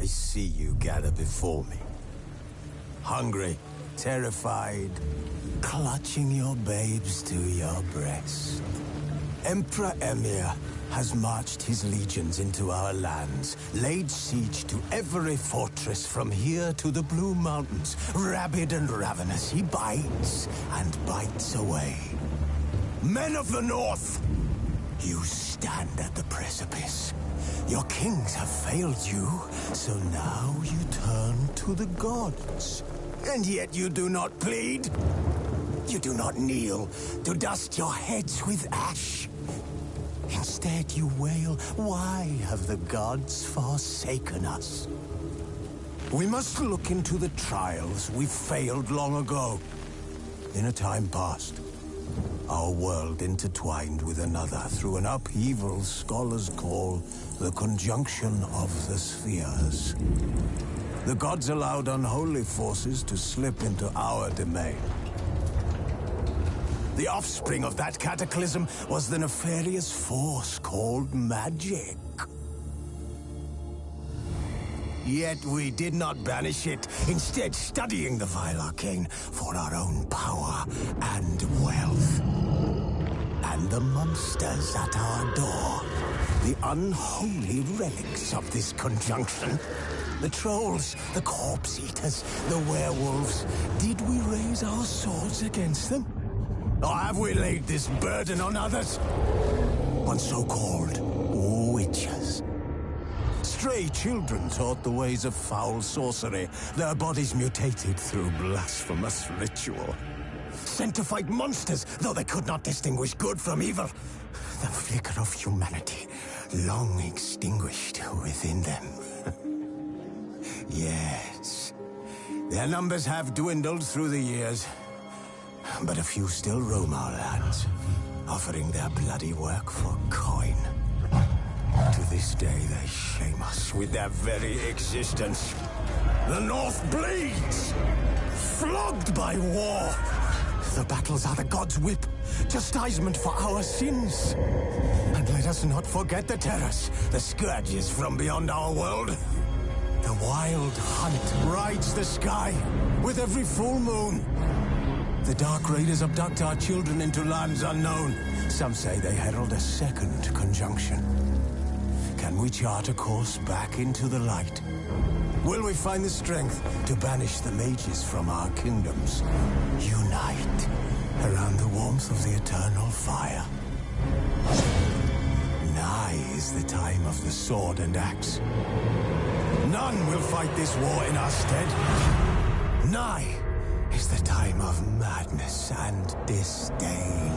I see you gather before me. Hungry, terrified, clutching your babes to your breast. Emperor Emir has marched his legions into our lands, laid siege to every fortress from here to the Blue Mountains. Rabid and ravenous, he bites and bites away. Men of the North, you stand at the precipice. Your kings have failed you, so now you turn to the gods. And yet you do not plead. You do not kneel to dust your heads with ash. Instead you wail, why have the gods forsaken us? We must look into the trials we failed long ago. In a time past, our world intertwined with another through an upheaval scholars call the conjunction of the spheres. The gods allowed unholy forces to slip into our domain. The offspring of that cataclysm was the nefarious force called magic. Yet we did not banish it, instead studying the vile arcane for our own power and wealth. And the monsters at our door, the unholy relics of this conjunction. The trolls, the corpse-eaters, the werewolves. Did we raise our swords against them? Or have we laid this burden on others? On so-called witches. Stray children taught the ways of foul sorcery, their bodies mutated through blasphemous ritual. Sent to fight monsters, though they could not distinguish good from evil. The flicker of humanity, long extinguished within them. Yes, their numbers have dwindled through the years, but a few still roam our lands, offering their bloody work for coin. To this day, they shame us with their very existence. The North bleeds, flogged by war. The battles are the gods' whip, chastisement for our sins. And let us not forget the terrors, the scourges from beyond our world. The wild hunt rides the sky with every full moon. The Dark Raiders abduct our children into lands unknown. Some say they herald a second conjunction. Can we chart a course back into the light? Will we find the strength to banish the mages from our kingdoms? Unite around the warmth of the eternal fire. Nigh is the time of the sword and axe. None will fight this war in our stead. Nigh is the time of madness and disdain.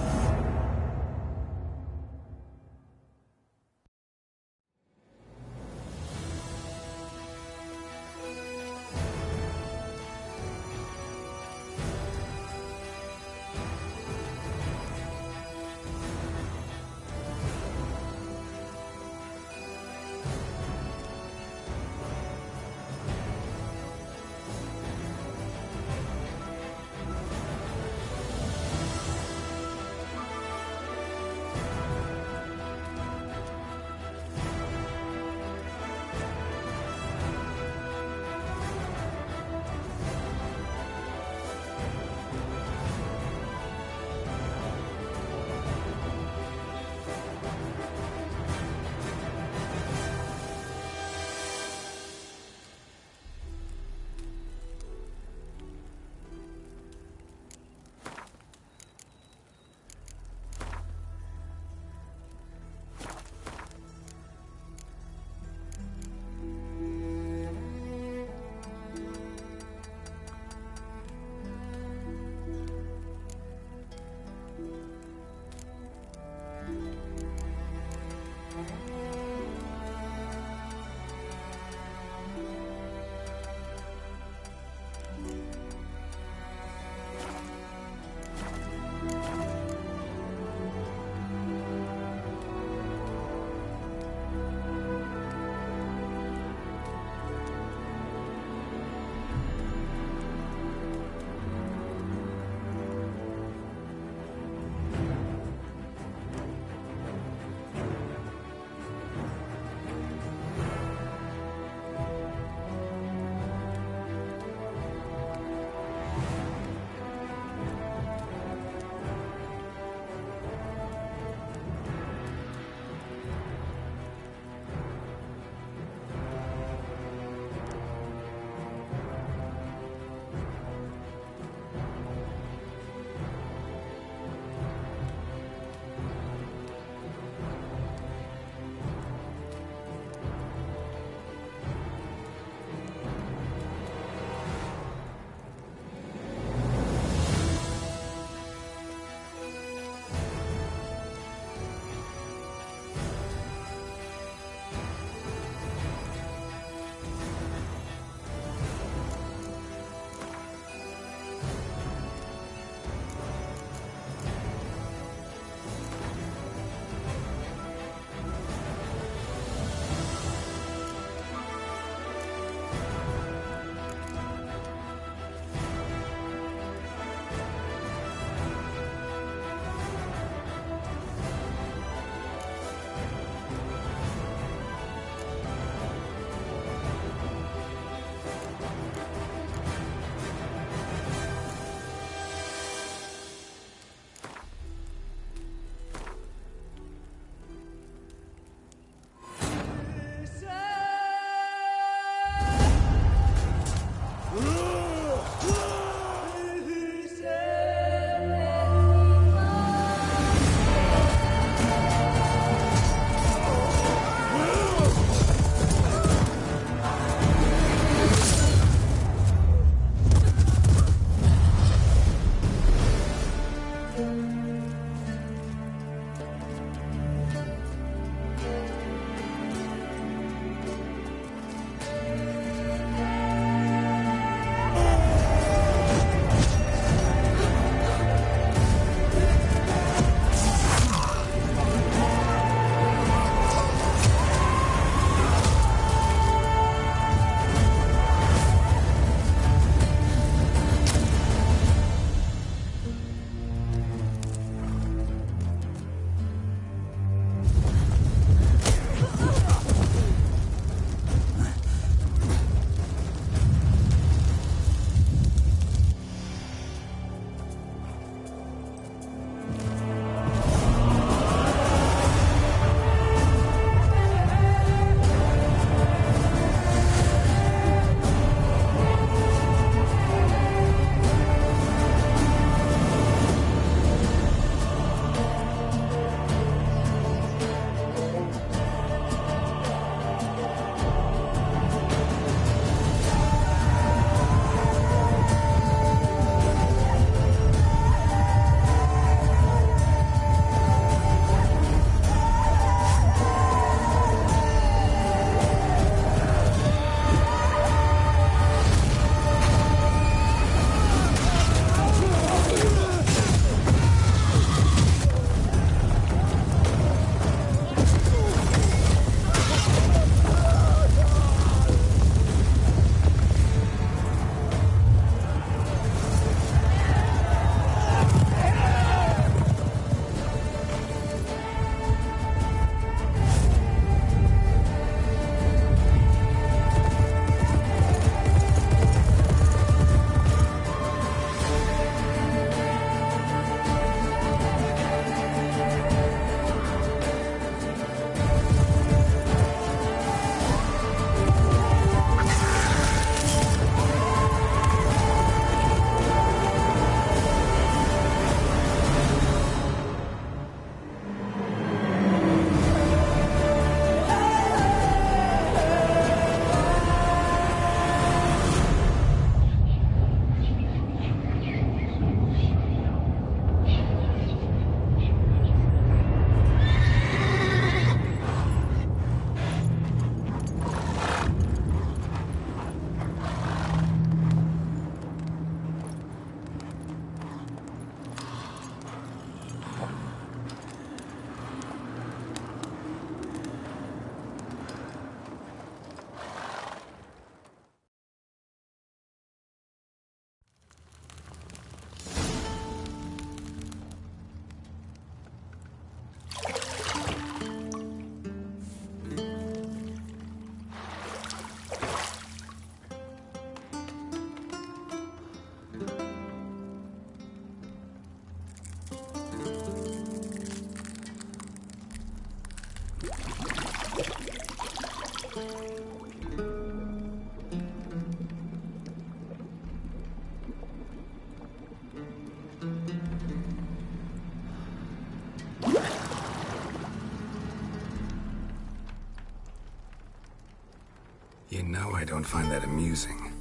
You know I don't find that amusing.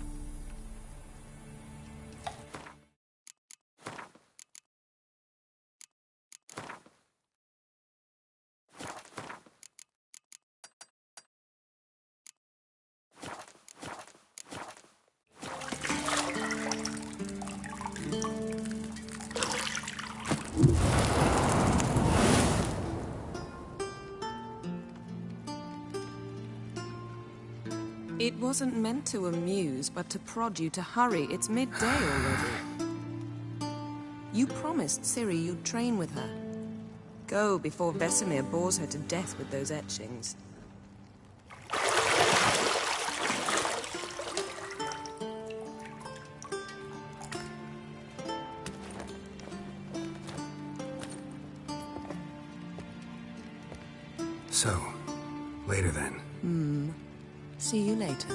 It wasn't meant to amuse, but to prod you to hurry. It's midday already. You promised Ciri you'd train with her. Go before Vesemir bores her to death with those etchings. So, later then. See you later.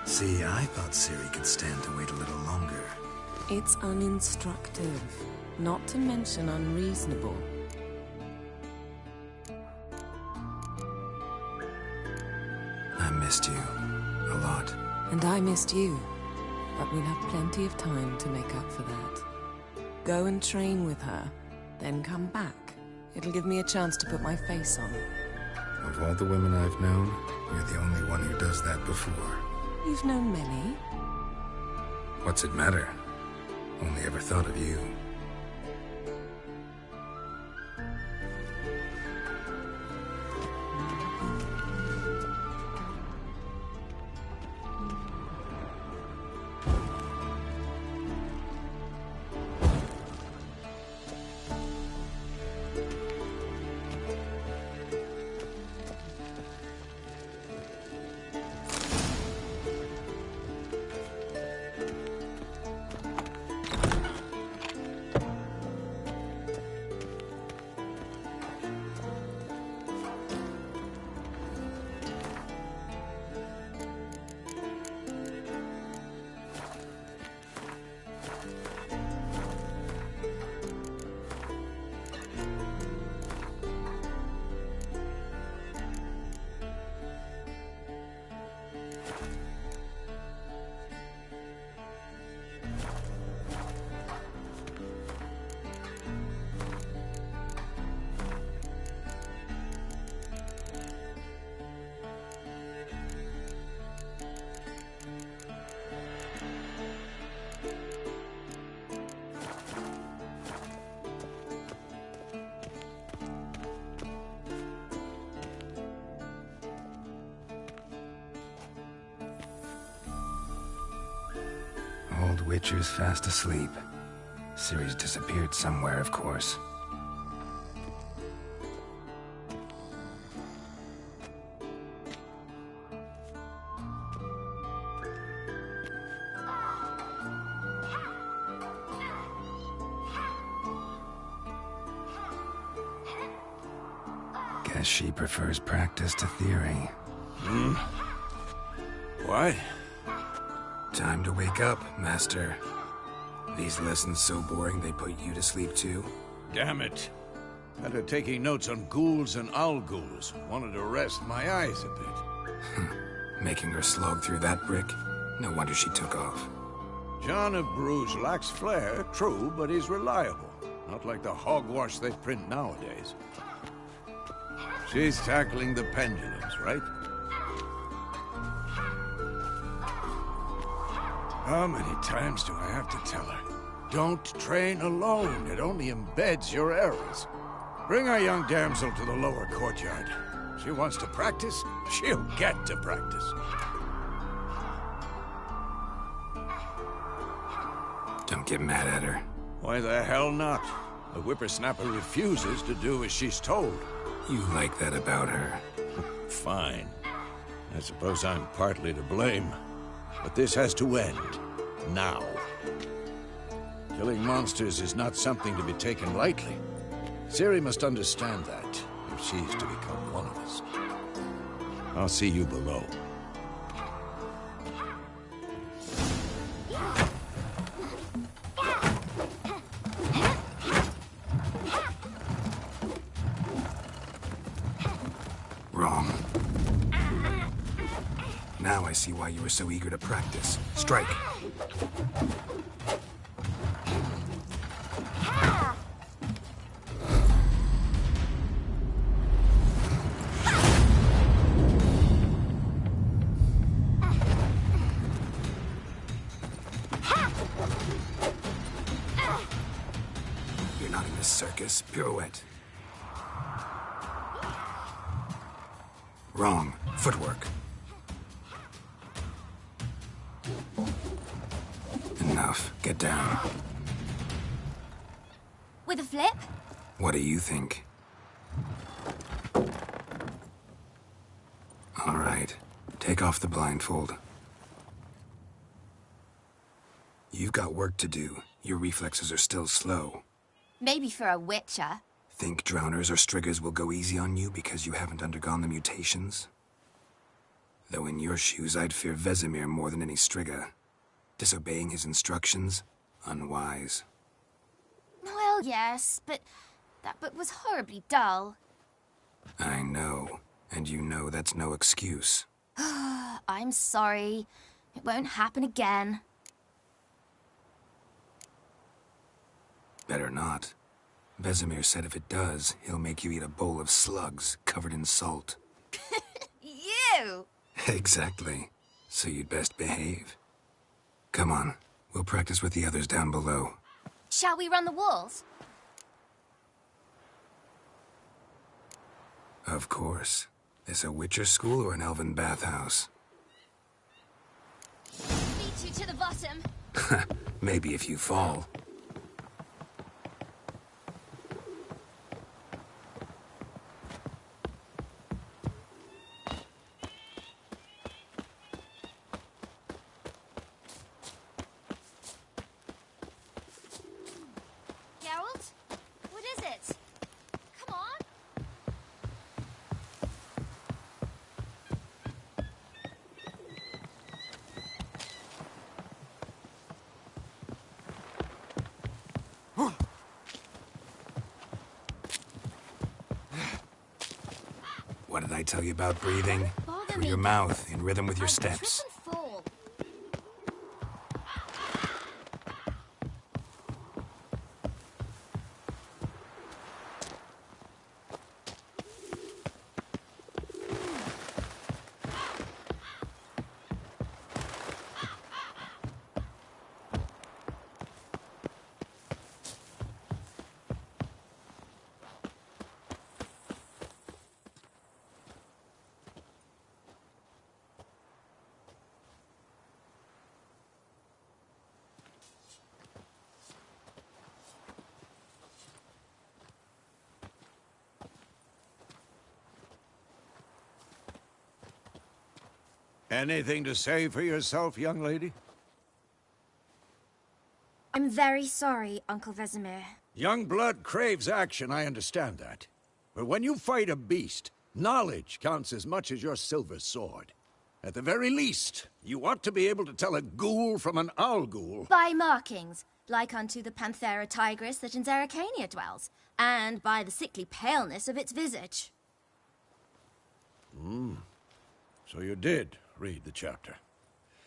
See, I thought Ciri could stand to wait a little longer. It's uninstructive, not to mention unreasonable. I missed you. A lot. And I missed you. But we'll have plenty of time to make up for that. Go and train with her, then come back. It'll give me a chance to put my face on. Of all the women I've known, you're the only one who does that before. You've known many. What's it matter? Only ever thought of you. Old Witcher's fast asleep. Ciri's disappeared somewhere, of course. Guess she prefers practice to theory. Why? Time to wake up, Master. These lessons so boring they put you to sleep too? Damn it. After taking notes on ghouls and owl-ghouls, wanted to rest my eyes a bit. Making her slog through that brick? No wonder she took off. John of Bruges lacks flair, true, but he's reliable. Not like the hogwash they print nowadays. She's tackling the pendulums, right? How many times do I have to tell her? Don't train alone. It only embeds your errors. Bring our young damsel to the lower courtyard. She wants to practice, she'll get to practice. Don't get mad at her. Why the hell not? The whippersnapper refuses to do as she's told. You like that about her. Fine. I suppose I'm partly to blame. But this has to end. Now. Killing monsters is not something to be taken lightly. Ciri must understand that, if she's to become one of us. I'll see you below. Wrong. Now I see why you were so eager to practice. Strike. You're not in this circus. Pirouette. Wrong. Footwork. Enough. Get down. With a flip? What do you think? All right. Take off the blindfold. You've got work to do. Your reflexes are still slow. Maybe for a witcher. Think drowners or striggers will go easy on you because you haven't undergone the mutations? Though in your shoes, I'd fear Vesemir more than any strigger. Disobeying his instructions? Unwise. Well, yes, but that book was horribly dull. I know. And you know that's no excuse. I'm sorry. It won't happen again. Better not. Vesemir said if it does, he'll make you eat a bowl of slugs covered in salt. You! Exactly. So you'd best behave. Come on. We'll practice with the others down below. Shall we run the walls? Of course. This a Witcher school or an elven bathhouse? Beat you to the bottom. Maybe if you fall. Geralt? What is it? Come on. What did I tell you about breathing? Bother Through me. your mouth, in rhythm with your I'll steps. trip and fall. Anything to say for yourself, young lady? I'm very sorry, Uncle Vesemir. Young blood craves action, I understand that. But when you fight a beast, knowledge counts as much as your silver sword. At the very least, you ought to be able to tell a ghoul from an owl ghoul. By markings, like unto the Panthera tigris that in Zerrikania dwells, and by the sickly paleness of its visage. So you did read the chapter.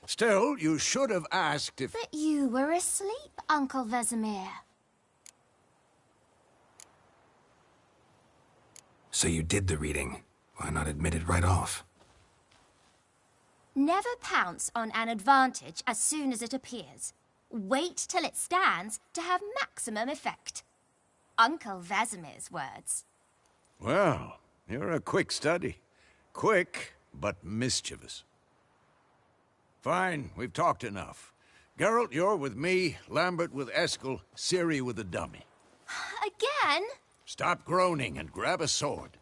Still, you should have asked if... But you were asleep, Uncle Vesemir. So you did the reading. Why not admit it right off? Never pounce on an advantage as soon as it appears. Wait till it stands to have maximum effect. Uncle Vesemir's words. Well, you're a quick study. Quick, but mischievous. Fine, we've talked enough. Geralt, you're with me, Lambert with Eskel, Ciri with the dummy. Again? Stop groaning and grab a sword.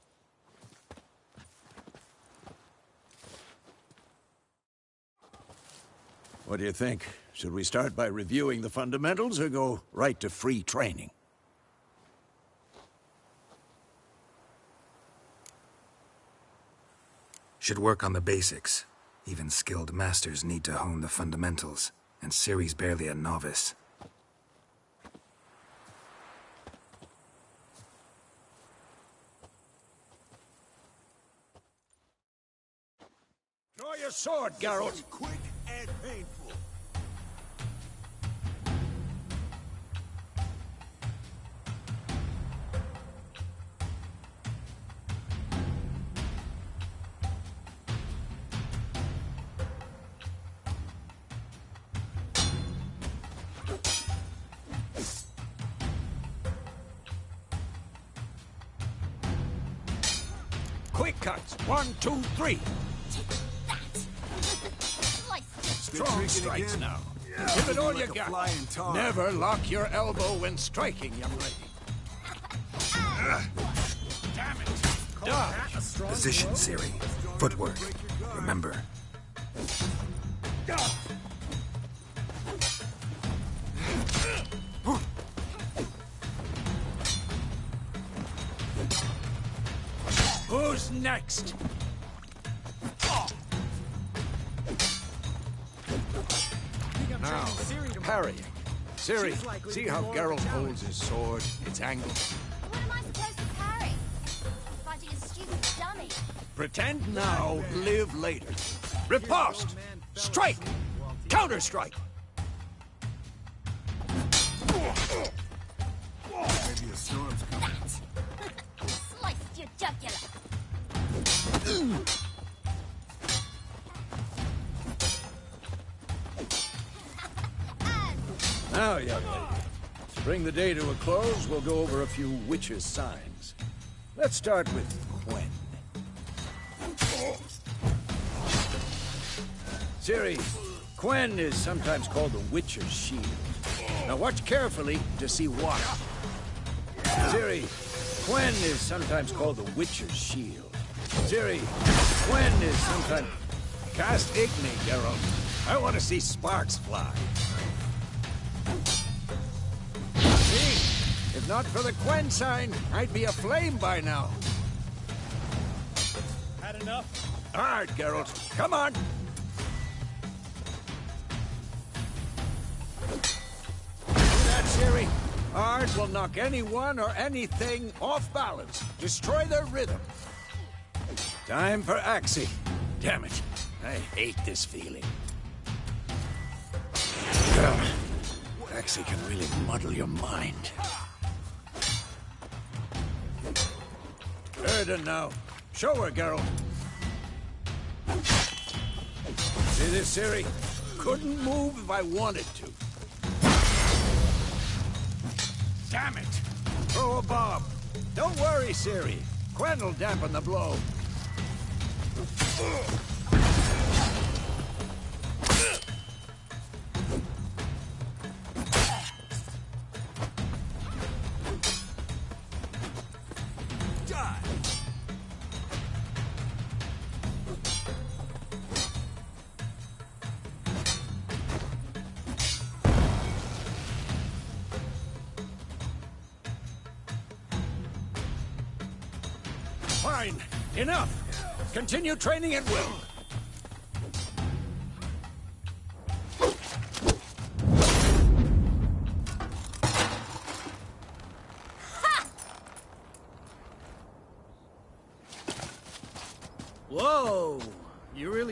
What do you think? Should we start by reviewing the fundamentals or go right to free training? Should work on the basics. Even skilled masters need to hone the fundamentals, and Ciri's barely a novice. Draw your sword, Geralt. Quick and painful. Quick cuts. 1, 2, 3. Strong strikes now. Give it all you got. Never lock your elbow when striking, young lady. Damn it. Dodge. Position, Ciri. Footwork. Remember. Who's next? Now, parrying. Ciri, see how Geralt holds his sword, its angle? What am I supposed to parry? Fighting a stupid dummy. Pretend now, live later. Riposte! Strike! Counter-strike! Maybe a storm's coming. Sliced your jugular. Now, young lady, to bring the day to a close, we'll go over a few witches' signs. Let's start with Quen. Ciri, Quen is sometimes called the Witcher's Shield. Now watch carefully to see why. Ciri, Quen is sometimes called the Witcher's Shield. Ciri, Quen is sometimes... Cast Igni, Geralt. I want to see sparks fly. See? If not for the Quen sign, I'd be aflame by now. Had enough? Hard, Geralt. Come on! Do that, Ciri. Hard will knock anyone or anything off balance. Destroy their rhythm. Time for Axie. Damn it. I hate this feeling. Axie can really muddle your mind. Erden now. Show her, Geralt. See this, Ciri? Couldn't move if I wanted to. Damn it! Throw a bomb. Don't worry, Ciri. Quen will dampen the blow. Fine. Enough. Continue training at will.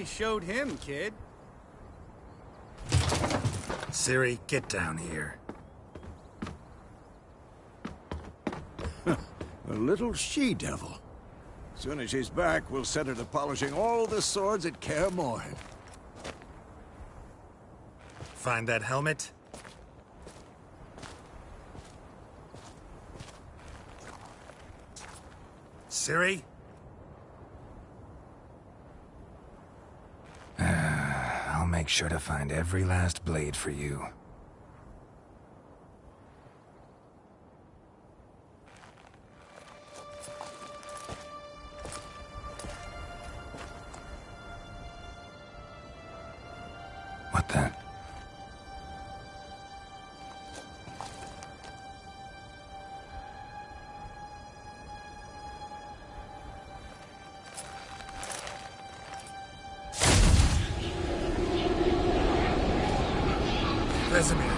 really showed him, kid. Ciri, get down here. A little she-devil. Soon as she's back, we'll set her to polishing all the swords at Kaer Morhen. Find that helmet? Ciri? I'll make sure to find every last blade for you. What the? Vesemir.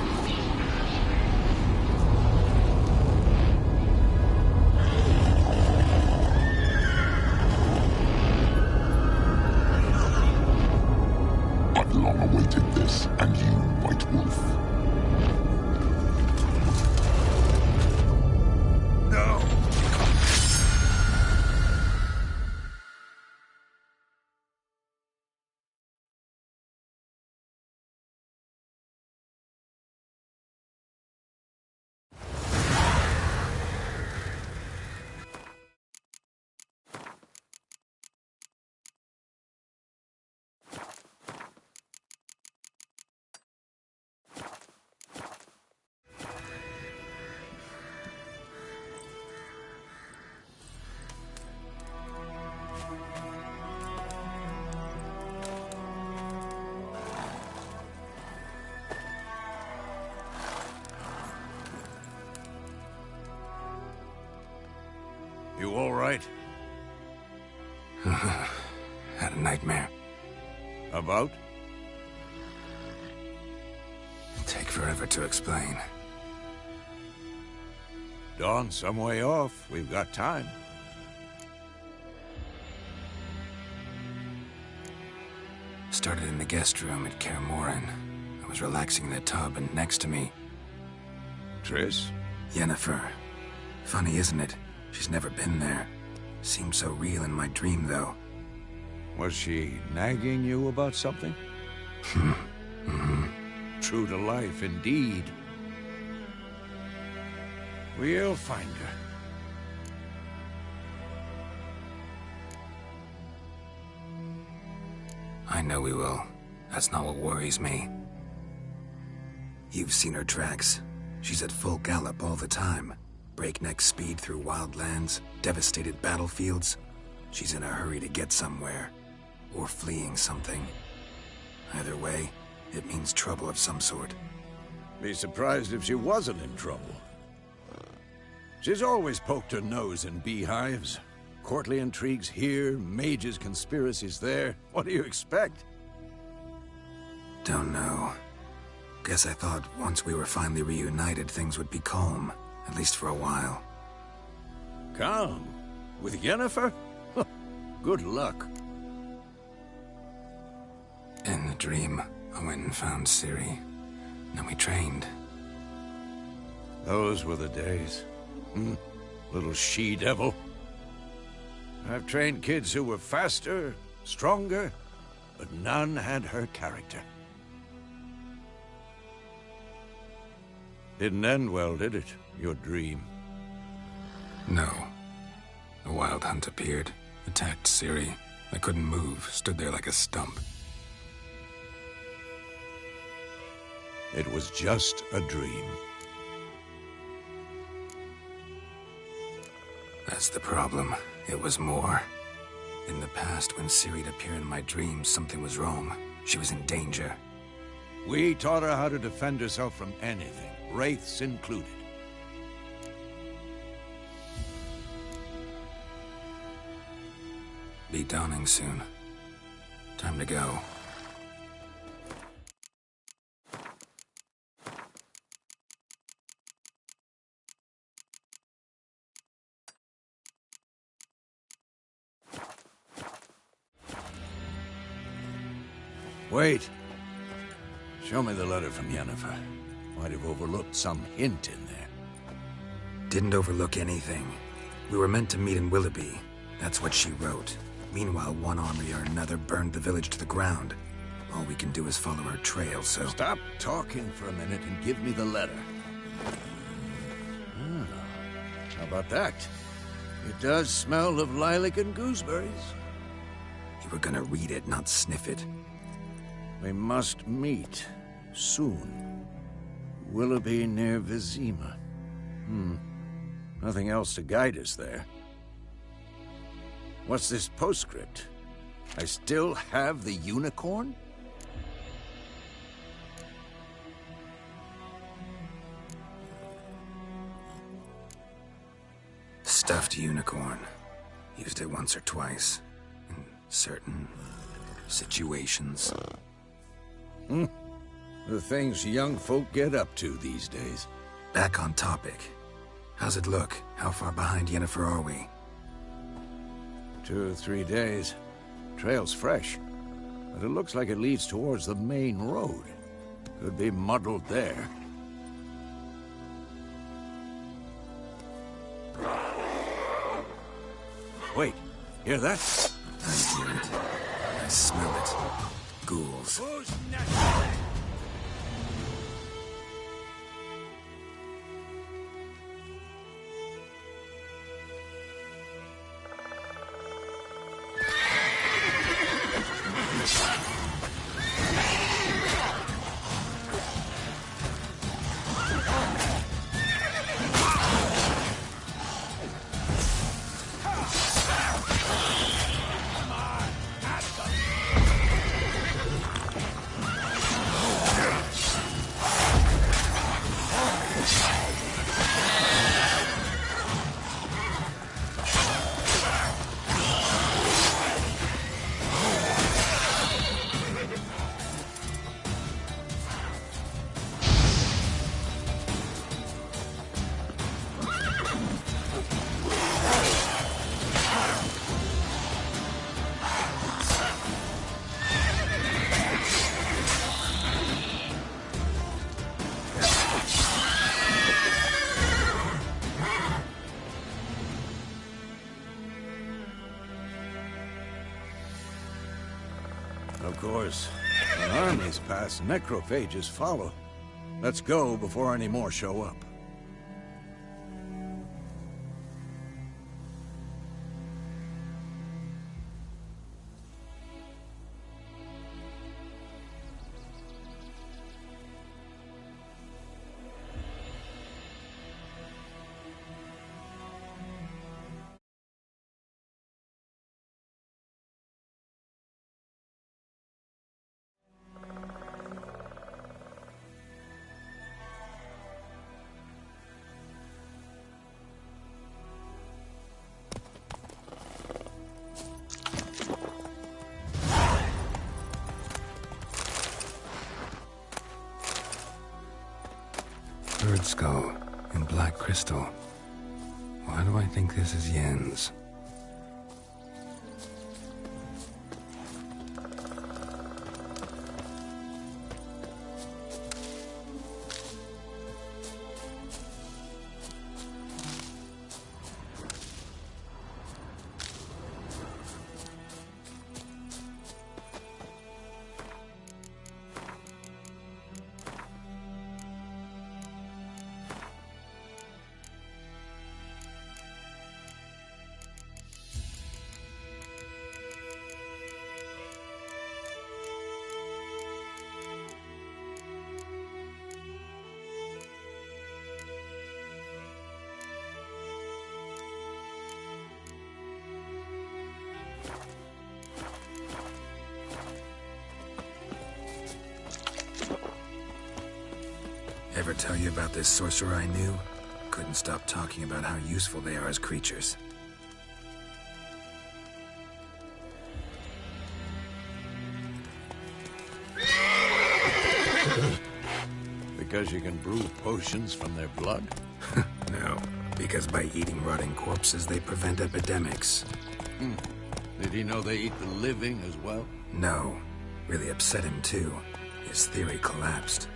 I've long awaited this, and you, White Wolf. No! You all right? Had a nightmare. About? Take forever to explain. Dawn's some way off. We've got time. Started in the guest room at Kaer Morhen. I was relaxing in the tub, and next to me, Triss? Yennefer. Funny, isn't it? She's never been there. Seemed so real in my dream, though. Was she nagging you about something? True to life, indeed. We'll find her. I know we will. That's not what worries me. You've seen her tracks. She's at full gallop all the time. Breakneck speed through wild lands, devastated battlefields. She's in a hurry to get somewhere. Or fleeing something. Either way, it means trouble of some sort. Be surprised if she wasn't in trouble. She's always poked her nose in beehives. Courtly intrigues here, mages' conspiracies there. What do you expect? Don't know. Guess I thought once we were finally reunited, things would be calm. At least for a while. Calm? With Yennefer? Good luck. In the dream, I went and found Ciri. Then we trained. Those were the days. Little she-devil. I've trained kids who were faster, stronger, but none had her character. Didn't end well, did it? Your dream? No. A wild hunt appeared, attacked Ciri. I couldn't move, stood there like a stump. It was just a dream. That's the problem. It was more. In the past, when Ciri'd appear in my dreams, something was wrong. She was in danger. We taught her how to defend herself from anything, wraiths included. Be dawning soon. Time to go. Wait. Show me the letter from Yennefer. Might have overlooked some hint in there. Didn't overlook anything. We were meant to meet in Willoughby. That's what she wrote. Meanwhile, one army or another burned the village to the ground. All we can do is follow her trail, so... Stop talking for a minute and give me the letter. How about that? It does smell of lilac and gooseberries. You were gonna read it, not sniff it. We must meet. Soon. Willoughby near Vizima. Nothing else to guide us there. What's this postscript? I still have the unicorn? Stuffed unicorn. Used it once or twice. In certain situations. The things young folk get up to these days. Back on topic. How's it look? How far behind Yennefer are we? 2 or 3 days. Trail's fresh, but it looks like it leads towards the main road. Could be muddled there. Wait, hear that? I hear it. I smell it. Ghouls. Who's next? Of course. When armies pass, necrophages follow. Let's go before any more show up. Bird skull and black crystal. Why do I think this is Yen's? Ever tell you about this sorcerer I knew? Couldn't stop talking about how useful they are as creatures. Because you can brew potions from their blood? No, because by eating rotting corpses, they prevent epidemics. Did he know they eat the living as well? No, Really upset him, too. His theory collapsed.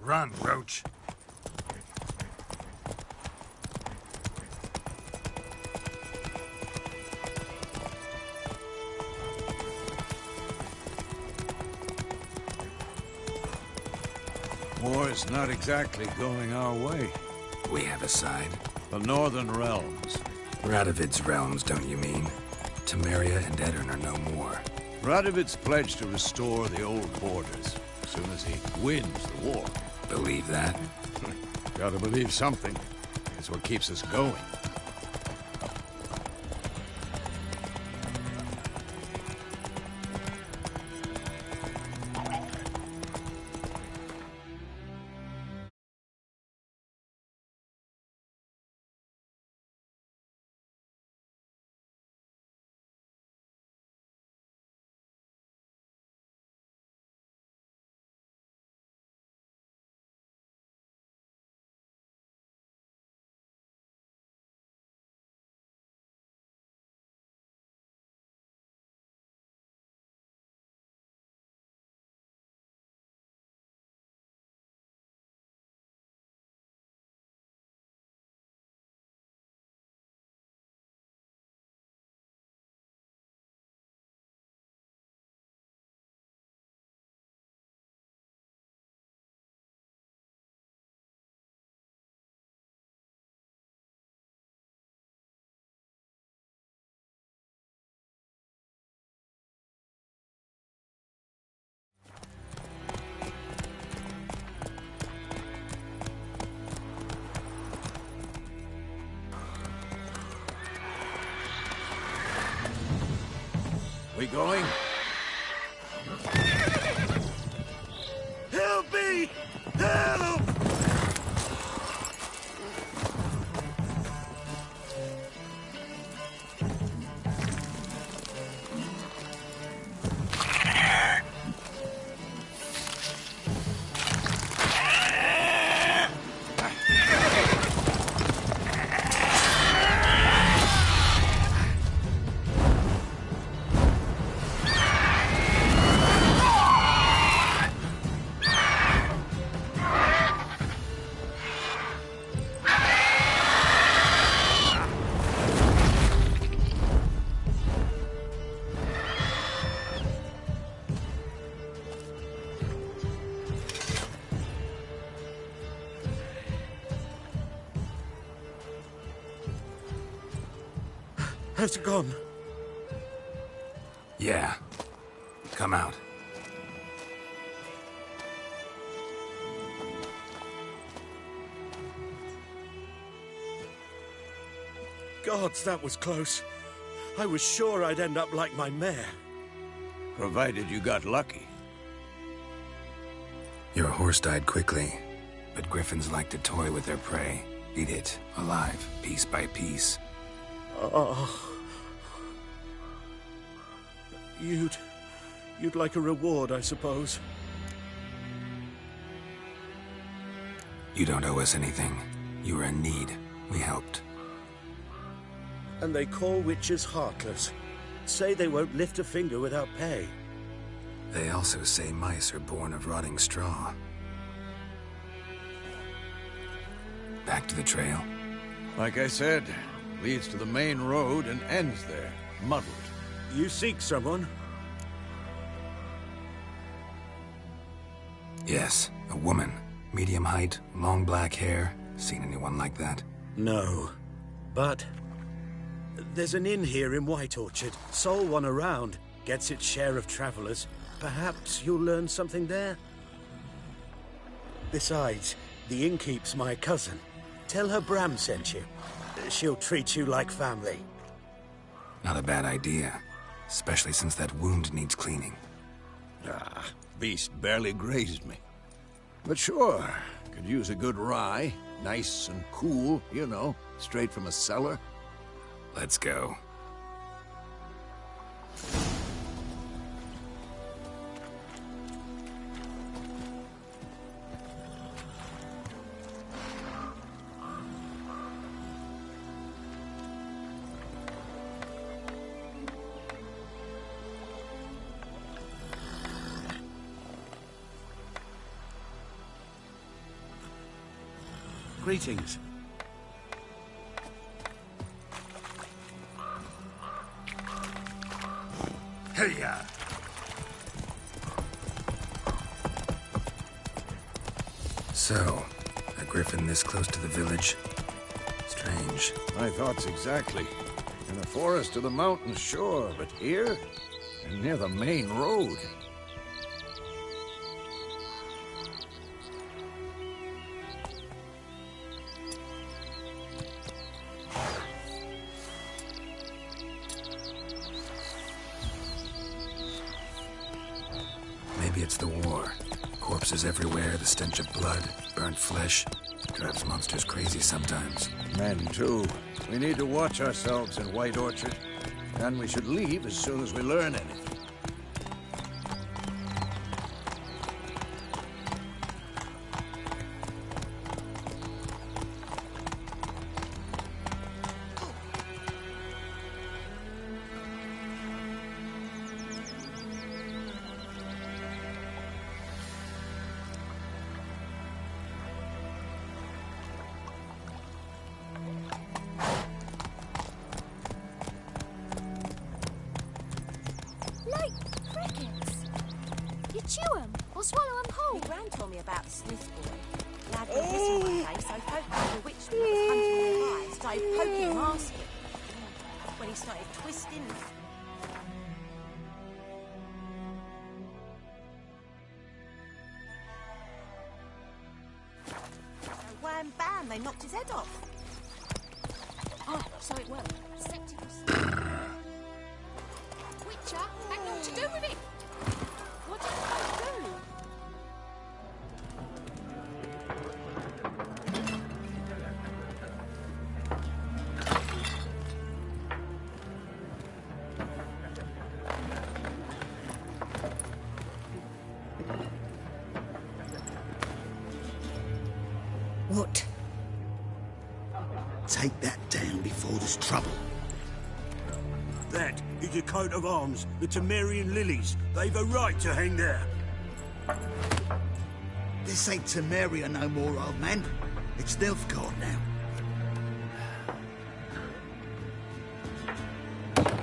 Run, Roach. War's not exactly going our way. We have a side. The Northern Realms. Radovid's realms, don't you mean? Temeria and Edirn are no more. Radovid's pledged to restore the old borders as soon as he wins the war. Believe that? Gotta believe something. It's what keeps us going. We going? Help me! Help! Has it gone? Yeah. Come out. Gods, that was close. I was sure I'd end up like my mare. Provided you got lucky. Your horse died quickly, but griffins like to toy with their prey. Eat it, alive, piece by piece. Oh. You'd like a reward, I suppose. You don't owe us anything. You were in need. We helped. And they call witches heartless. Say they won't lift a finger without pay. They also say mice are born of rotting straw. Back to the trail. Like I said, leads to the main road and ends there, muddled. You seek someone? Yes, a woman. Medium height, long black hair. Seen anyone like that? No. But there's an inn here in White Orchard. Sole one around. Gets its share of travelers. Perhaps you'll learn something there? Besides, the innkeep's my cousin. Tell her Bram sent you. She'll treat you like family. Not a bad idea. Especially since that wound needs cleaning. Ah, beast barely grazed me. But sure, could use a good rye. Nice and cool, you know, straight from a cellar. Let's go. Greetings. Hey-ya! So, a griffin this close to the village? Strange. My thoughts exactly. In the forest or the mountains, sure, but here? And near the main road. Maybe it's the war. Corpses everywhere, the stench of blood, burnt flesh. Drives monsters crazy sometimes. Men, too. We need to watch ourselves in White Orchard. And we should leave as soon as we learn anything. Like crickets. You chew 'em or swallow 'em whole. My gran told me about the Smith boy. Lad went missing one day, so folk like the witch that was hunting the fire started poking him, asking. When he started twisting. So wham bam, they knocked his head off. Oh, so it worked. Septimus. Witcher had naught to do with it. What did I do? What? Take that down before there's trouble. That is a coat of arms, the Temerian lilies. They've a right to hang there. This ain't Temeria no more, old man. It's Nilfgaard now.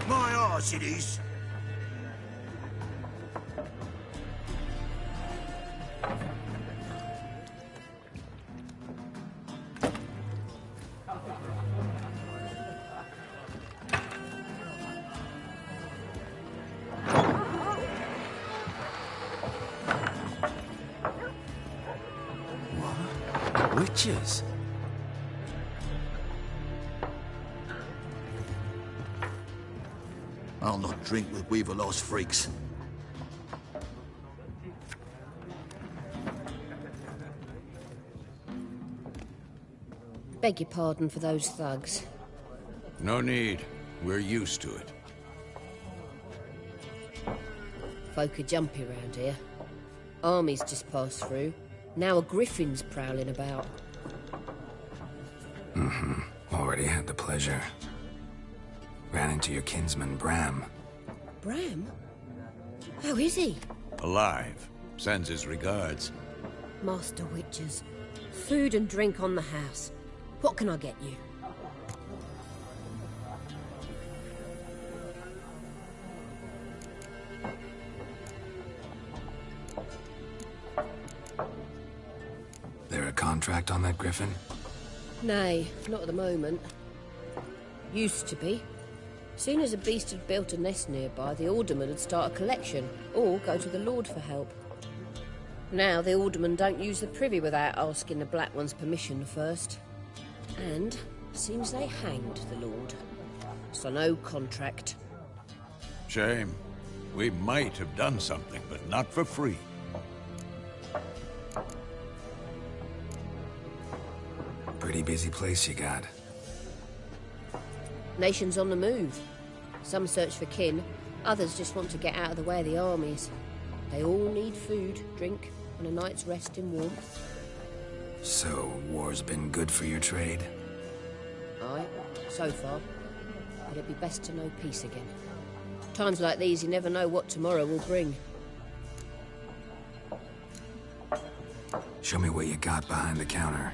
My arse it is. Witches? I'll not drink with Weaverlaw's freaks. Beg your pardon for those thugs. No need. We're used to it. Folk are jumpy round here. Armies just passed through. Now a griffin's prowling about. Already had the pleasure. Ran into your kinsman, Bram. Bram? How is he? Alive. Sends his regards. Master Witchers. Food and drink on the house. What can I get you? There a contract on that griffin? Nay, not at the moment. Used to be. Soon as a beast had built a nest nearby, the alderman would start a collection, or go to the Lord for help. Now the aldermen don't use the privy without asking the Black One's permission first. And seems they hanged the Lord. So no contract. Shame. We might have done something, but not for free. Pretty busy place you got. Nations on the move. Some search for kin, others just want to get out of the way of the armies. They all need food, drink, and a night's rest in warmth. So, war's been good for your trade? Aye, so far. But it'd be best to know peace again. Times like these, you never know what tomorrow will bring. Show me what you got behind the counter.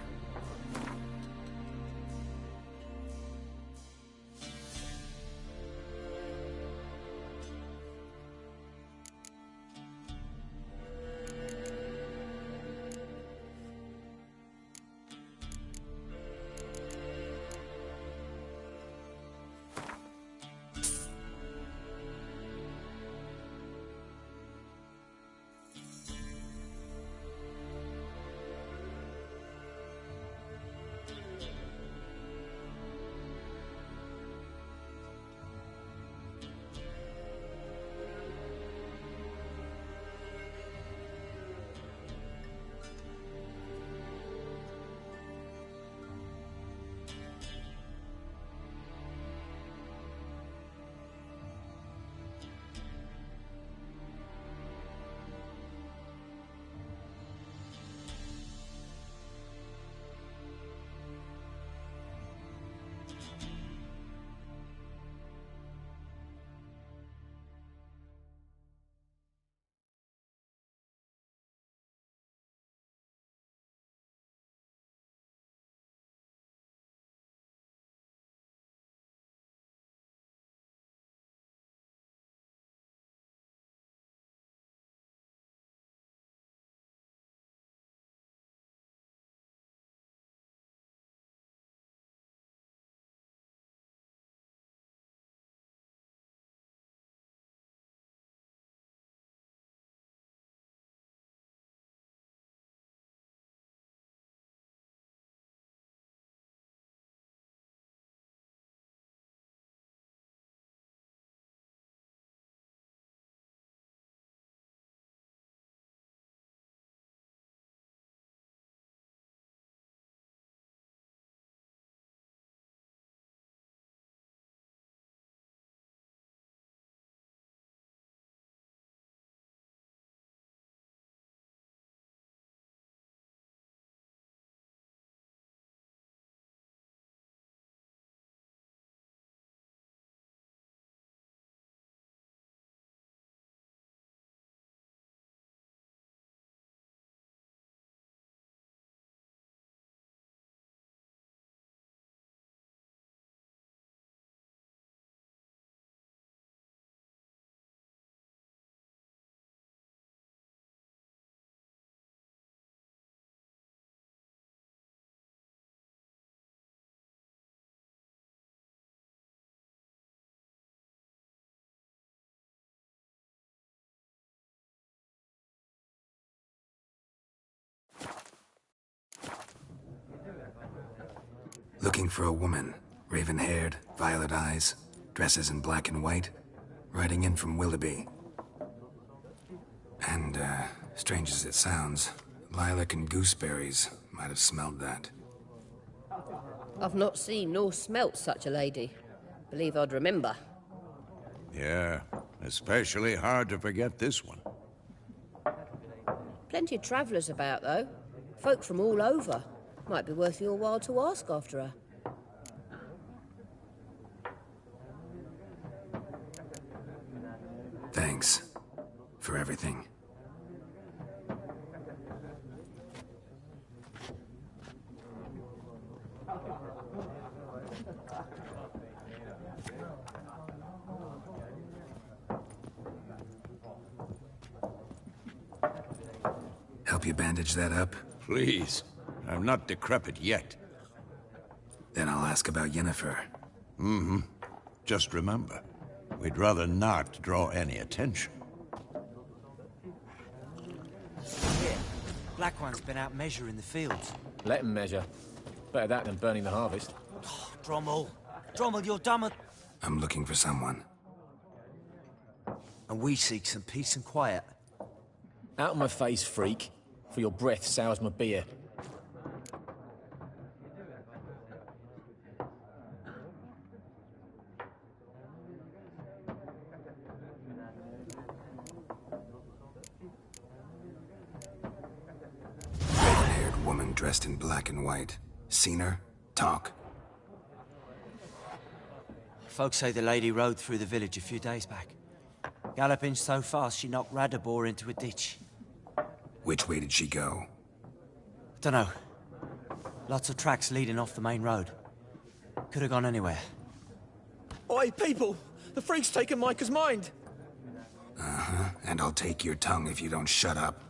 Looking for a woman. Raven-haired, violet eyes, dresses in black and white. riding in from Willoughby. And, strange as it sounds, lilac and gooseberries might have smelled that. I've not seen nor smelt such a lady. Believe I'd remember. Yeah, especially hard to forget this one. Plenty of travellers about, though. Folk from all over. Might be worth your while to ask after her. Thanks for everything. Help you bandage that up? Please. I'm not decrepit yet. Then I'll ask about Yennefer. Mm-hmm. Just remember, we'd rather not draw any attention. Here, Black One's been out measuring the fields. Let him measure. Better that than burning the harvest. Oh, Drommel. Drommel, you're dumber. I'm looking for someone. And we seek some peace and quiet. Out of my face, freak. For your breath sours my beer. Red-haired woman dressed in black and white. Seen her? Talk. Folks say the lady rode through the village a few days back. Galloping so fast she knocked Radabor into a ditch. Which way did she go? Dunno. Lots of tracks leading off the main road. Could have gone anywhere. Oi, people! The freak's taken Micah's mind! Uh-huh. And I'll take your tongue if you don't shut up.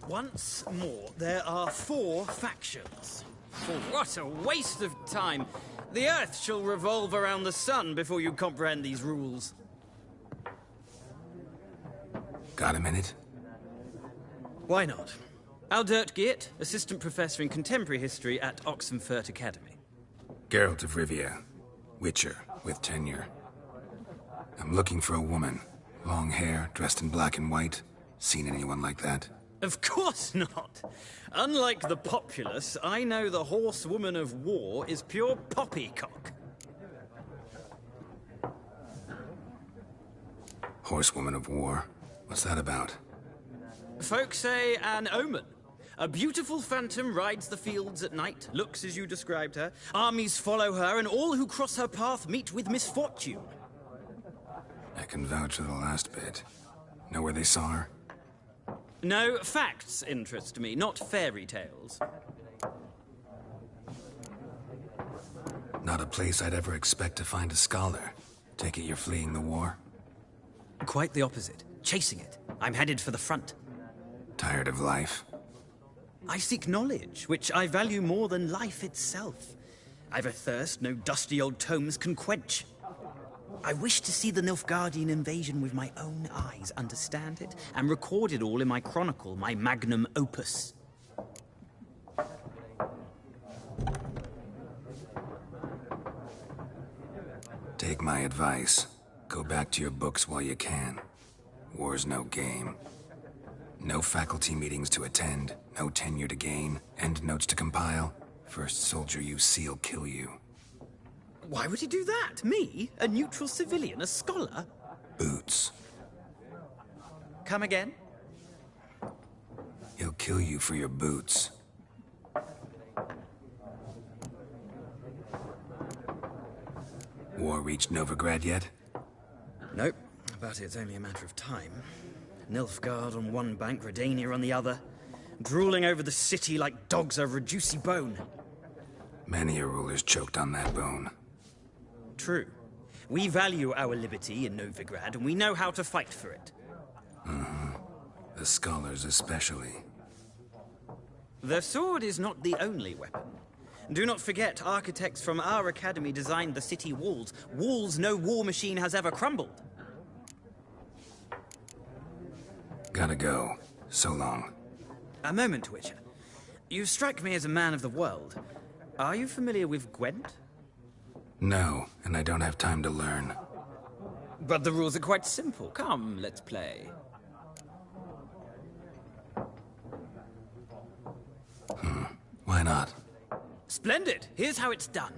Once more, there are 4 factions. What a waste of time! The Earth shall revolve around the sun before you comprehend these rules. Got a minute? Why not? Aldert Geert, Assistant Professor in Contemporary History at Oxenfurt Academy. Geralt of Rivia. Witcher, with tenure. I'm looking for a woman. Long hair, dressed in black and white. Seen anyone like that? Of course not! Unlike the populace, I know the horsewoman of war is pure poppycock. Horsewoman of war? What's that about? Folk say an omen. A beautiful phantom rides the fields at night, looks as you described her. Armies follow her, and all who cross her path meet with misfortune. I can vouch for the last bit. Know where they saw her? No, facts interest me, not fairy tales. Not a place I'd ever expect to find a scholar. Take it you're fleeing the war? Quite the opposite. Chasing it. I'm headed for the front. Tired of life? I seek knowledge, which I value more than life itself. I've a thirst no dusty old tomes can quench. I wish to see the Nilfgaardian invasion with my own eyes, understand it, and record it all in my chronicle, my magnum opus. Take my advice. Go back to your books while you can. War's no game. No faculty meetings to attend, no tenure to gain, end notes to compile. First soldier you see'll kill you. Why would he do that? Me? A neutral civilian? A scholar? Boots. Come again? He'll kill you for your boots. War reached Novigrad yet? Nope, but it's only a matter of time. Nilfgaard on one bank, Redania on the other, drooling over the city like dogs over a juicy bone. Many a ruler's choked on that bone. True. We value our liberty in Novigrad, and we know how to fight for it. Mm-hmm. The scholars especially. The sword is not the only weapon. Do not forget, architects from our academy designed the city walls. Walls no war machine has ever crumbled. Gotta go. So long. A moment, Witcher. You strike me as a man of the world. Are you familiar with Gwent? No, and I don't have time to learn. But the rules are quite simple. Come, let's play. Why not? Splendid! Here's how it's done.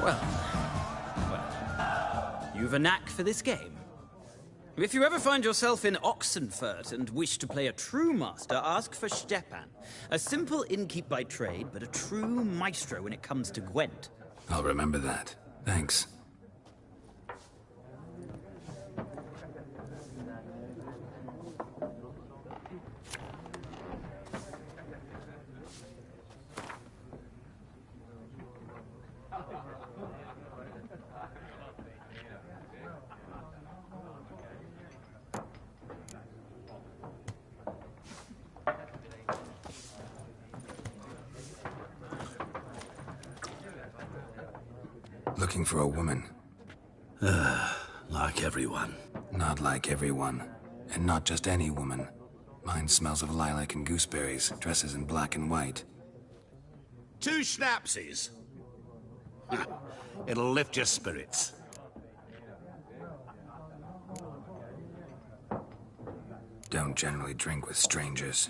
Well, you've a knack for this game. If you ever find yourself in Oxenfurt and wish to play a true master, ask for Stepan. A simple innkeep by trade, but a true maestro when it comes to Gwent. I'll remember that. Thanks. Looking for a woman. Like everyone. Not like everyone. And not just any woman. Mine smells of lilac and gooseberries, dresses in black and white. 2 schnapsies. It'll lift your spirits. Don't generally drink with strangers.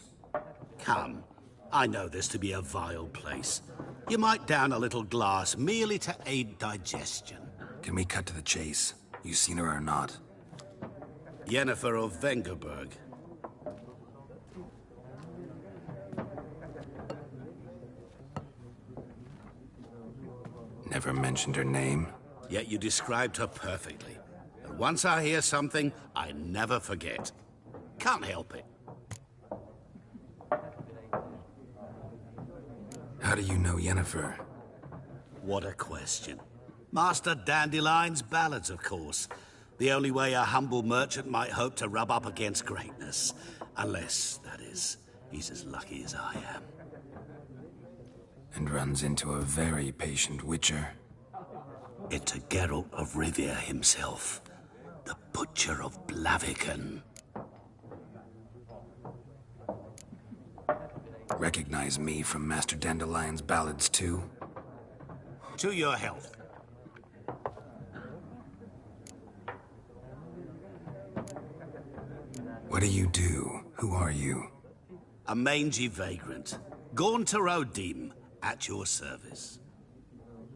Come. I know this to be a vile place. You might down a little glass merely to aid digestion. Can we cut to the chase? You seen her or not? Yennefer of Vengerberg. Never mentioned her name. Yet you described her perfectly. And once I hear something, I never forget. Can't help it. How do you know Yennefer? What a question. Master Dandelion's ballads, of course. The only way a humble merchant might hope to rub up against greatness. Unless, that is, he's as lucky as I am. And runs into a very patient witcher. It's a Geralt of Rivia himself. The Butcher of Blaviken. Recognize me from Master Dandelion's ballads, too? To your health. What do you do? Who are you? A mangy vagrant. Gaunter O'Dim, at your service.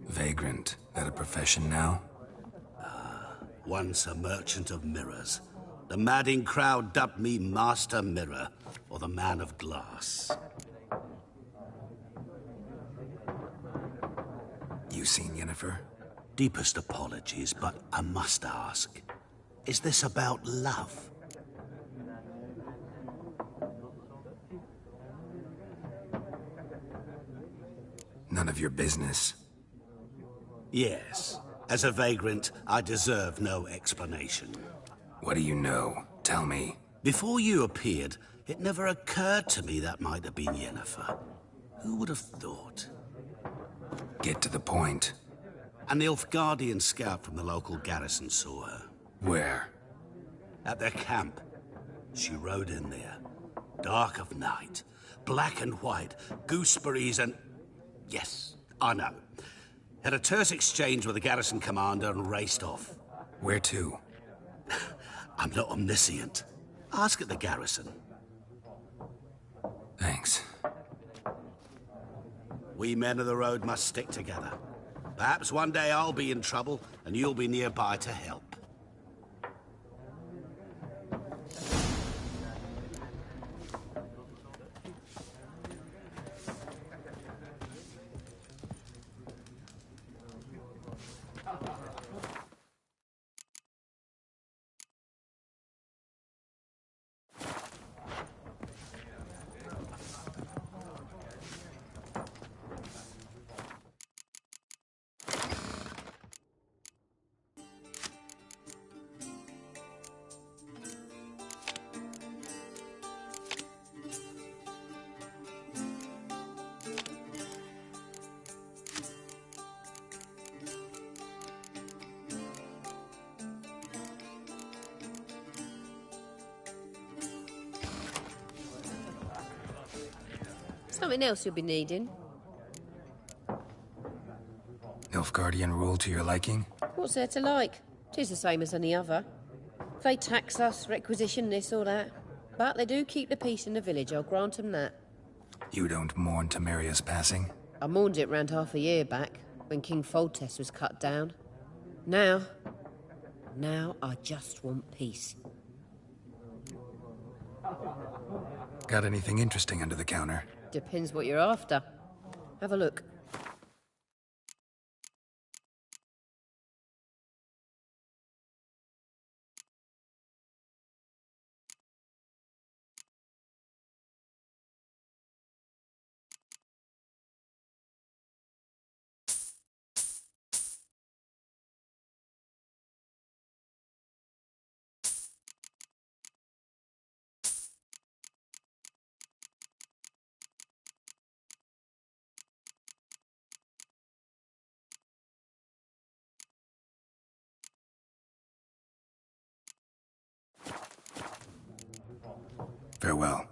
Vagrant. That a profession now? Once a merchant of mirrors. The madding crowd dubbed me Master Mirror, or the Man of Glass. You seen Yennefer? Deepest apologies, but I must ask. Is this about love? None of your business. Yes. As a vagrant, I deserve no explanation. What do you know? Tell me. Before you appeared, it never occurred to me that might have been Yennefer. Who would have thought? Get to the point. An Nilfgaardian scout from the local garrison saw her. Where? At their camp. She rode in there. Dark of night. Black and white. Gooseberries and... Yes, I know. Had a terse exchange with the garrison commander and raced off. Where to? I'm not omniscient. Ask at the garrison. Thanks. We men of the road must stick together. Perhaps one day I'll be in trouble and you'll be nearby to help. Something else you'll be needing. Nilfgaardian rule to your liking? What's there to like? 'Tis the same as any other. They tax us, requisition this or that. But they do keep the peace in the village, I'll grant 'em that. You don't mourn Temeria's passing? I mourned it round half a year back. when King Foltest was cut down. Now I just want peace. Got anything interesting under the counter? Depends what you're after. Have a look. Farewell.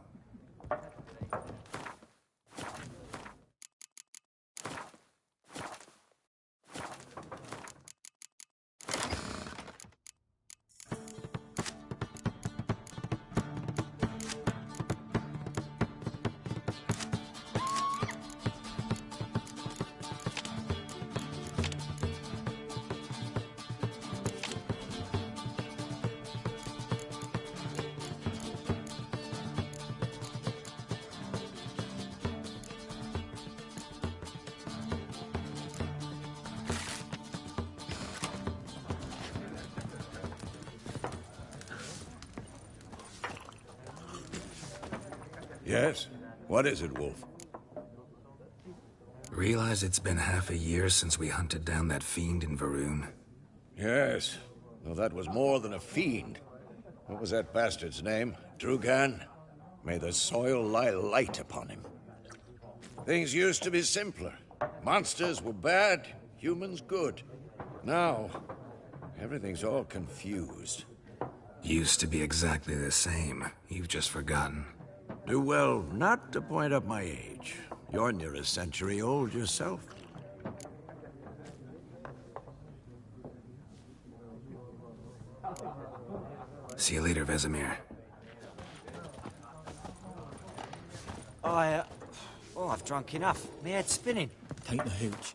Yes? What is it, Wolf? Realize it's been half a year since we hunted down that fiend in Varun? Yes. Well, that was more than a fiend. What was that bastard's name? Drugan? May the soil lie light upon him. Things used to be simpler. Monsters were bad, humans good. Now, everything's all confused. Used to be exactly the same. You've just forgotten. Do well not to point up my age. You're near a century old yourself. See you later, Vesemir. I've drunk enough. My head's spinning. Take the hooch.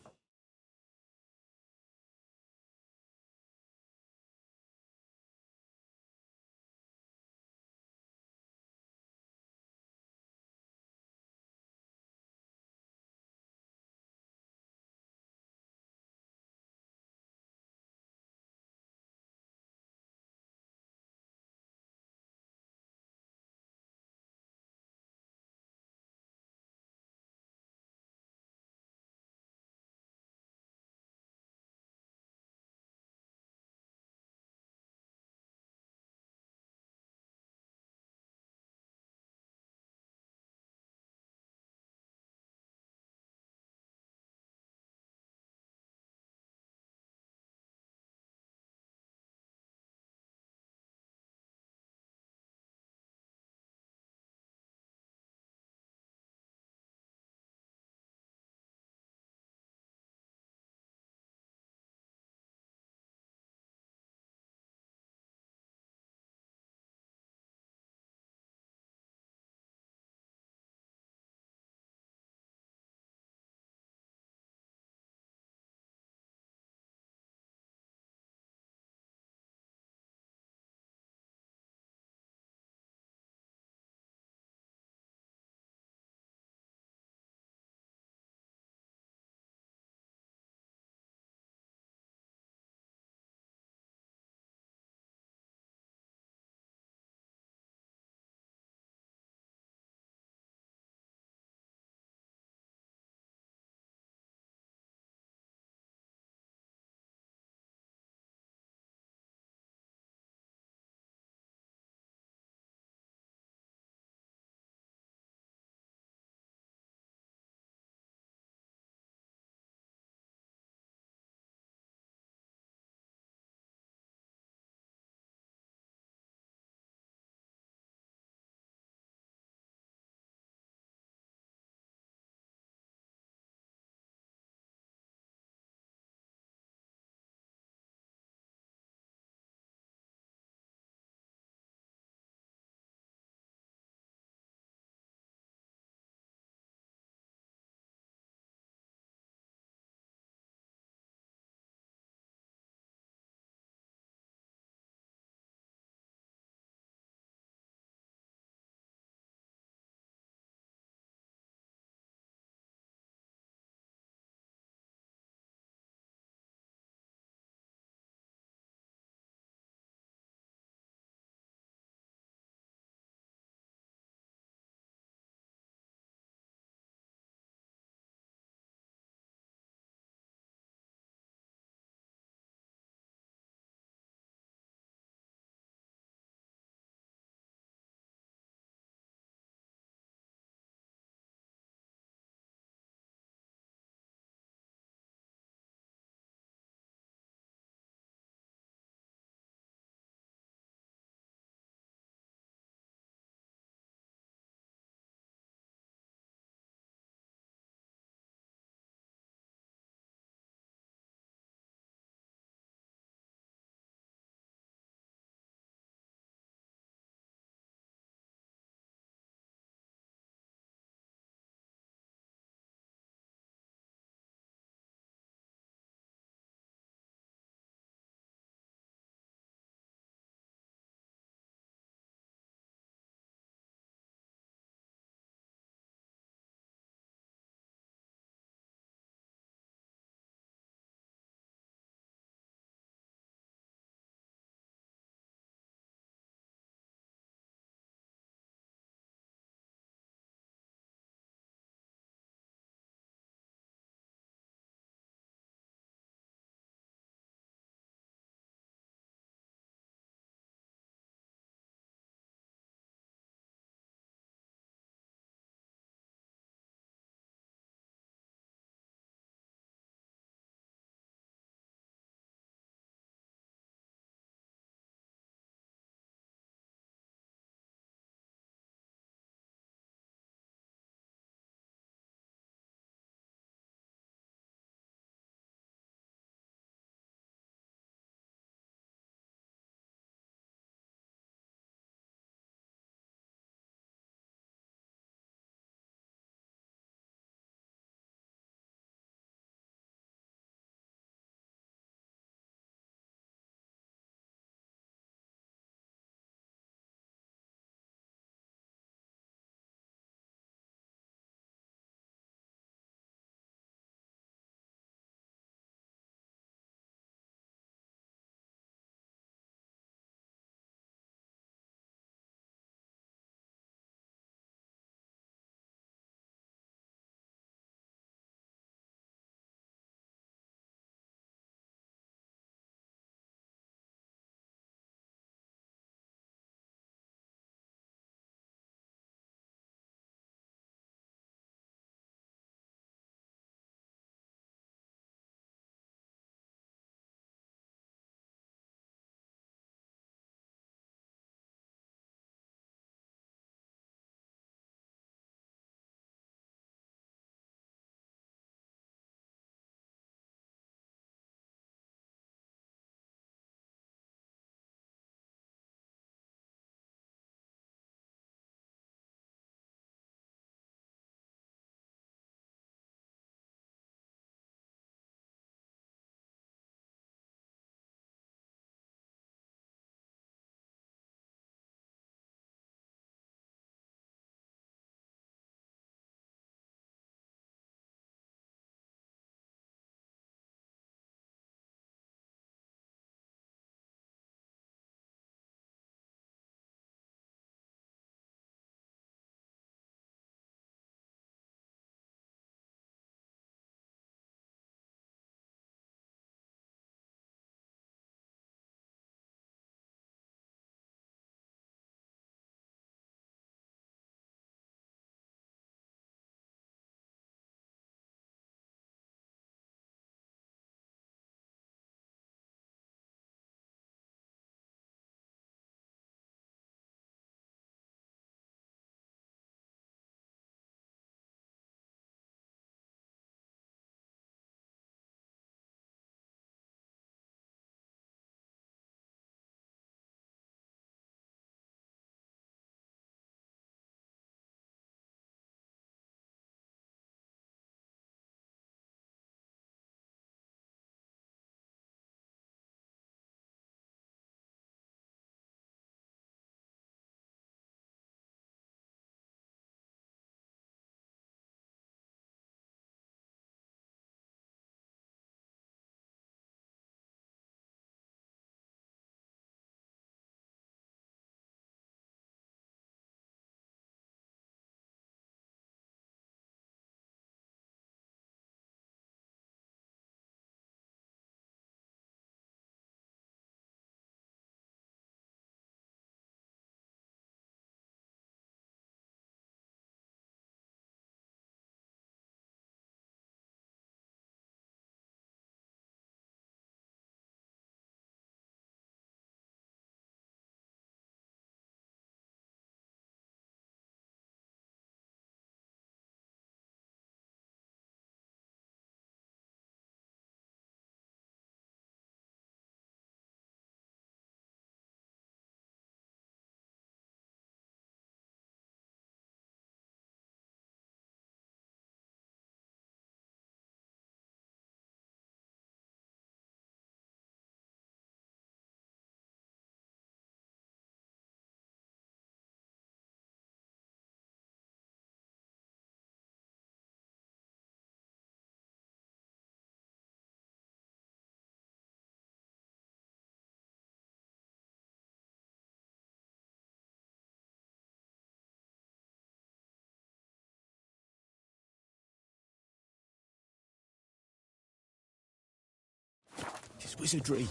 wizardry.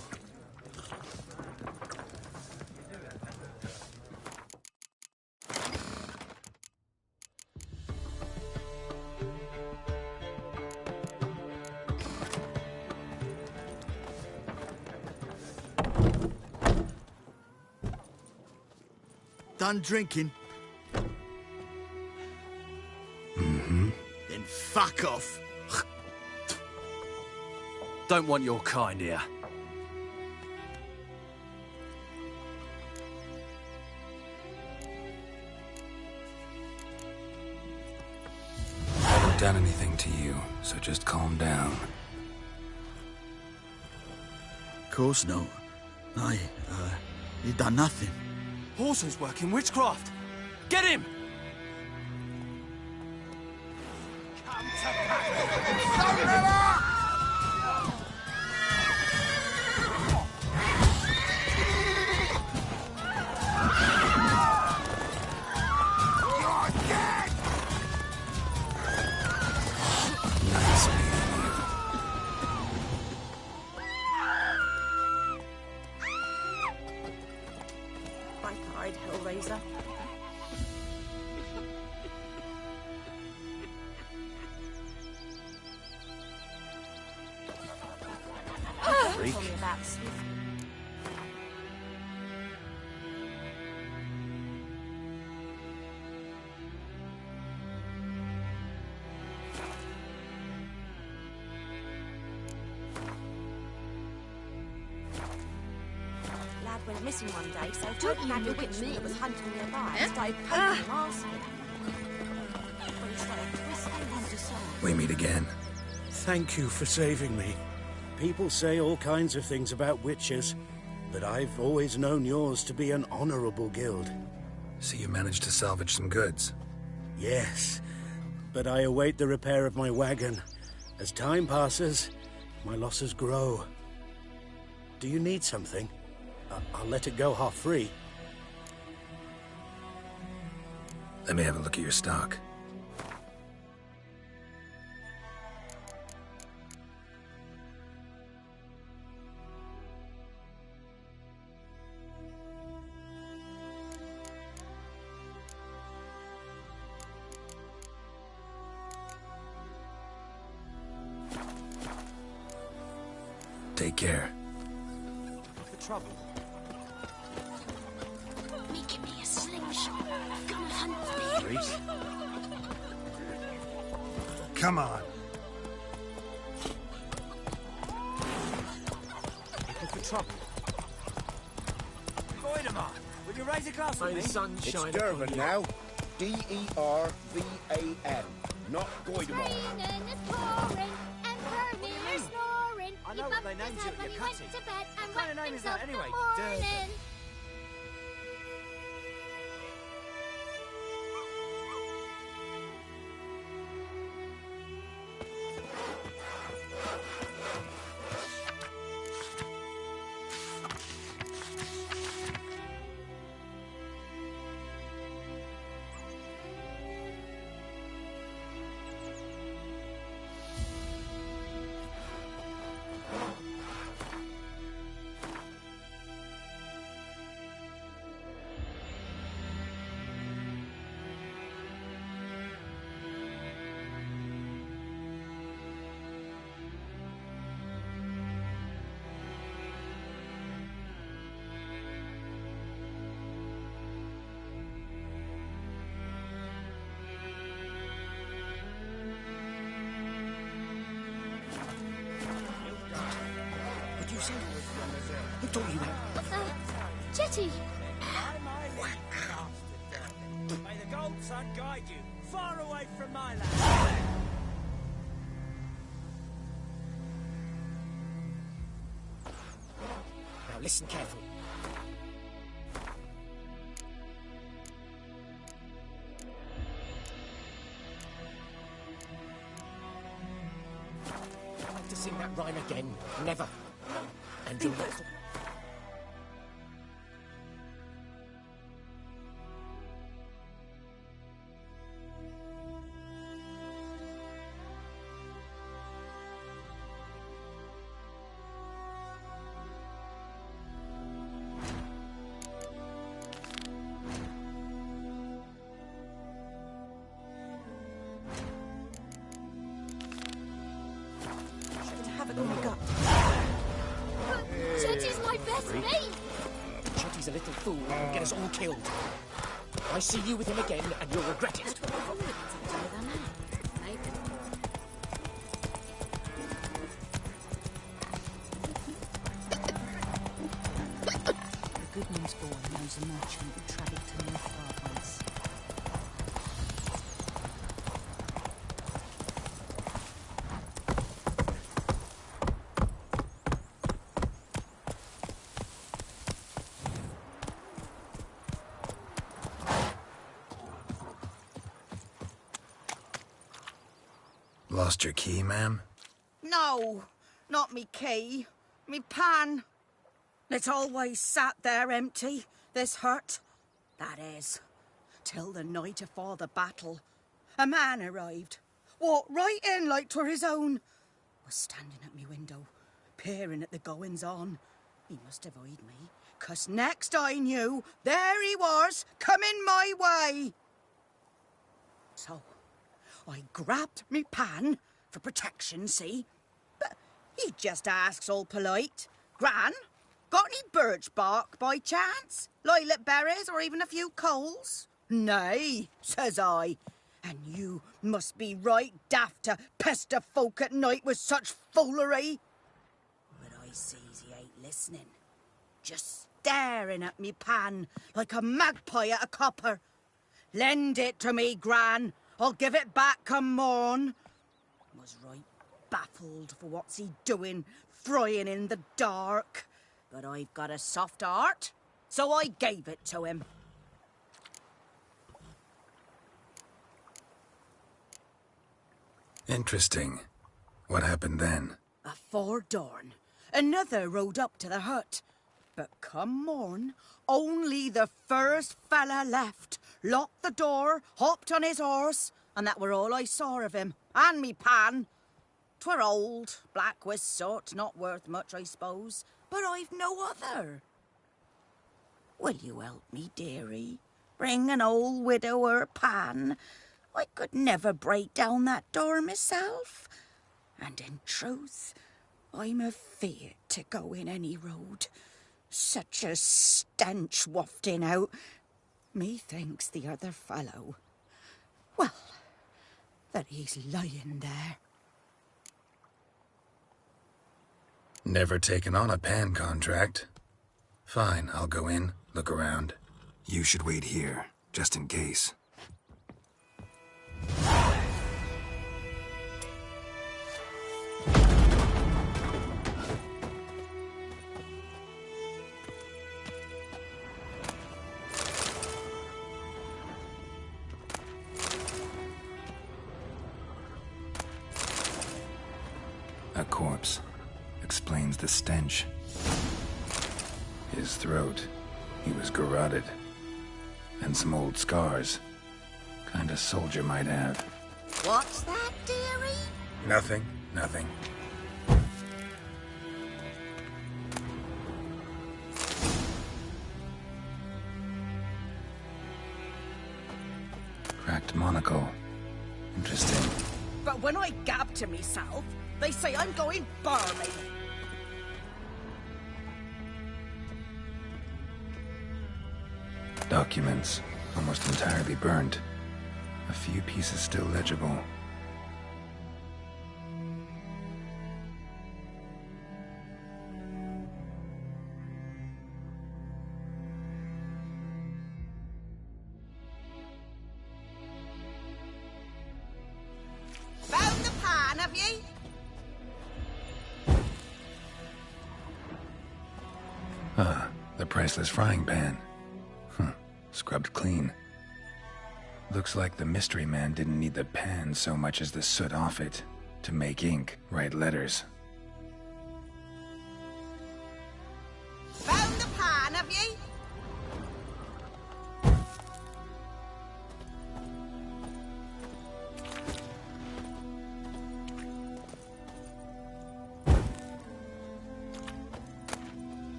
Done drinking? Mm-hmm. Then fuck off. Don't want your kind here. I haven't done anything to you, so just calm down. Of course not. You done nothing. Horson's working witchcraft. Get him! Nice meeting you. Biped Hellraiser. Freak. Tell me about Swift. Lad went missing one day, so Don't Toad you nabbed a look at witchman me. that was hunting nearby Eh? and started poking him asking. When he started twisting him to soul. We meet again. Thank you for saving me. People say all kinds of things about witches, but I've always known yours to be an honorable guild. So you managed to salvage some goods. Yes, but I await the repair of my wagon. As time passes, my losses grow. Do you need something? I'll let it go half-free. Let me have a look at your stock. Take care. The trouble. Give me a slingshot. Gonna hunt me. Reese? Come on. Looking for trouble. Voidemar, would you raise a glass with me? May the sun It's shine Dervan upon you. now. D-E-R-V-A-N. Not Goidemar. Raining, it's pouring, and Vermin is snoring. I know He what they bumped named his you head at when your he went cutting. to bed and What kind of wet name is that himself anyway? the morning. Dervan. What'd you say? Who taught you that? Jetty. May the gold sun guide you far away from my land. Now listen carefully. To sing that rhyme again. Never. And you'll not. forgot my gut. Chetty's my best mate! Chetty's a little fool and will get us all killed. I see you with him again and you'll regret it. That's what the hooligans have done with our man. Maybe. The Goodman's boy knows a merchant who travelled to Nilfgaard once. Lost your key, ma'am? No, not me key. Me pan. It's always sat there empty, this hut. That is, till the night afore the battle. A man arrived, walked right in like 'twere his own. Was standing at me window, peering at the goings-on. He must have eyed me, 'cause next I knew, there he was, coming my way. So, I grabbed me pan, for protection, see? But he just asks all polite, Gran, got any birch bark by chance? Lilac berries or even a few coals? Nay, says I. And you must be right daft to pester folk at night with such foolery. But I sees he ain't listening. Just staring at me pan like a magpie at a copper. Lend it to me, Gran. I'll give it back come morn. Was right baffled for what's he doing, frying in the dark. But I've got a soft heart, so I gave it to him. Interesting. What happened then? Afore dawn, another rode up to the hut. But come morn, only the first fella left, locked the door, hopped on his horse, and that were all I saw of him, and me pan. 'Twere old, black with soot, not worth much, I suppose, but I've no other. Will you help me, dearie? Bring an old widower pan. I could never break down that door myself. And in truth, I'm afeard to go in any road. Such a stench wafting out. Methinks the other fellow, well, that he's lying there. Never taken on a pan contract. Fine, I'll go in, look around. You should wait here, just in case. A corpse. Explains the stench. His throat. He was garroted. And some old scars. Kind of soldier might have. What's that, dearie? Nothing. Nothing. Cracked monocle. Interesting. But when I gab to myself, they say I'm going barmy. Documents. Almost entirely burnt. A few pieces still legible. Found the pan, have ye? Ah, the priceless frying pan. Scrubbed clean. Looks like the mystery man didn't need the pan so much as the soot off it to make ink, write letters. Found the pan, have ye?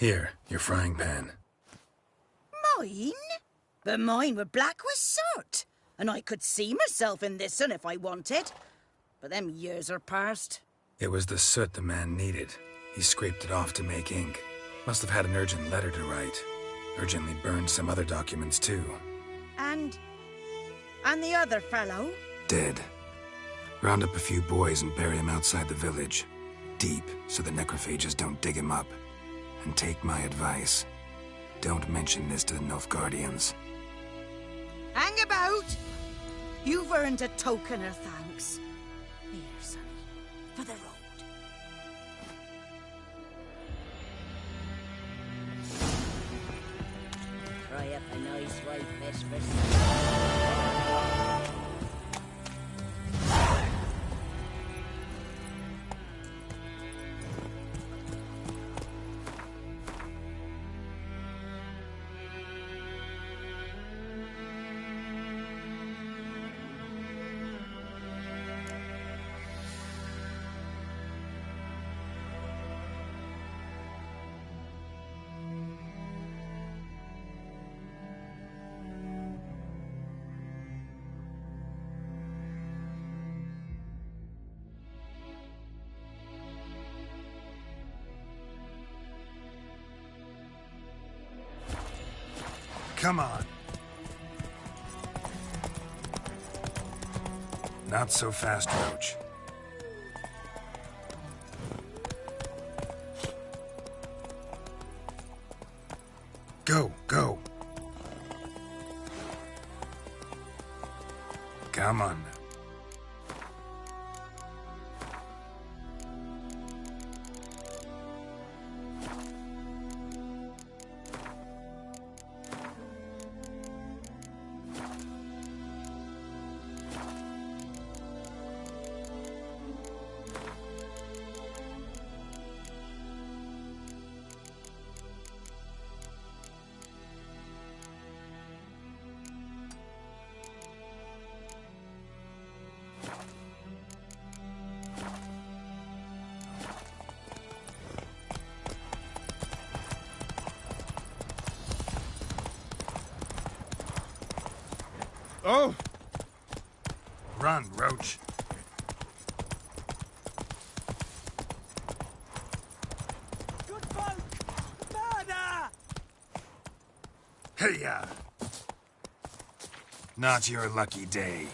Here, your frying pan. Mine? But mine were black with soot. And I could see myself in this one if I wanted. But them years are past. It was the soot the man needed. He scraped it off to make ink. Must have had an urgent letter to write. Urgently burned some other documents, too. And the other fellow? Dead. Round up a few boys and bury him outside the village. Deep, so the necrophages don't dig him up. And take my advice. Don't mention this to the Nilfgaardians. Hang about! You've earned a token of thanks. Here, sonny, for the road. Try up a nice white Vespers. Come on. Not so fast, Roach. Go, go. Come on. Oh! Run, Roach. Good folk! Murder! Hey-ya! Not your lucky day.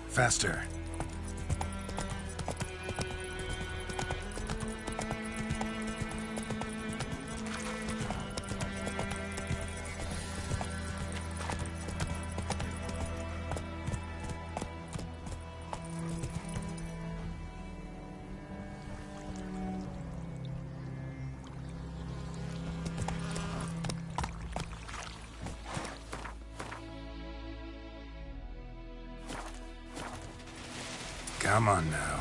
Faster. Come on now.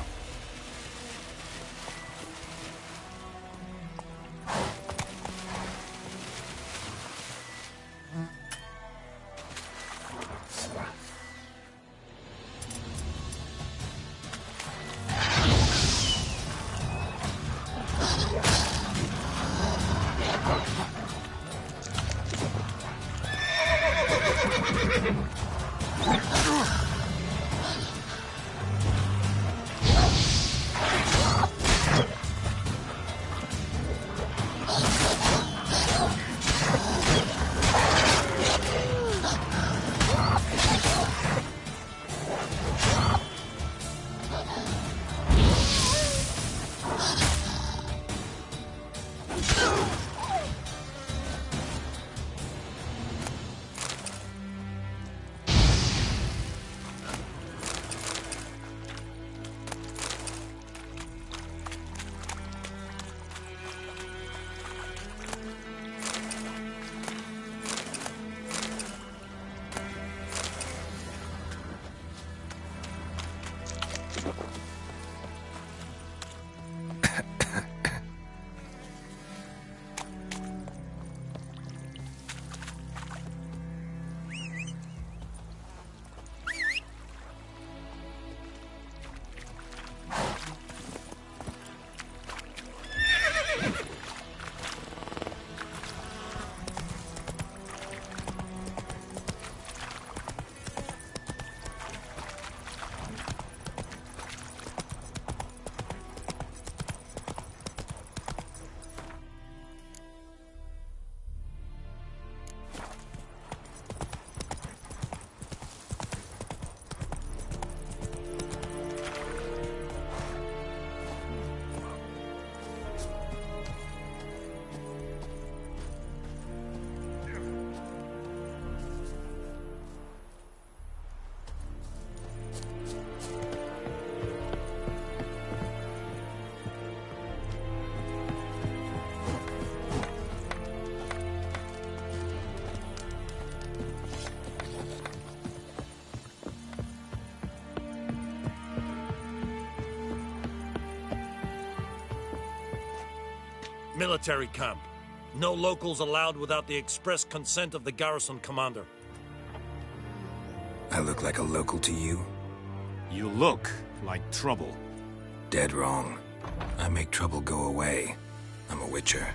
Military camp. No locals allowed without the express consent of the garrison commander. I look like a local to you? You look like trouble. Dead wrong. I make trouble go away. I'm a witcher.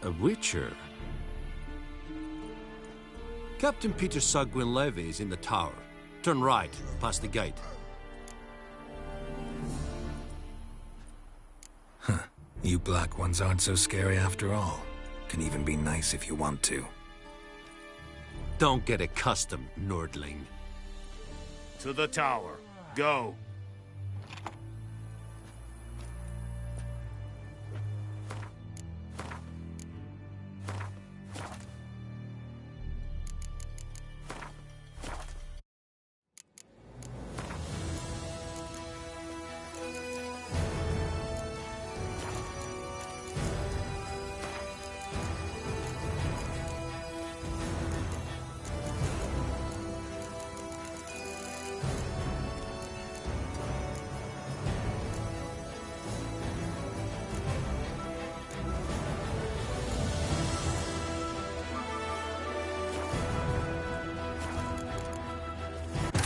A witcher? Captain Peter Sagwin-Levy is in the tower. Turn right, past the gate. You black ones aren't so scary after all. Can even be nice if you want to. Don't get accustomed, Nordling. To the tower. Go.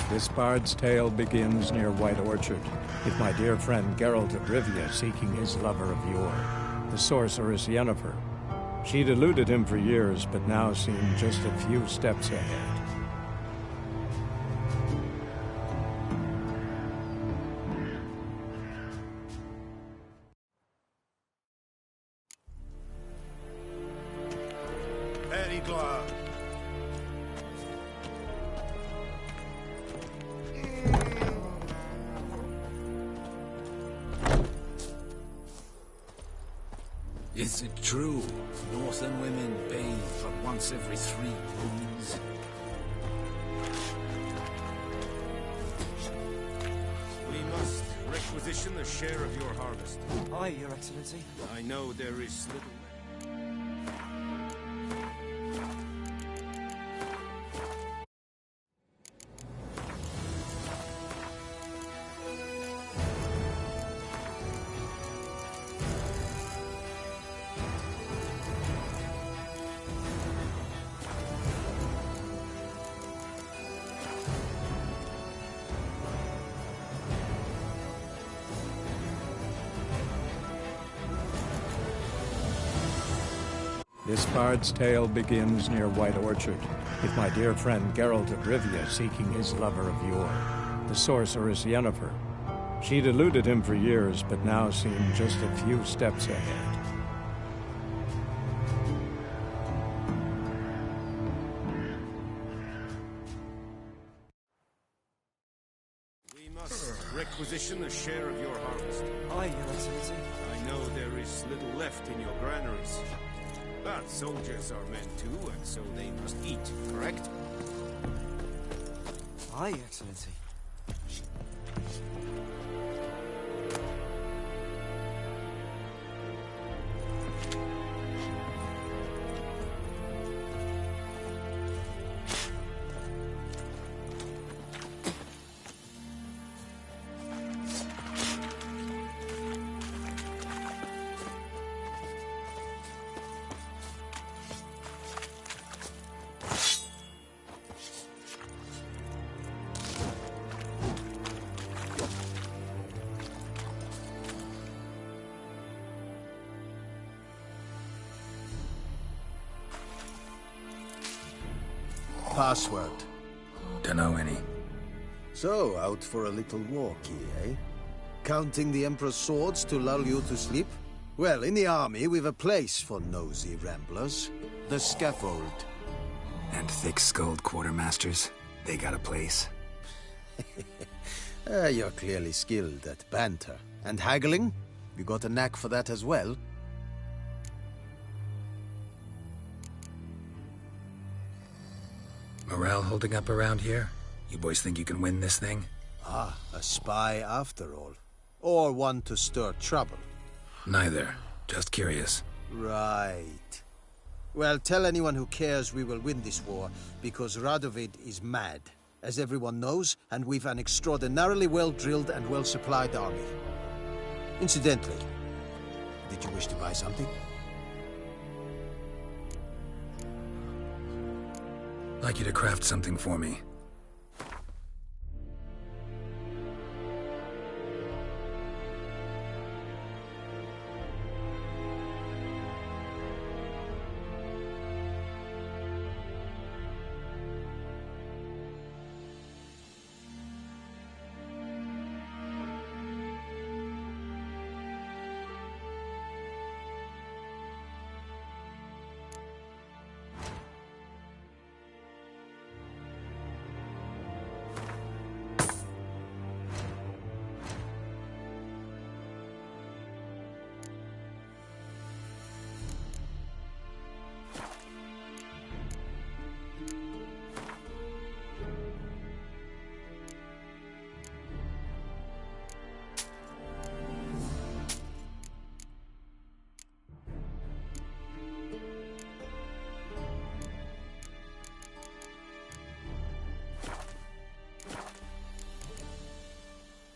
This bard's tale begins near White Orchard, with my dear friend Geralt of Rivia seeking his lover of yore, the sorceress Yennefer. She'd eluded him for years, but now seemed just a few steps ahead. Very glad. Is it true? Northern women bathe but once every 3 moons? We must requisition a share of your harvest. Aye, Your Excellency. I know there is little... This bard's tale begins near White Orchard, with my dear friend Geralt of Rivia seeking his lover of yore, the sorceress Yennefer. She'd eluded him for years, but now seemed just a few steps ahead. We must requisition a share of your harvest. Aye, Your Excellency. I know there is little left in your granaries. But soldiers are men too, and so they must eat, correct? Aye, Your Excellency. password? Dunno any. So, out for a little walkie, eh? Counting the Emperor's swords to lull you to sleep? Well, in the army, we've a place for nosy ramblers. The scaffold. And thick-skulled quartermasters, they got a place. You're clearly skilled at banter. And haggling? You got a knack for that as well? Morale holding up around here? You boys think you can win this thing? Ah, a spy after all. Or one to stir trouble. Neither. Just curious. Right. Well, tell anyone who cares we will win this war, because Radovid is mad, as everyone knows, and we've an extraordinarily well-drilled and well-supplied army. Incidentally, did you wish to buy something? I'd like you to craft something for me.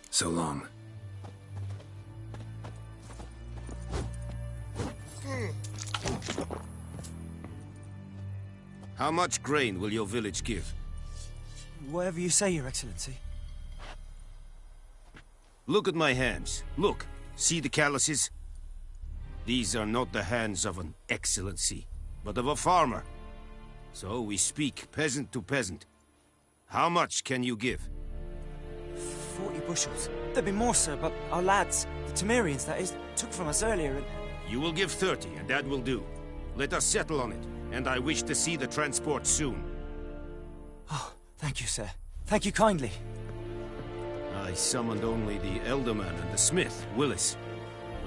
So long. How much grain will your village give? Whatever you say, Your Excellency. Look at my hands. Look. See the calluses? These are not the hands of an excellency, but of a farmer. So we speak peasant to peasant. How much can you give? 40 bushels. There'd be more, sir, but our lads, the Temerians, that is, took from us earlier and... You will give 30, and that will do. Let us settle on it, and I wish to see the transport soon. Oh, thank you, sir. Thank you kindly. I summoned only the Elderman and the smith, Willis.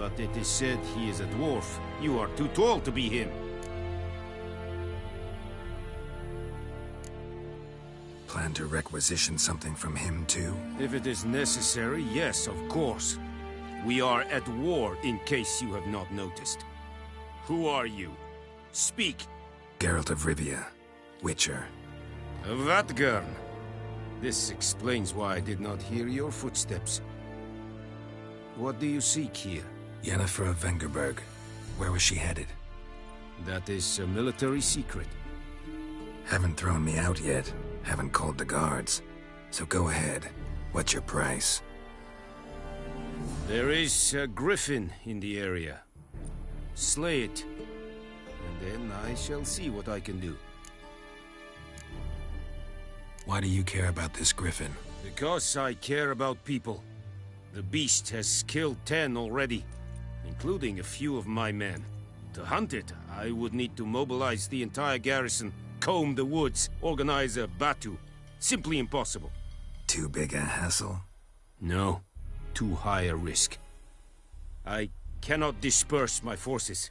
But it is said he is a dwarf. You are too tall to be him. Plan to requisition something from him, too? If it is necessary, yes, of course. We are at war, in case you have not noticed. Who are you? Speak. Geralt of Rivia, Witcher. Vatgern. This explains why I did not hear your footsteps. What do you seek here? Yennefer of Vengerberg. Where was she headed? That is a military secret. Haven't thrown me out yet. Haven't called the guards. So go ahead. What's your price? There is a griffin in the area. Slay it. And then I shall see what I can do. Why do you care about this griffin? Because I care about people. The beast has killed 10 already, including a few of my men. To hunt it, I would need to mobilize the entire garrison, comb the woods, organize a batu. Simply impossible. Too big a hassle? No. Too high a risk. I cannot disperse my forces.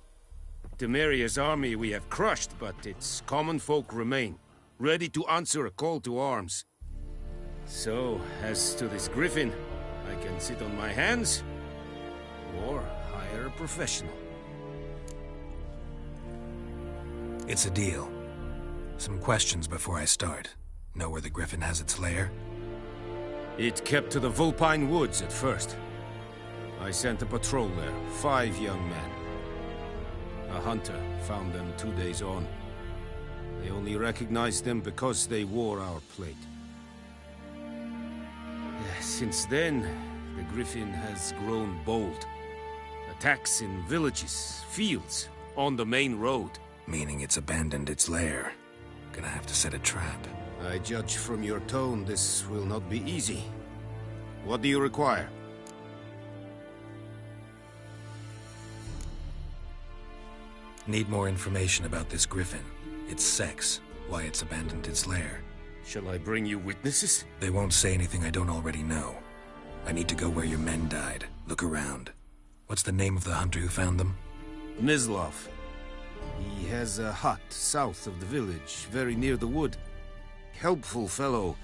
Temeria's army we have crushed, but its common folk remain, ready to answer a call to arms. So, as to this griffin, I can sit on my hands, or hire a professional. It's a deal. Some questions before I start. Know where the griffin has its lair? It kept to the Vulpine Woods at first. I sent a patrol there, 5 young men. A hunter found them 2 days on. They only recognized them because they wore our plate. Since then, the griffin has grown bold. Attacks in villages, fields, on the main road. Meaning it's abandoned its lair. Gonna have to set a trap. I judge from your tone this will not be easy. What do you require? Need more information about this griffin. Its sex, why it's abandoned its lair. Shall I bring you witnesses? They won't say anything I don't already know. I need to go where your men died. Look around. What's the name of the hunter who found them? Mislav. He has a hut south of the village, very near the wood. Helpful fellow.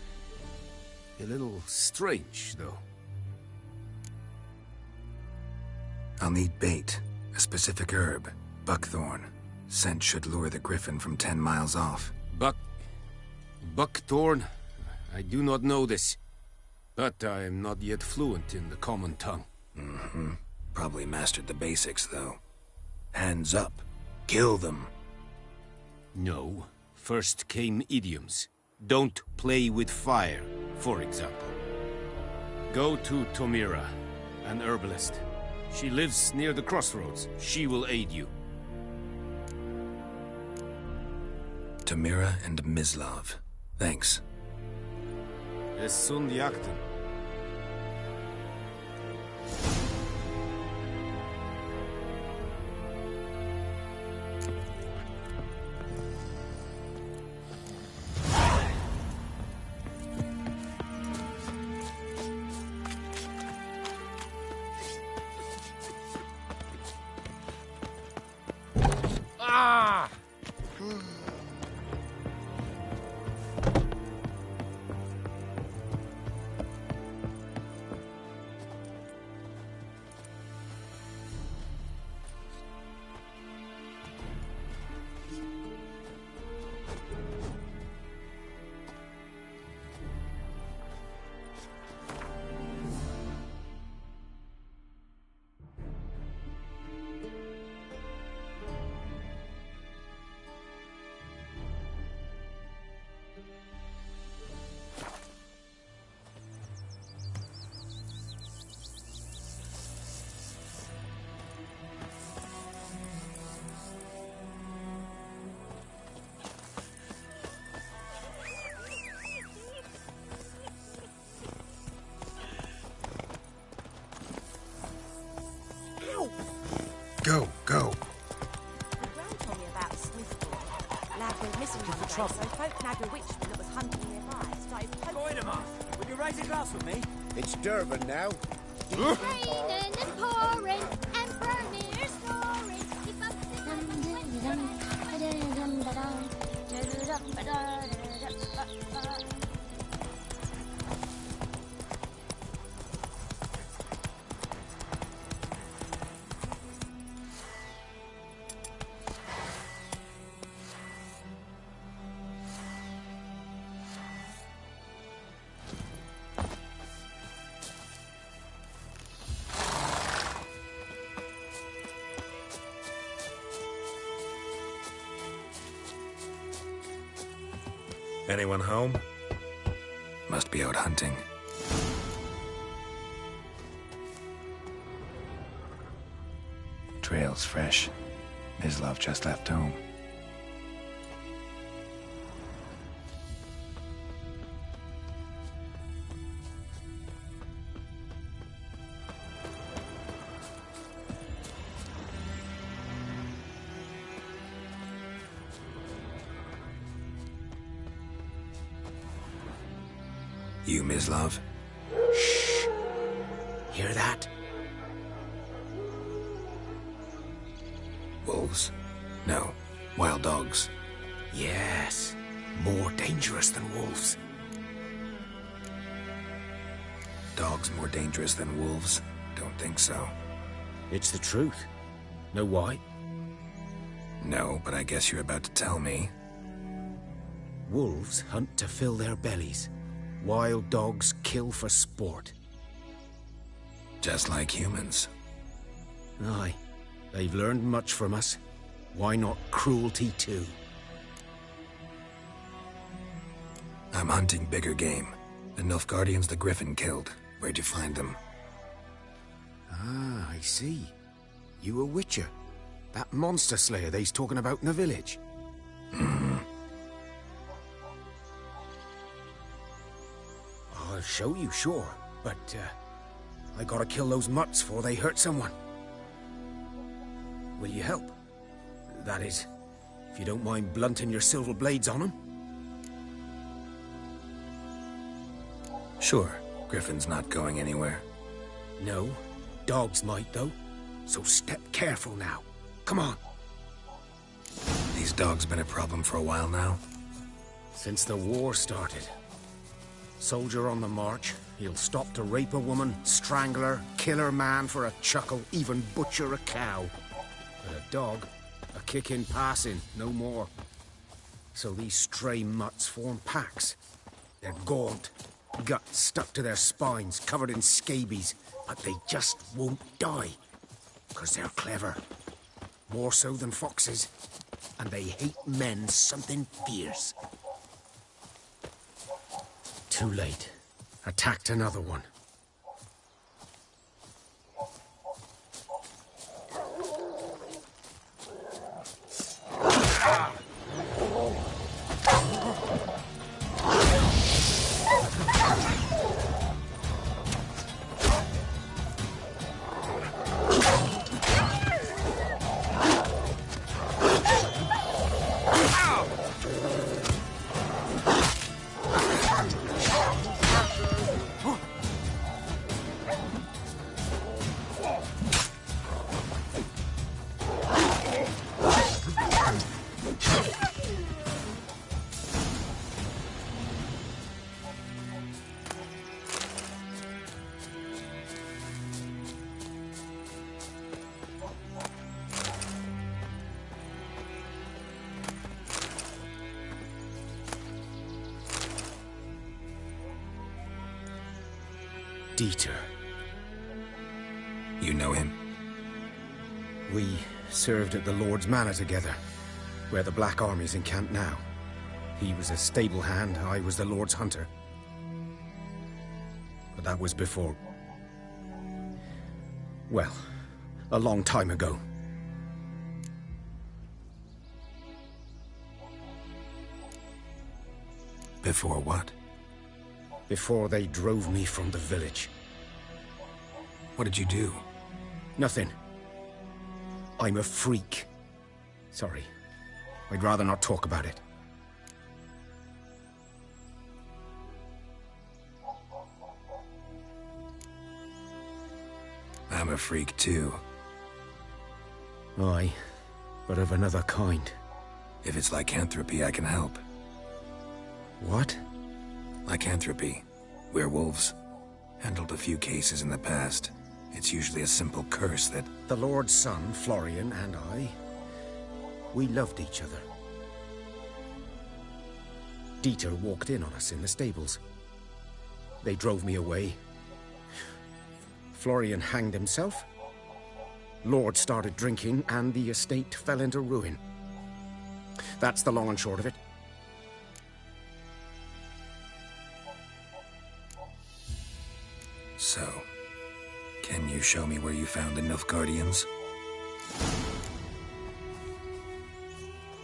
A little strange, though. I'll need bait. A specific herb. Buckthorn. Scent should lure the griffin from 10 miles off. Buckthorn? I do not know this. But I am not yet fluent in the common tongue. Mm-hmm. Probably mastered the basics, though. Hands up. Kill them. No. First came idioms. Don't play with fire, for example. Go to Tomira, an herbalist. She lives near the crossroads. She will aid you. Tamira and Mislav. Thanks. Es sunt jakten. Ah! Go, go. The Grand told me about a Smith boy. Lad went missing one day, so folk nagged a witchman that was hunting nearby. Started poking. Go in, Mark. Will you raise a glass with me? It's Durban now. Raining and pouring and Vermeer snoring. Keep up Anyone home? Must be out hunting. Trail's fresh. Mislav just left home. You, Mislav? Shh. Hear that? Wolves? No. Wild dogs. Yes. More dangerous than wolves. Dogs more dangerous than wolves? Don't think so. It's the truth. Know why? No, but I guess you're about to tell me. Wolves hunt to fill their bellies. Wild dogs kill for sport. Just like humans. Aye. They've learned much from us. Why not cruelty too? I'm hunting bigger game. The Nilfgaardians the Griffin killed. Where'd you find them? Ah, I see. You a witcher. That monster slayer they's talking about in the village. Mm-hmm. show you, sure. But, I gotta kill those mutts before they hurt someone. Will you help? That is, if you don't mind blunting your silver blades on them. Sure. Griffin's not going anywhere. No. Dogs might, though. So step careful now. Come on. These dogs been a problem for a while now? Since the war started. Soldier on the march, he'll stop to rape a woman, strangle her, kill her man for a chuckle, even butcher a cow. But a dog, a kick in passing, no more. So these stray mutts form packs. They're gaunt, guts stuck to their spines, covered in scabies, but they just won't die. 'Cause they're clever. More so than foxes. And they hate men something fierce. Too late. Attacked another one. Dieter. You know him? We served at the Lord's Manor together, where the Black Army's encamped now. He was a stable hand, I was the Lord's hunter. But that was before... well, a long time ago. Before what? Before they drove me from the village. What did you do? Nothing. I'm a freak. Sorry. I'd rather not talk about it. I'm a freak too. Aye, but of another kind. If it's lycanthropy, I can help. What? Lycanthropy. Werewolves. Handled a few cases in the past. It's usually a simple curse that... The Lord's son, Florian, and I... we loved each other. Dieter walked in on us in the stables. They drove me away. Florian hanged himself. Lord started drinking, and the estate fell into ruin. That's the long and short of it. So, can you show me where you found the Nilfgaardians?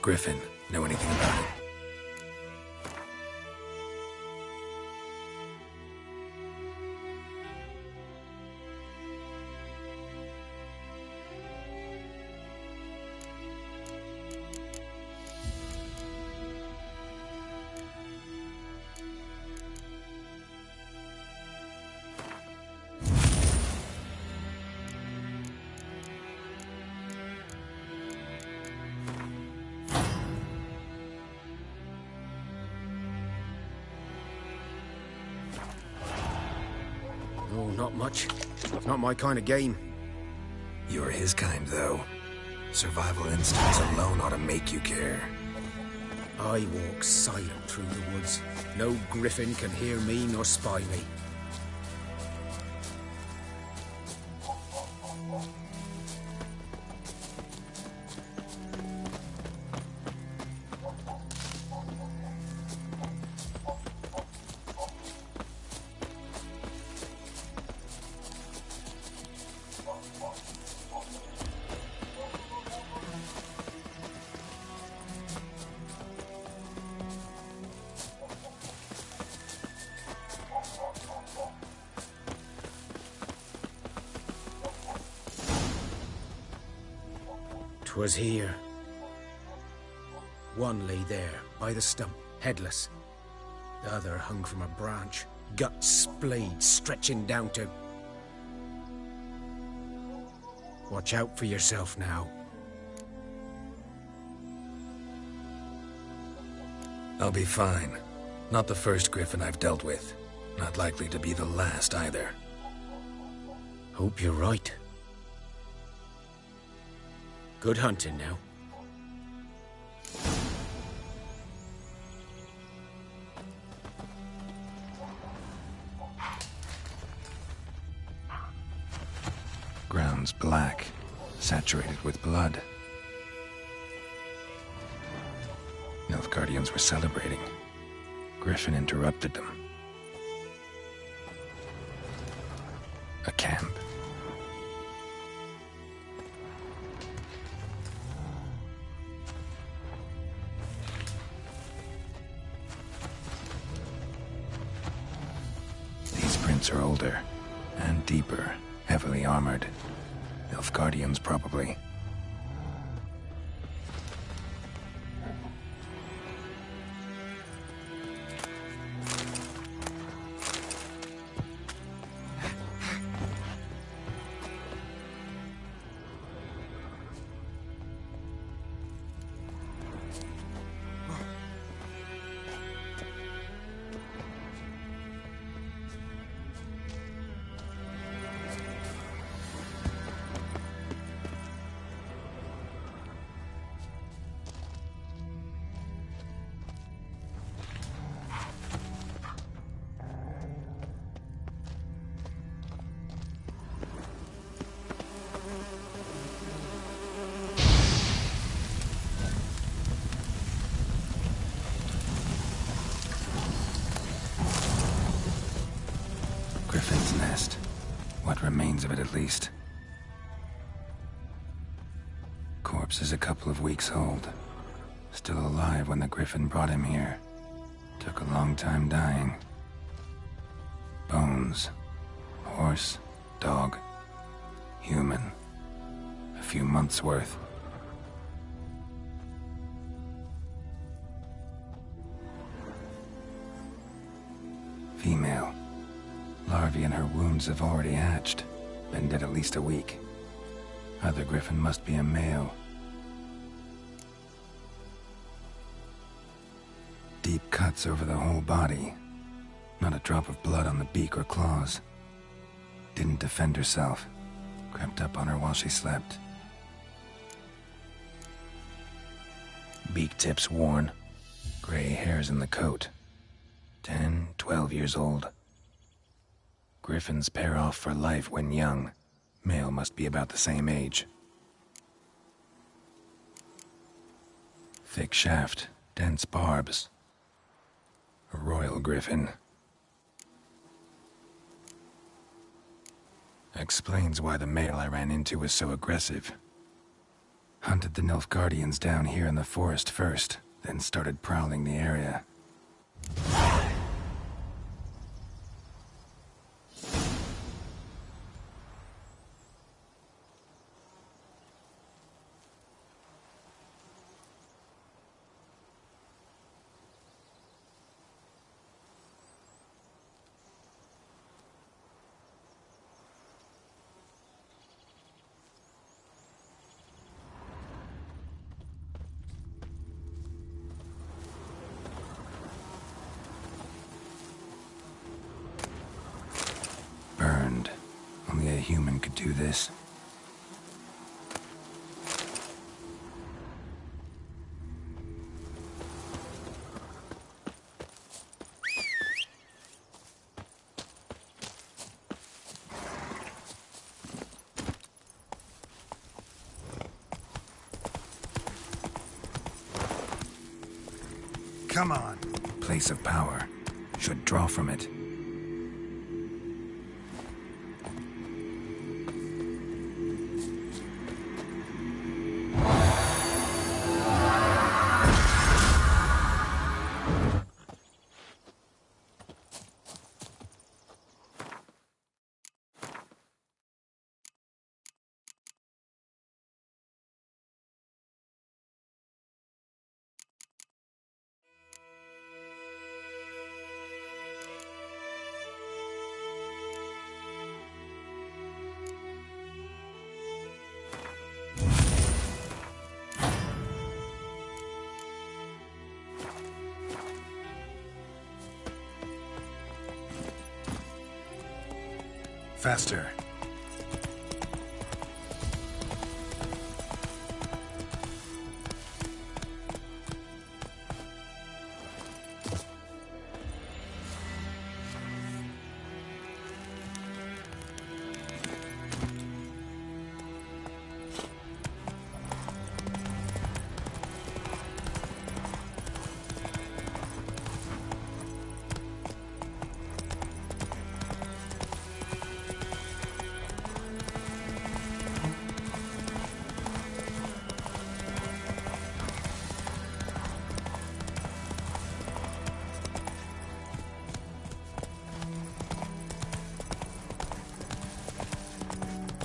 Griffin, know anything about it? Oh, not much. Not my kind of game. You're his kind, though. Survival instincts alone ought to make you care. I walk silent through the woods. No griffin can hear me nor spy me. 'Twas here. One lay there, by the stump, headless. The other hung from a branch, guts splayed, stretching down to... Watch out for yourself now. I'll be fine. Not the first griffin I've dealt with. Not likely to be the last either. Hope you're right. Good hunting now. Ground's black, saturated with blood. Nilfgaardians were celebrating. Griffin interrupted them. A camp. These prints are older and deeper, heavily armored. Nilfgaardians, probably. Griffin's nest. What remains of it, at least. Corpse is a couple of weeks old. Still alive when the Griffin brought him here. Took a long time dying. Bones. Horse. Dog. Human. A few months' worth. Female. Larvae in her wounds have already hatched. Been dead at least a week. Other Griffin must be a male. Deep cuts over the whole body. Not a drop of blood on the beak or claws. Didn't defend herself. Crept up on her while she slept. Beak tips worn. Gray hairs in the coat. 10, 12 years old. Griffins pair off for life when young. Male must be about the same age. Thick shaft, dense barbs. A royal griffin. Explains why the male I ran into was so aggressive. Hunted the Nilfgaardians down here in the forest first, then started prowling the area. Burned. Only a human could do this. Come on. Place of power. Should draw from it. Faster.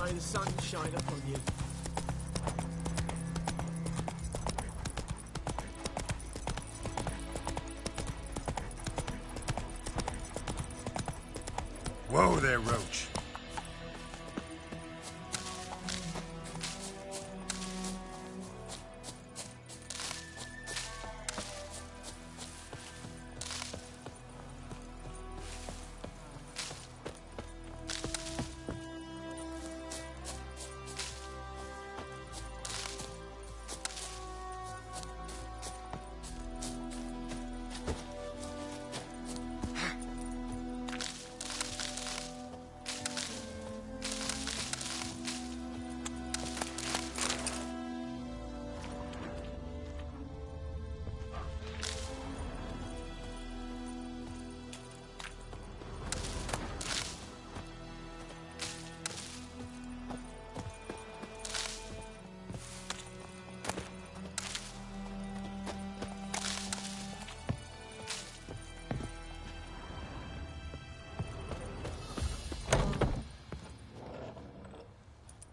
May the sun shine upon you. Whoa there, Roach.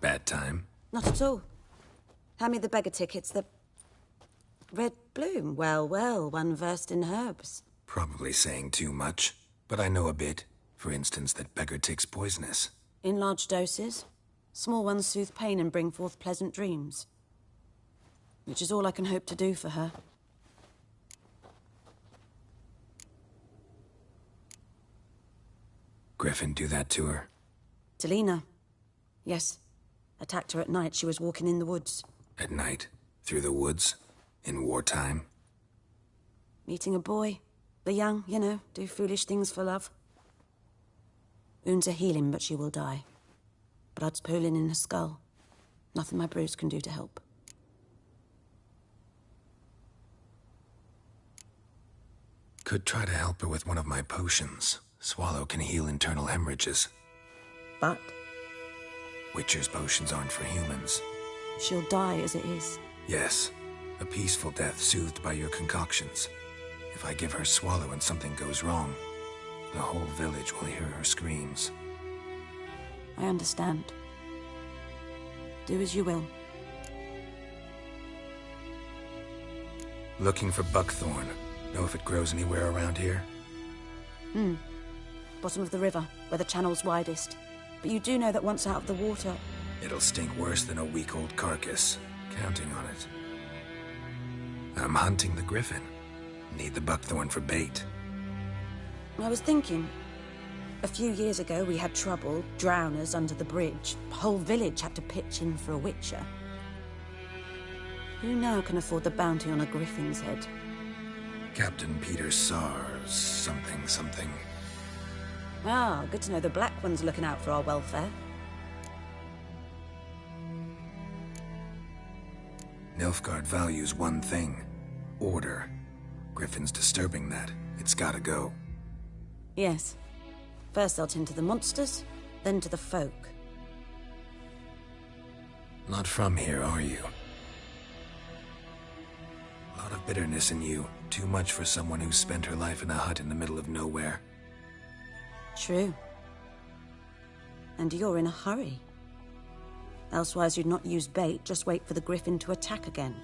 Bad time? Not at all. Hand me the beggar tickets. The red bloom. Well, well, one versed in herbs. Probably saying too much, but I know a bit. For instance, that beggar tick's poisonous. In large doses. Small ones soothe pain and bring forth pleasant dreams. Which is all I can hope to do for her. Griffin do that to her? To Lena. Yes. Attacked her at night. She was walking in the woods. At night? Through the woods? In wartime? Meeting a boy. The young, you know, do foolish things for love. Wounds are healing, but she will die. Blood's pooling in her skull. Nothing my brews can do to help. Could try to help her with one of my potions. Swallow can heal internal hemorrhages. But? Witcher's potions aren't for humans. She'll die as it is. Yes. A peaceful death soothed by your concoctions. If I give her Swallow and something goes wrong, the whole village will hear her screams. I understand. Do as you will. Looking for buckthorn. Know if it grows anywhere around here? Bottom of the river, where the channel's widest. But you do know that once out of the water... It'll stink worse than a week-old carcass. Counting on it. I'm hunting the griffin. Need the buckthorn for bait. I was thinking... A few years ago, we had trouble, drowners under the bridge. The whole village had to pitch in for a witcher. Who now can afford the bounty on a griffin's head? Captain Peter Sars, something. Ah, good to know the Black One's looking out for our welfare. Nilfgaard values one thing. Order. Griffin's disturbing that. It's gotta go. Yes. First they'll tend to the monsters, then to the folk. Not from here, are you? A lot of bitterness in you. Too much for someone who spent her life in a hut in the middle of nowhere. True. And you're in a hurry. Elsewise you'd not use bait, just wait for the griffin to attack again.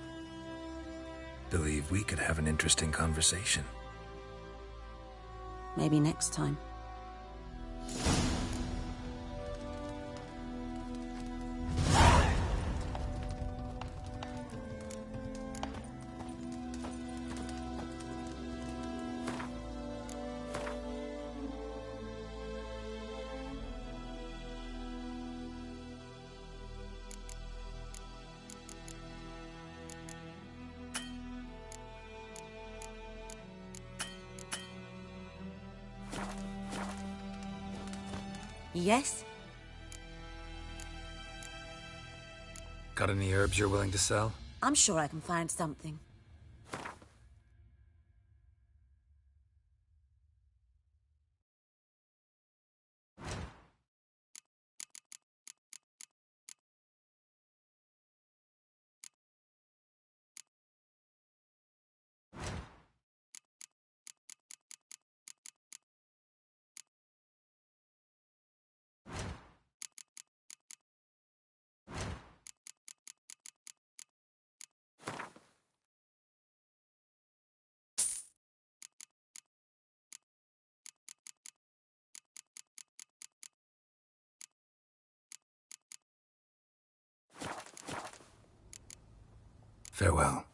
Believe we could have an interesting conversation. Maybe next time. Yes? Got any herbs you're willing to sell? I'm sure I can find something. Farewell.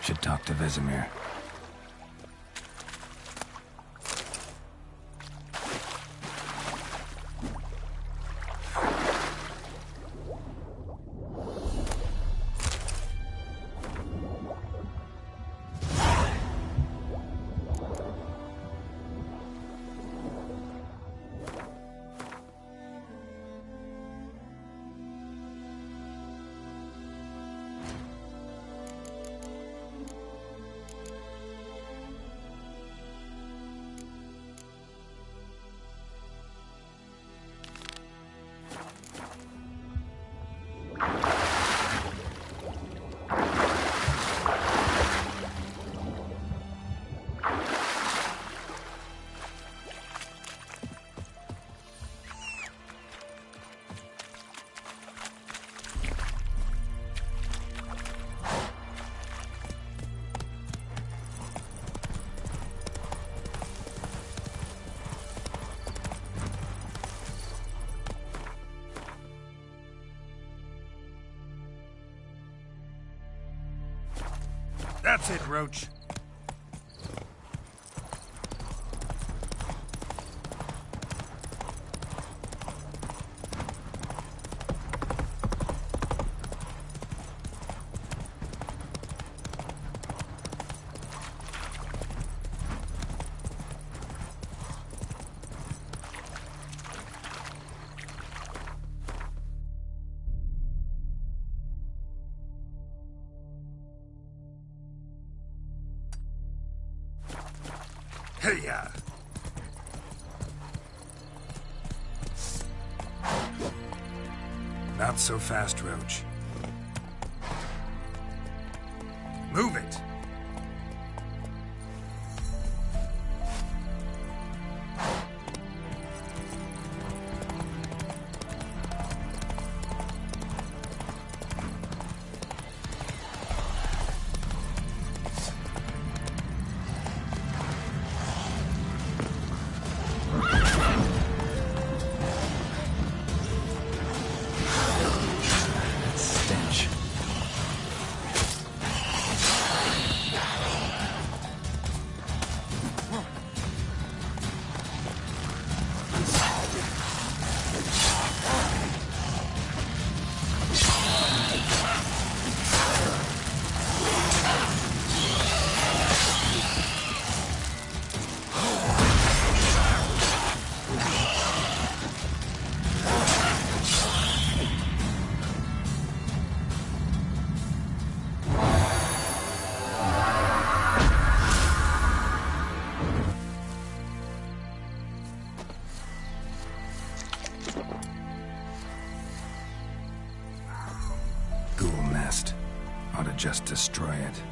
Should talk to Vesemir. That's it, Roach. Hey-ya! Not so fast, Roach. Move it! Ought to just destroy it.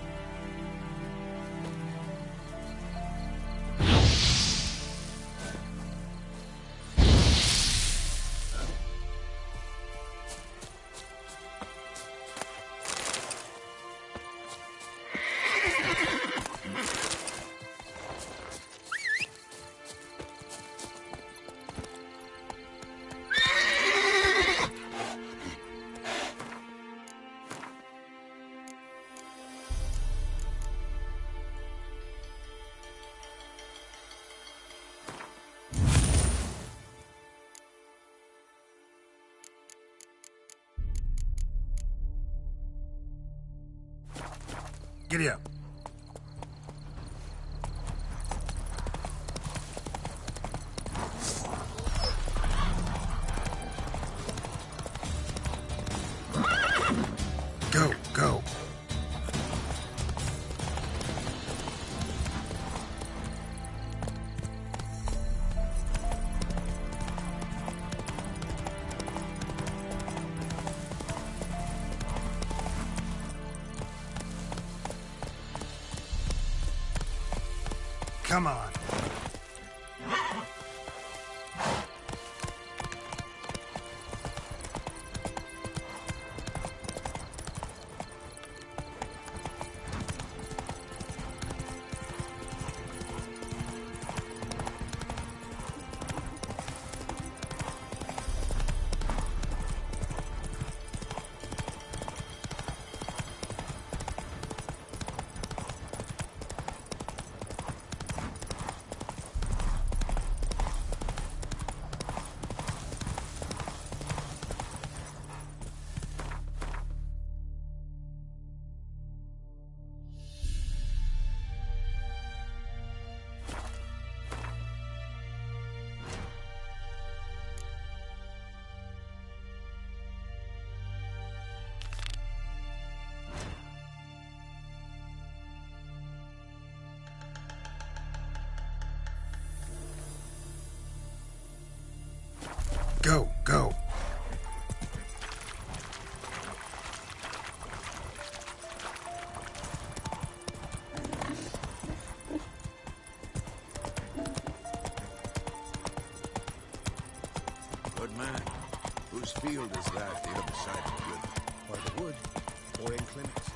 Giddy up. Go, go. Come on. Go, go. Good man. Whose field is that the other side of the river? By the wood, or in clinics.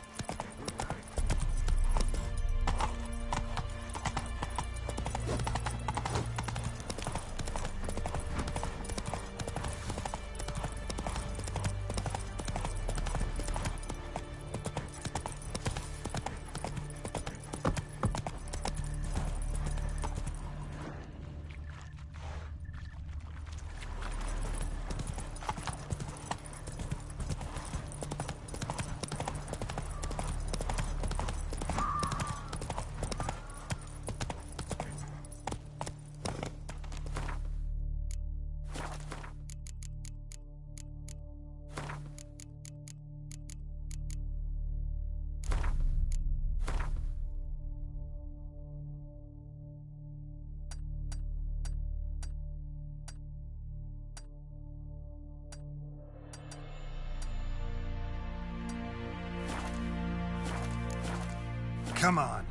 Come on.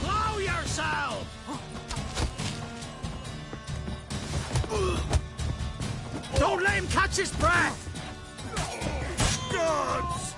Blow yourself! Don't let him catch his breath! Gods!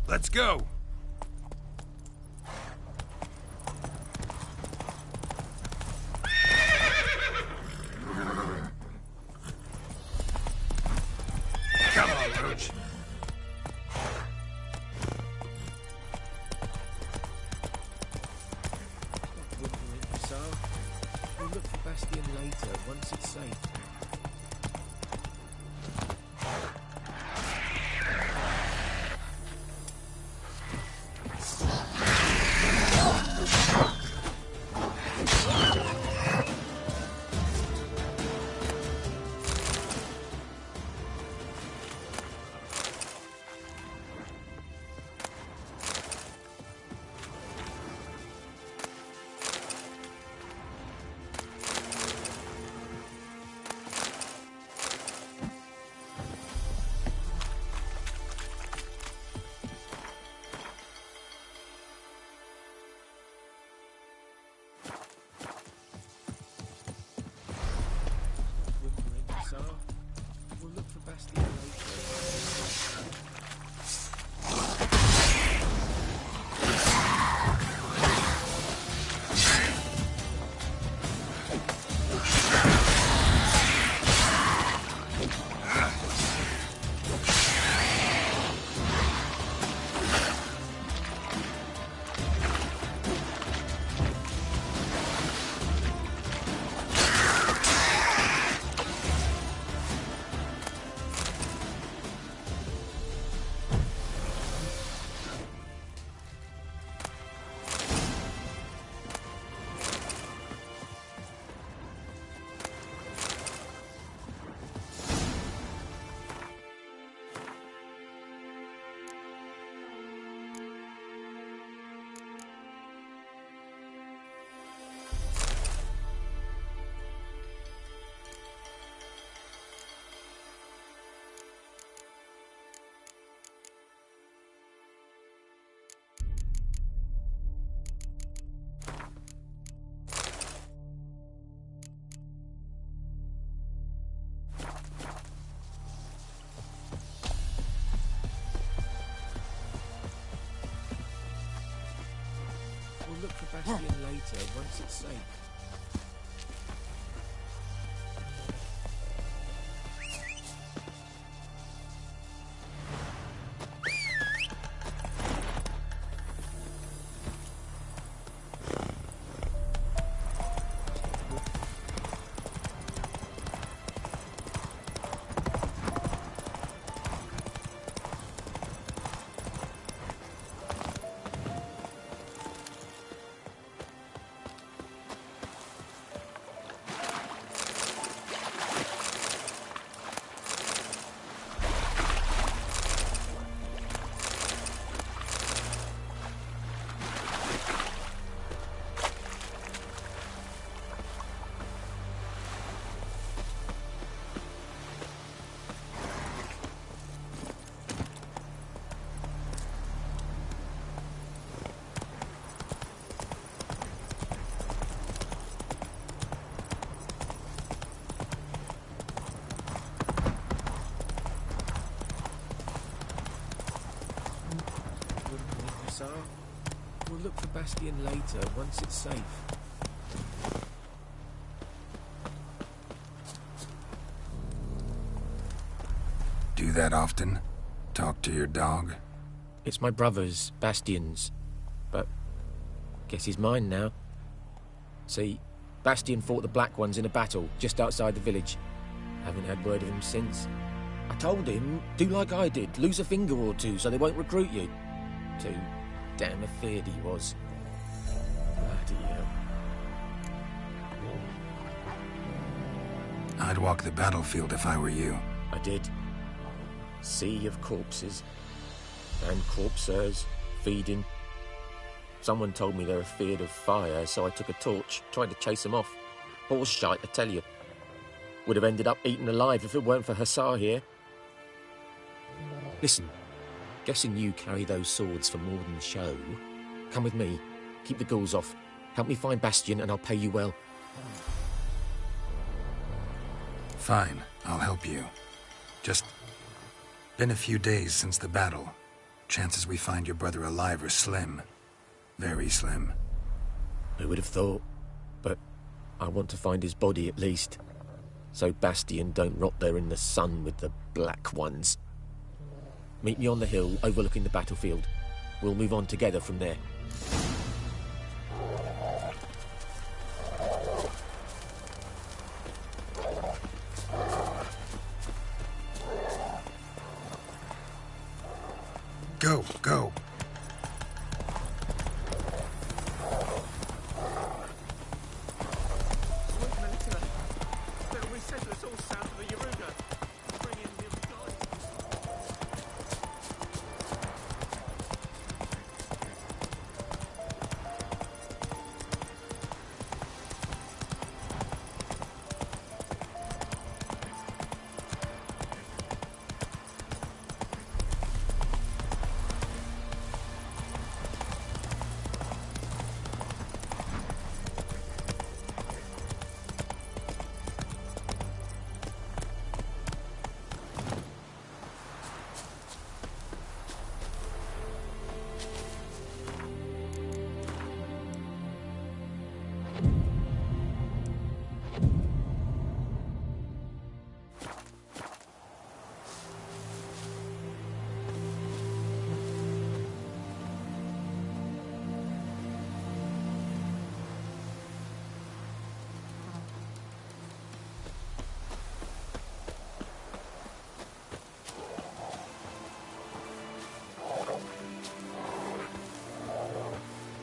Let's go. Come on, Roach. So, we'll look for Bastion later, once it's safe. We'll look for Bastion later. Bastion later, once it's safe. We'll look for Bastion later, once it's safe. Do that often? Talk to your dog? It's my brother's, Bastion's. But guess he's mine now. See, Bastion fought the Black Ones in a battle just outside the village. Haven't had word of him since. I told him, do like I did, lose a finger or two so they won't recruit you. Too damn afeard he was. Bloody hell. I'd walk the battlefield if I were you. I did. Sea of corpses. And corpsers, feeding. Someone told me they're afeard of fire, so I took a torch, tried to chase them off. Horse shite, I tell you. Would have ended up eaten alive if it weren't for Hussar here. Listen, guessing you carry those swords for more than show. Come with me, keep the ghouls off. Help me find Bastion and I'll pay you well. Fine, I'll help you. Just been a few days since the battle. Chances we find your brother alive are slim. Very slim. Who would have thought? But I want to find his body at least. So Bastion don't rot there in the sun with the Black Ones. Meet me on the hill overlooking the battlefield. We'll move on together from there. Go, go.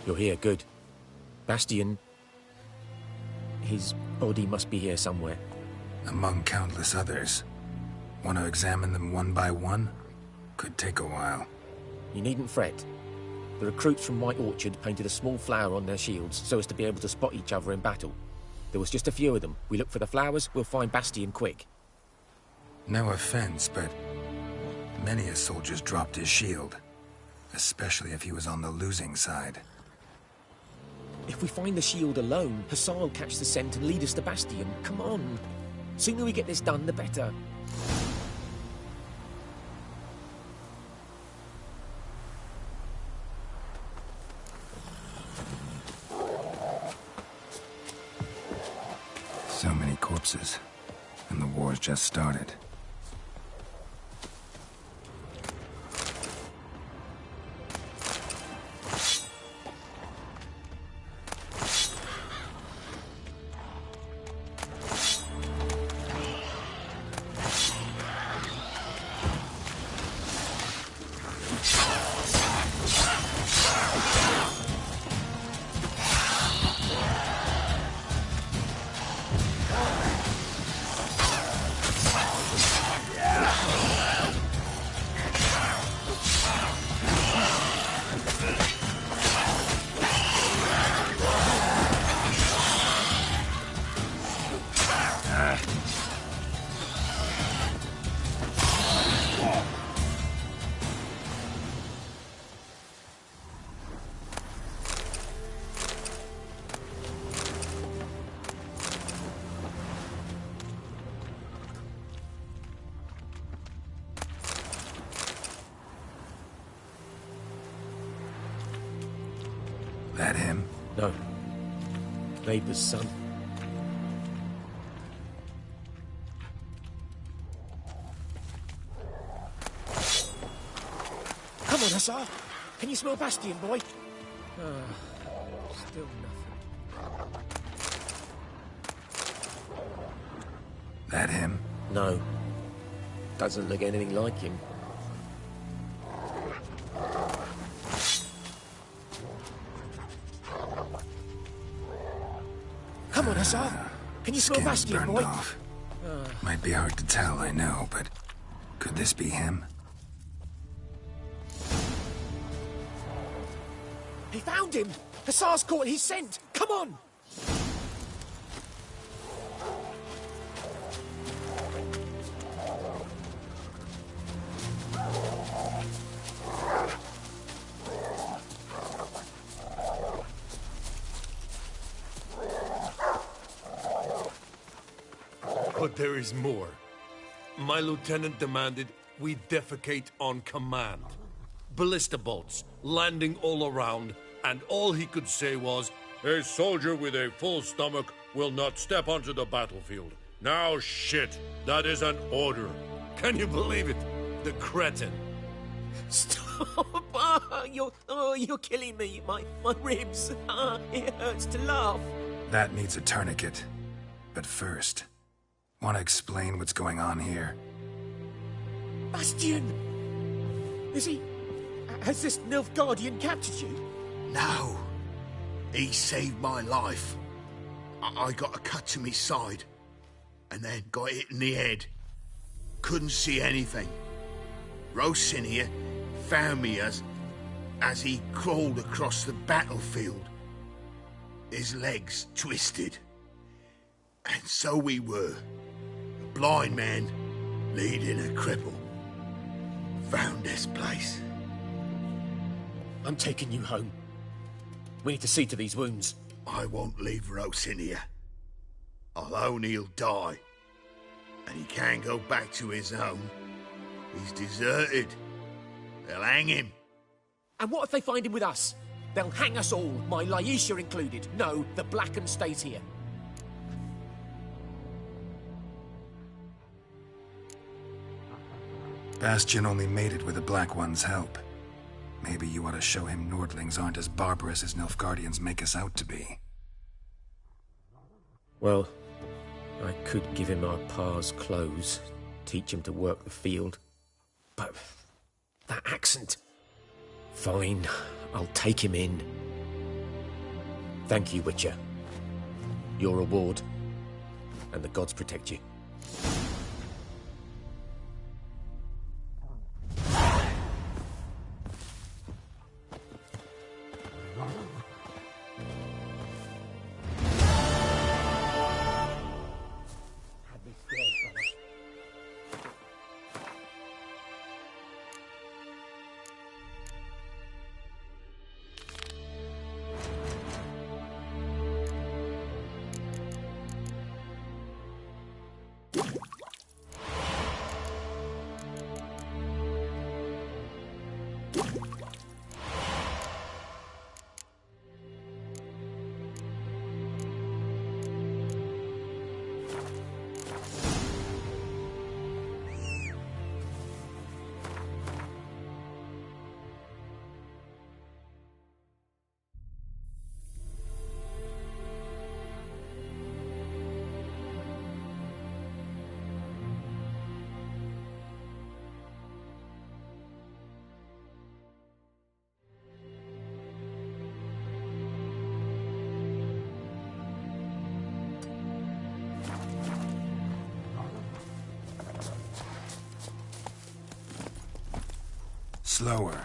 You're here, good. Bastion... his body must be here somewhere. Among countless others. Want to examine them one by one? Could take a while. You needn't fret. The recruits from White Orchard painted a small flower on their shields so as to be able to spot each other in battle. There was just a few of them. We look for the flowers, we'll find Bastion quick. No offense, but many a soldier's dropped his shield. Especially if he was on the losing side. If we find the shield alone, Hussar will catch the scent and lead us to Bastion. Come on. Sooner we get this done, the better. So many corpses, and the war's just started. That him? No. Neighbour's son. Come on, Hussar. Can you smell Bastion, boy? Still nothing. That him? No. Doesn't look anything like him. Come on, Hussar. Can you smell Skin's Bastion, burned boy? off. Might be hard to tell, I know, but could this be him? He found him! Hussar's caught his scent! Come on! But there is more. My lieutenant demanded we defecate on command. Ballista bolts, landing all around, and all he could say was, "A soldier with a full stomach will not step onto the battlefield." Now shit, that is an order. Can you believe it? The cretin. Stop! You're killing me. My ribs. It hurts to laugh. That needs a tourniquet. But first, want to explain what's going on here? Bastion! Has this Nilfgaardian captured you? No. He saved my life. I got a cut to my side, and then got hit in the head. Couldn't see anything. Rosinia found me as he crawled across the battlefield. His legs twisted. And so we were. A blind man leading a cripple. Found this place. I'm taking you home. We need to see to these wounds. I won't leave Rosinia. Alone he'll die. And he can't go back to his home. He's deserted. They'll hang him. And what if they find him with us? They'll hang us all, my Laisha included. No, the Blackened stays here. Bastion only made it with the Black One's help. Maybe you ought to show him Nordlings aren't as barbarous as Nilfgaardians make us out to be. Well, I could give him our pa's clothes, teach him to work the field. But that accent... Fine, I'll take him in. Thank you, Witcher. Your reward, and the gods protect you. Slower.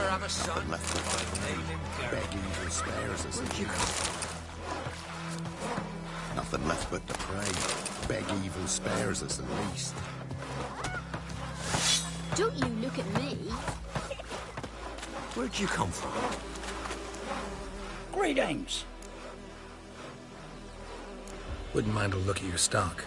Have a son left behind. Beg evil spares us. Where'd you come from? Nothing left but to pray. Beg evil spares us at least. Don't you look at me. Where'd you come from? Greetings. Wouldn't mind a look at your stock.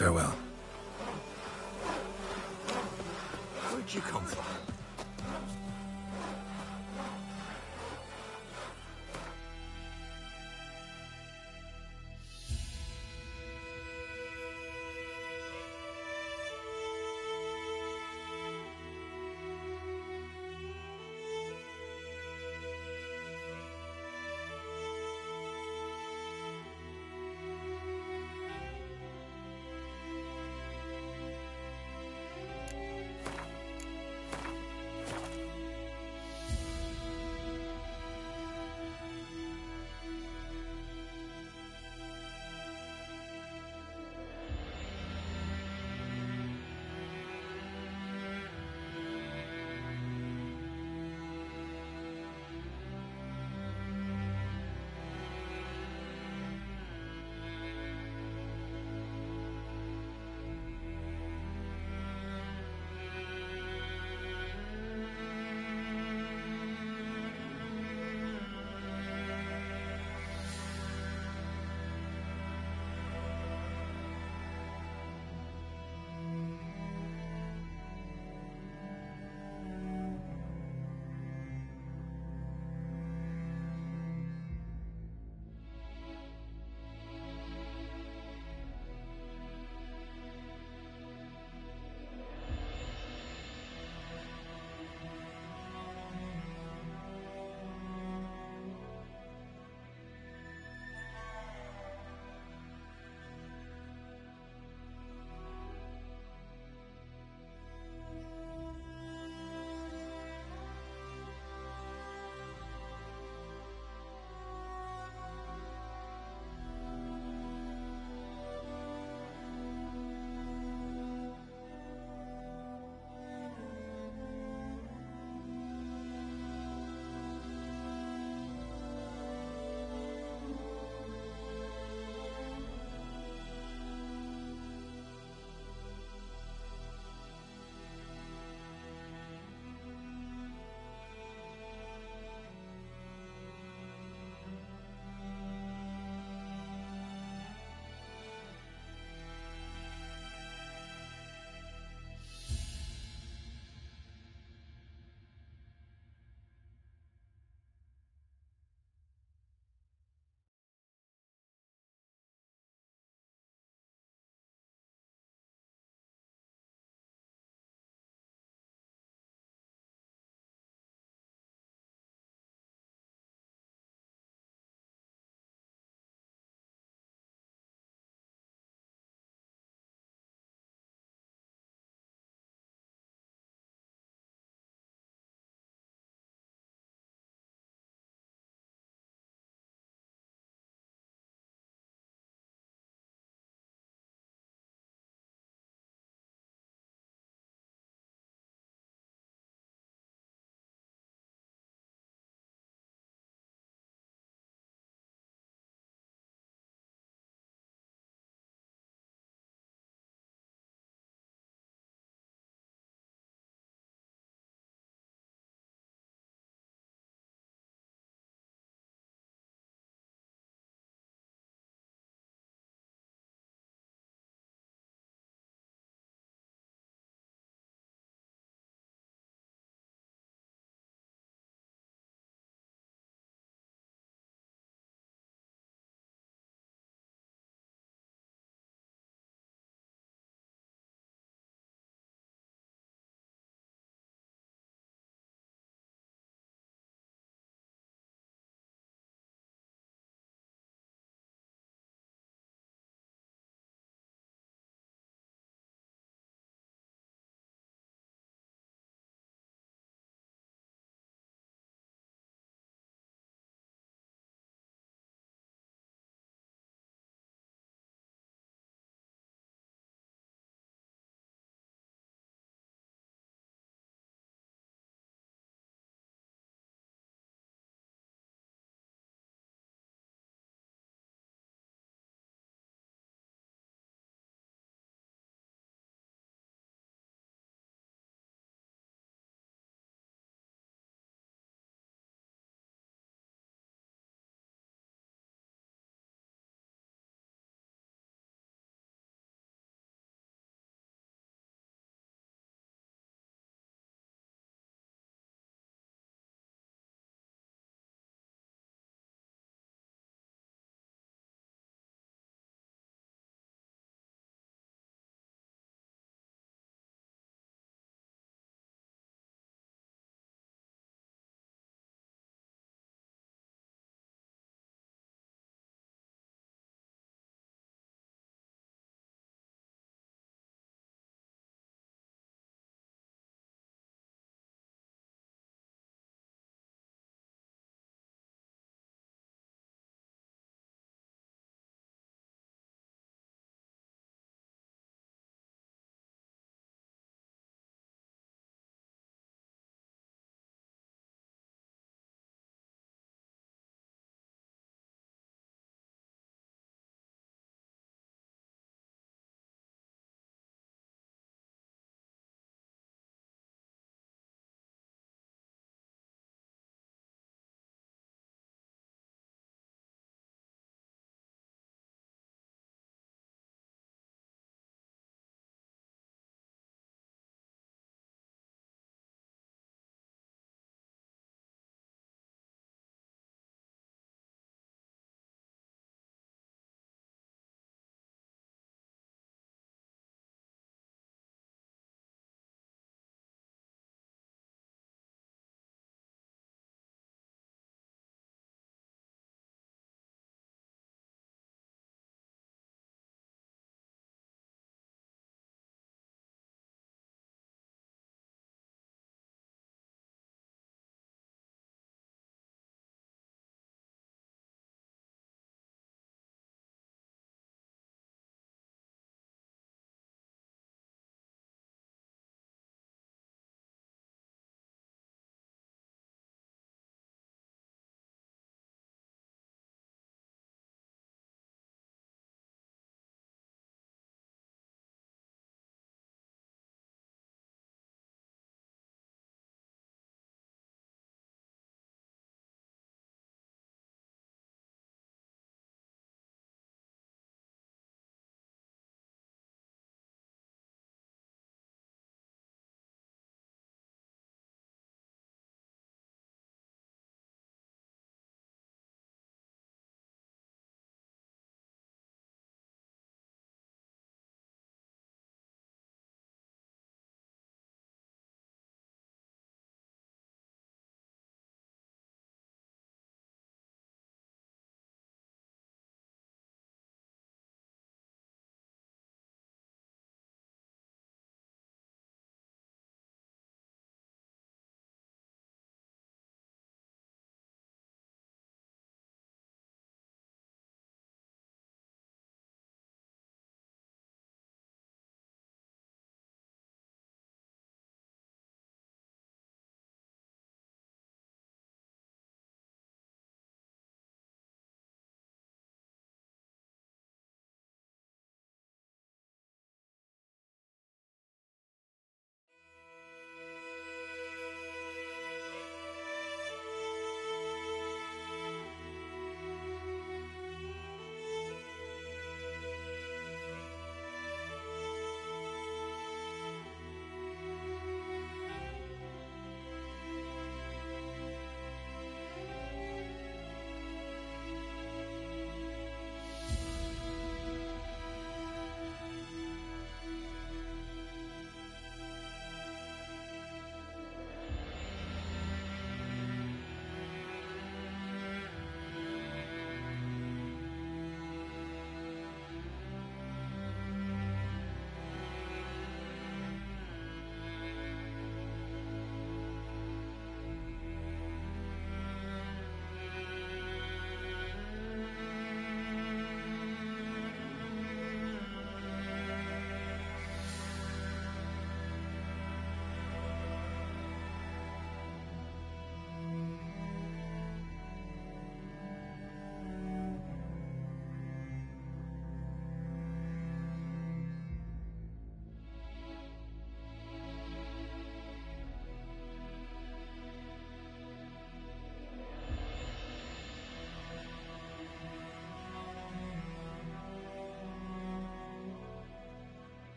Farewell. Where'd you come from?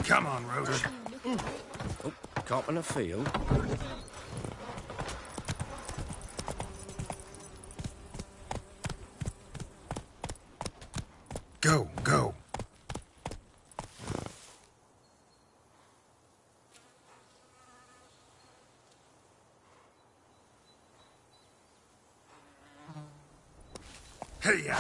Come on, Roach. Oh, cop on a field. Go, go. Hey-ya!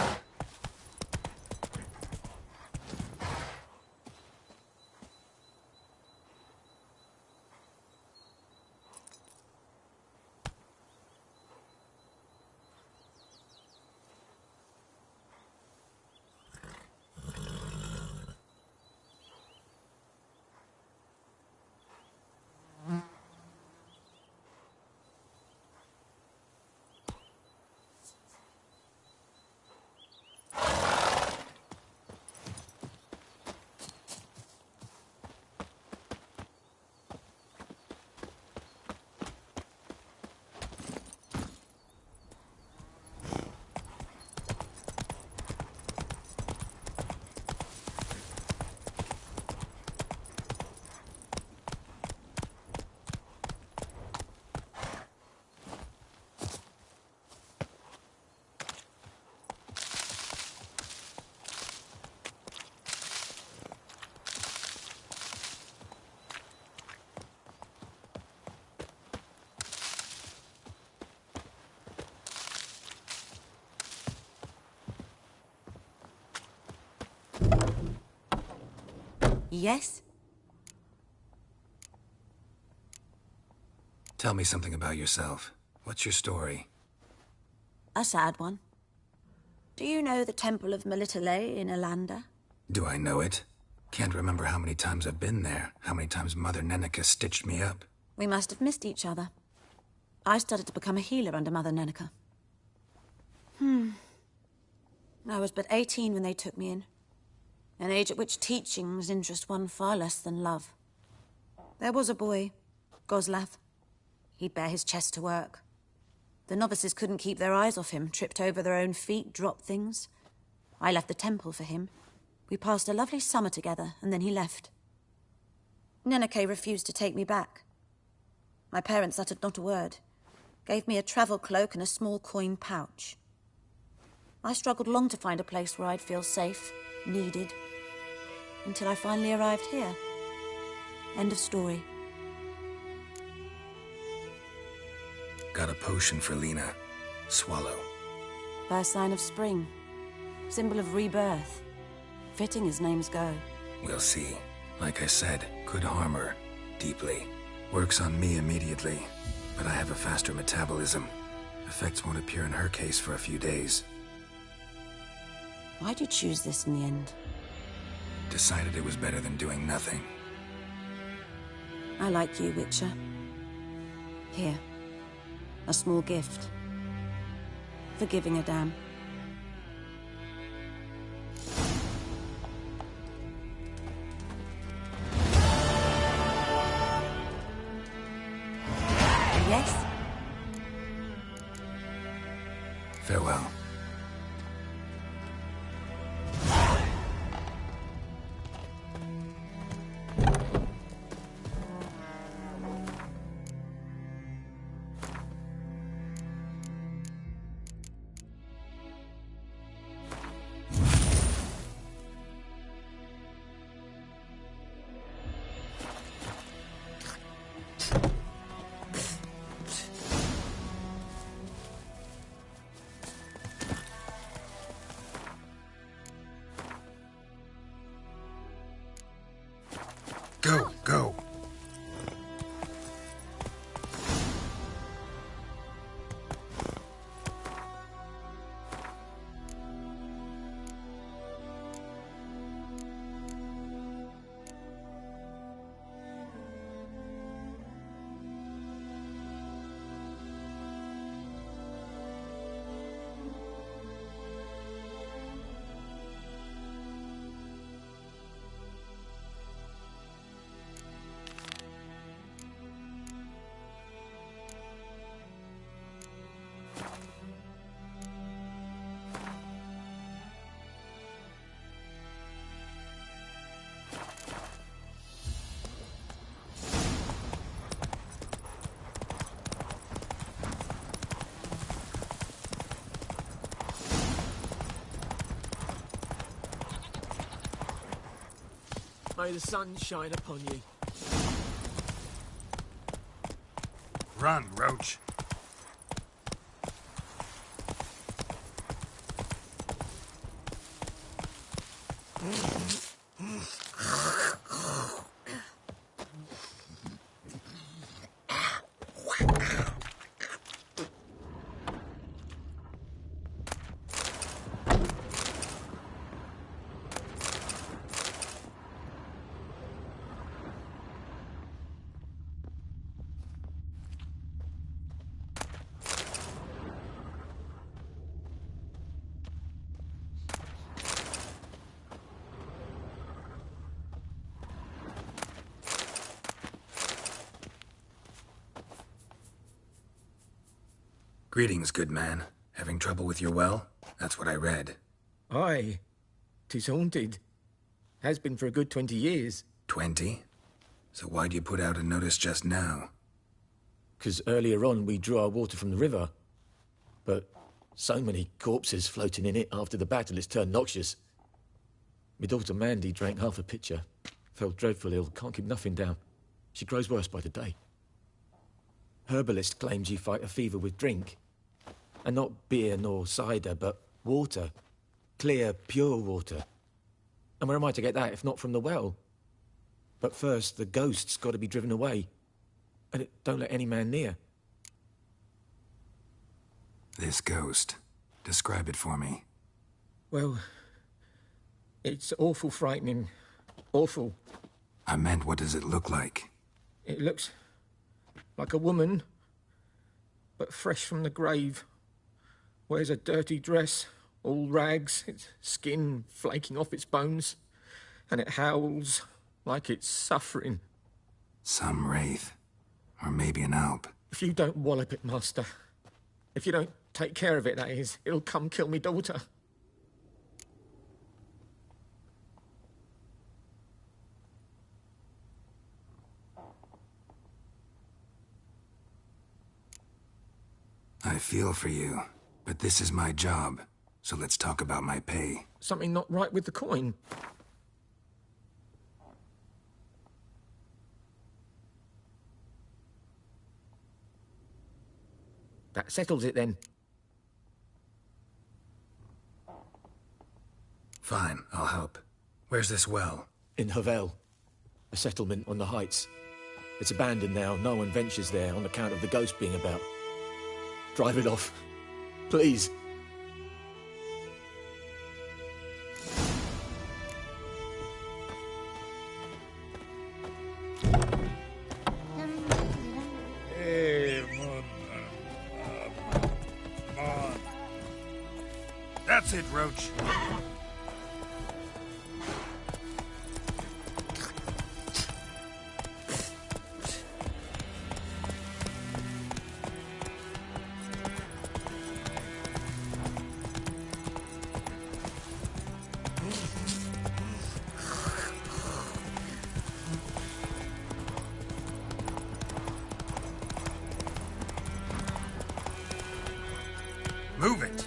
Yes? Tell me something about yourself. What's your story? A sad one. Do you know the Temple of Melitele in Alanda? Do I know it? Can't remember how many times I've been there, how many times Mother Neneka stitched me up. We must have missed each other. I started to become a healer under Mother Neneka. I was but 18 when they took me in. An age at which teachings interest one far less than love. There was a boy, Goslav. He'd bare his chest to work. The novices couldn't keep their eyes off him, tripped over their own feet, dropped things. I left the temple for him. We passed a lovely summer together, and then he left. Neneke refused to take me back. My parents uttered not a word, gave me a travel cloak and a small coin pouch. I struggled long to find a place where I'd feel safe, needed, until I finally arrived here. End of story. Got a potion for Lena. Swallow. First sign of spring. Symbol of rebirth. Fitting as names go. We'll see. Like I said, could harm her. Deeply. Works on me immediately, but I have a faster metabolism. Effects won't appear in her case for a few days. Why'd you choose this in the end? Decided it was better than doing nothing. I like you, Witcher. Here. A small gift. For giving a damn. Yes? Farewell. Go, go. May the sun shine upon you. Run, Roach. Greetings, good man. Having trouble with your well? That's what I read. Aye. 'Tis haunted. Has been for a good 20 years. 20? So why'd you put out a notice just now? 'Cause earlier on we drew our water from the river. But so many corpses floating in it after the battle it's turned noxious. My daughter Mandy drank half a pitcher. Fell dreadful ill, can't keep nothing down. She grows worse by the day. Herbalist claims you fight a fever with drink. And not beer nor cider, but water. Clear, pure water. And where am I to get that if not from the well? But first, the ghost's got to be driven away. And it don't let any man near. This ghost. Describe it for me. Well, it's awful frightening. Awful. I meant, what does it look like? It looks like a woman, but fresh from the grave. Wears a dirty dress, all rags, its skin flaking off its bones, and it howls like it's suffering. Some wraith. Or maybe an alp. If you don't wallop it, Master, if you don't take care of it, that is, it'll come kill me daughter. I feel for you, but this is my job, so let's talk about my pay. Something not right with the coin. That settles it then. Fine, I'll help. Where's this well? In Havel, a settlement on the heights. It's abandoned now, no one ventures there on account of the ghost being about. Drive it off, please. That's it, Roach. Move it.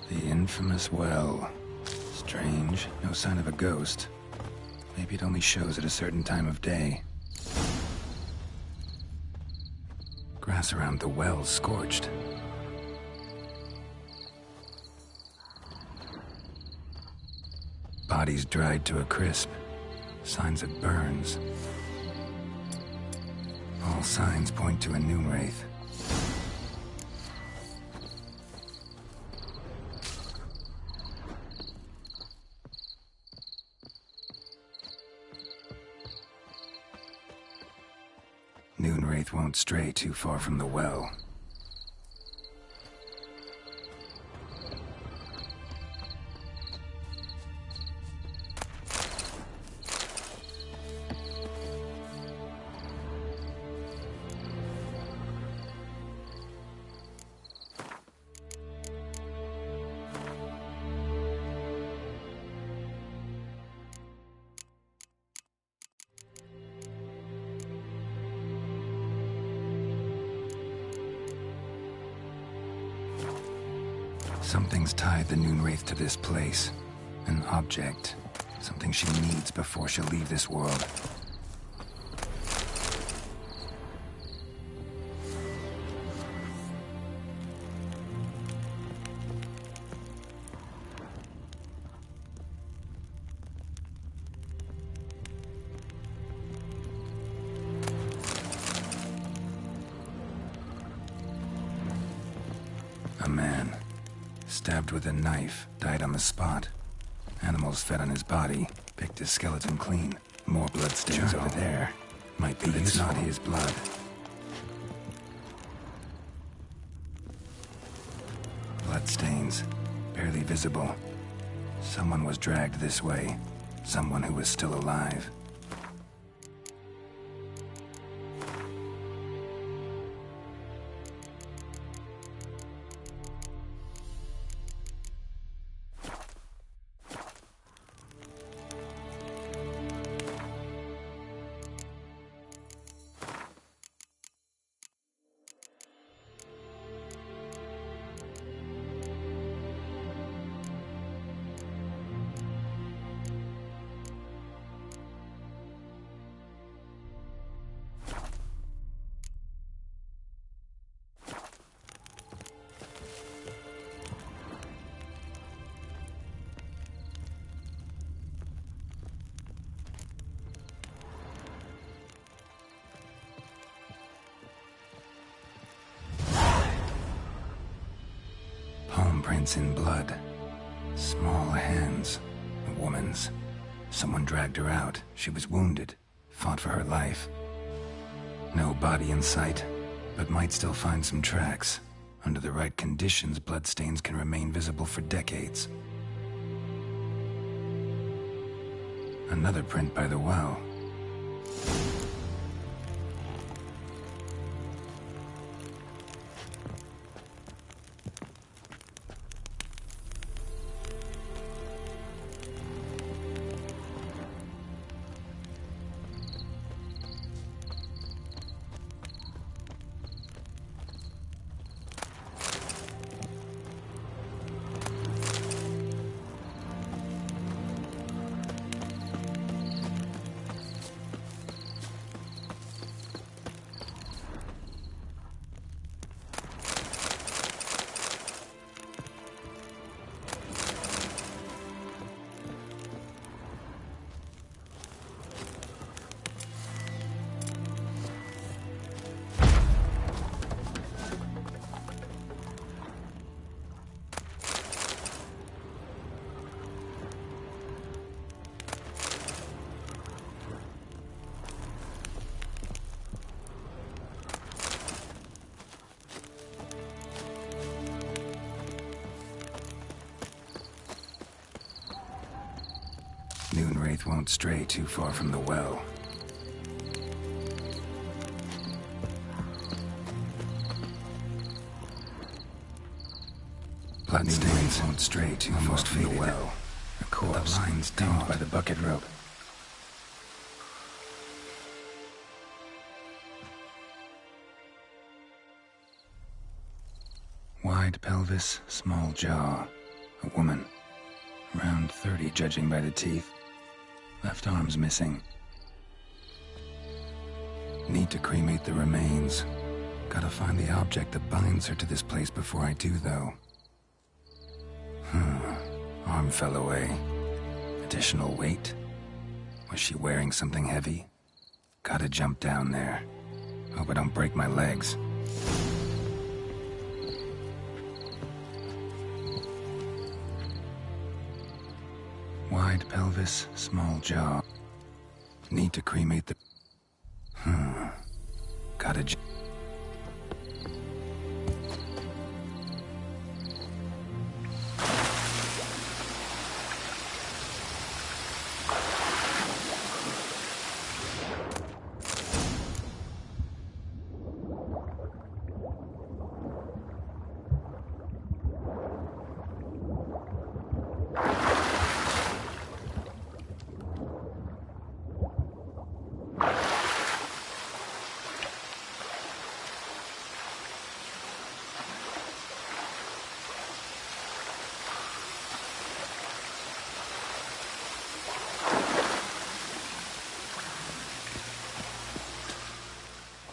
The infamous well. Strange. No sign of a ghost. Maybe it only shows at a certain time of day. Grass around the well's scorched. Bodies dried to a crisp. Signs of burns. All signs point to a noon wraith. Noon wraith won't stray too far from the well. Something's tied the Noonwraith to this place. An object. Something she needs before she'll leave this world. A man, stabbed with a knife, died on the spot. Animals fed on his body, picked his skeleton clean. More bloodstains over there. Might be it's not his blood. Bloodstains, barely visible. Someone was dragged this way. Someone who was still alive. Palm prints in blood. Small hands. A woman's. Someone dragged her out. She was wounded. Fought for her life. No body in sight, but might still find some tracks. Under the right conditions, bloodstains can remain visible for decades. Another print by the well. Noonwraith won't stray too far from the well. Bloodstains won't stray too far from the well. A corpse, the line's tamed by the bucket rope. Wide pelvis, small jaw. A woman. Around 30, judging by the teeth. Left arm's missing. Need to cremate the remains. Gotta find the object that binds her to this place before I do, though. Arm fell away. Additional weight? Was she wearing something heavy? Gotta jump down there. Hope I don't break my legs. Wide pelvis, small jaw. Need to cremate the... Gotta...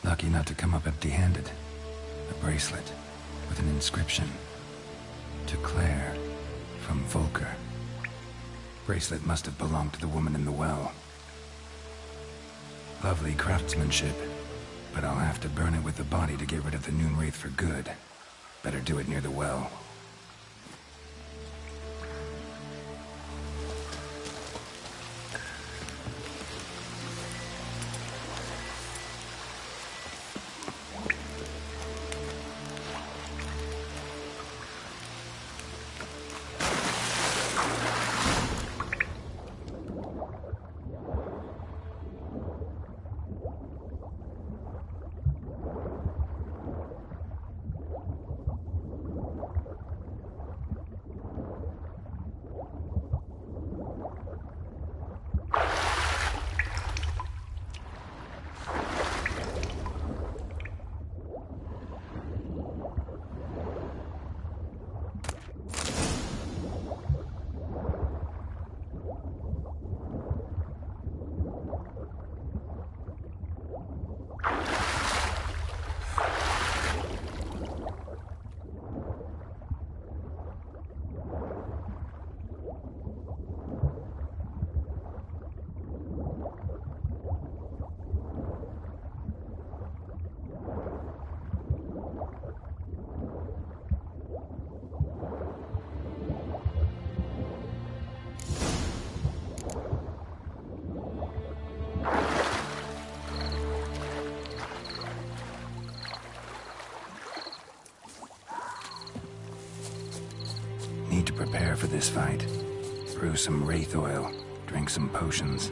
Lucky not to come up empty-handed. A bracelet with an inscription. To Claire, from Volker. Bracelet must have belonged to the woman in the well. Lovely craftsmanship, but I'll have to burn it with the body to get rid of the Noon Wraith for good. Better do it near the well. Need to prepare for this fight. Brew some wraith oil, drink some potions.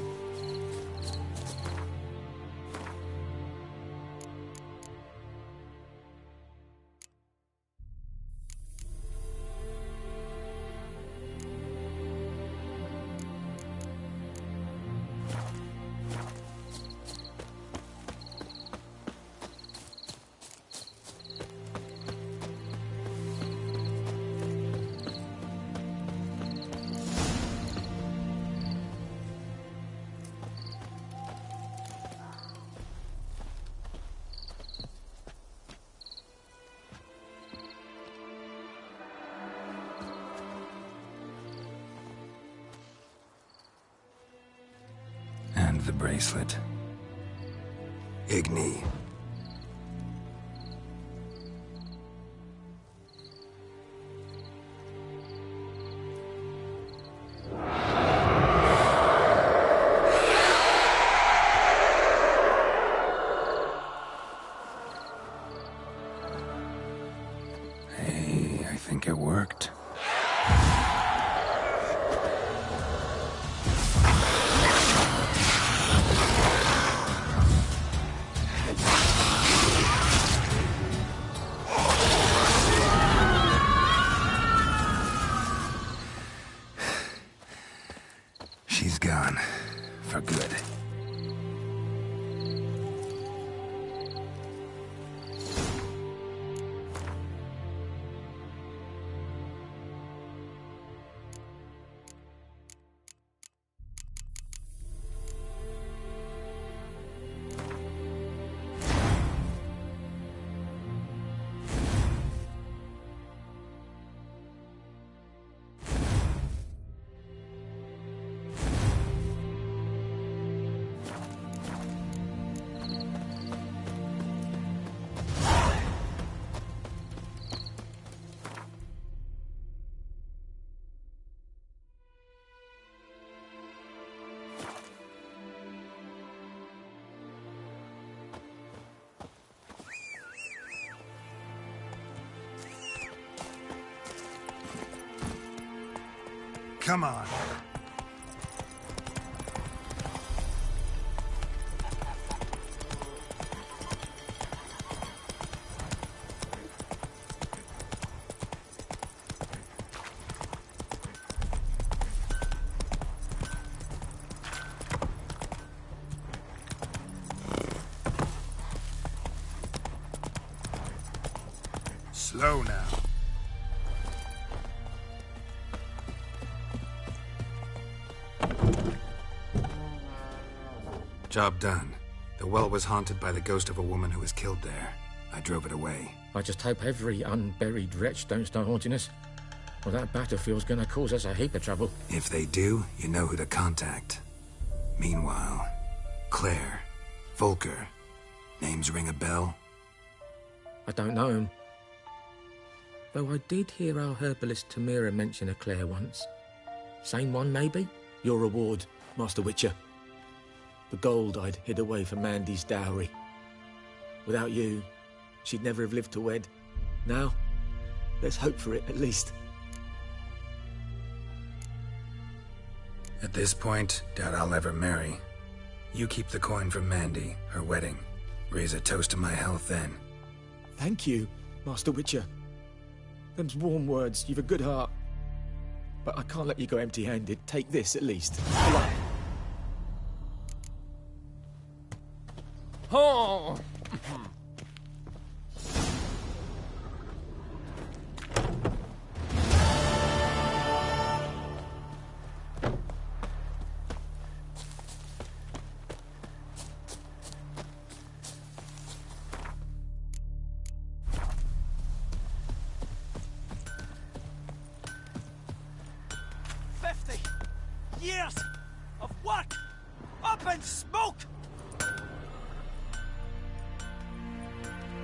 The bracelet. Igni. Hey, I think it worked. She's gone. For good. Come on. Slow now. Job done. The well was haunted by the ghost of a woman who was killed there. I drove it away. I just hope every unburied wretch don't start haunting us. Well, that battlefield's gonna cause us a heap of trouble. If they do, you know who to contact. Meanwhile, Claire, Volker, names ring a bell? I don't know him. Though I did hear our herbalist Tamira mention a Claire once. Same one, maybe? Your reward, Master Witcher. The gold I'd hid away for Mandy's dowry. Without you, she'd never have lived to wed. Now, let's hope for it, at least. At this point, doubt I'll ever marry. You keep the coin for Mandy, her wedding. Raise a toast to my health then. Thank you, Master Witcher. Them's warm words. You've a good heart. But I can't let you go empty-handed. Take this, at least. For luck. Oh! Years of work up in smoke.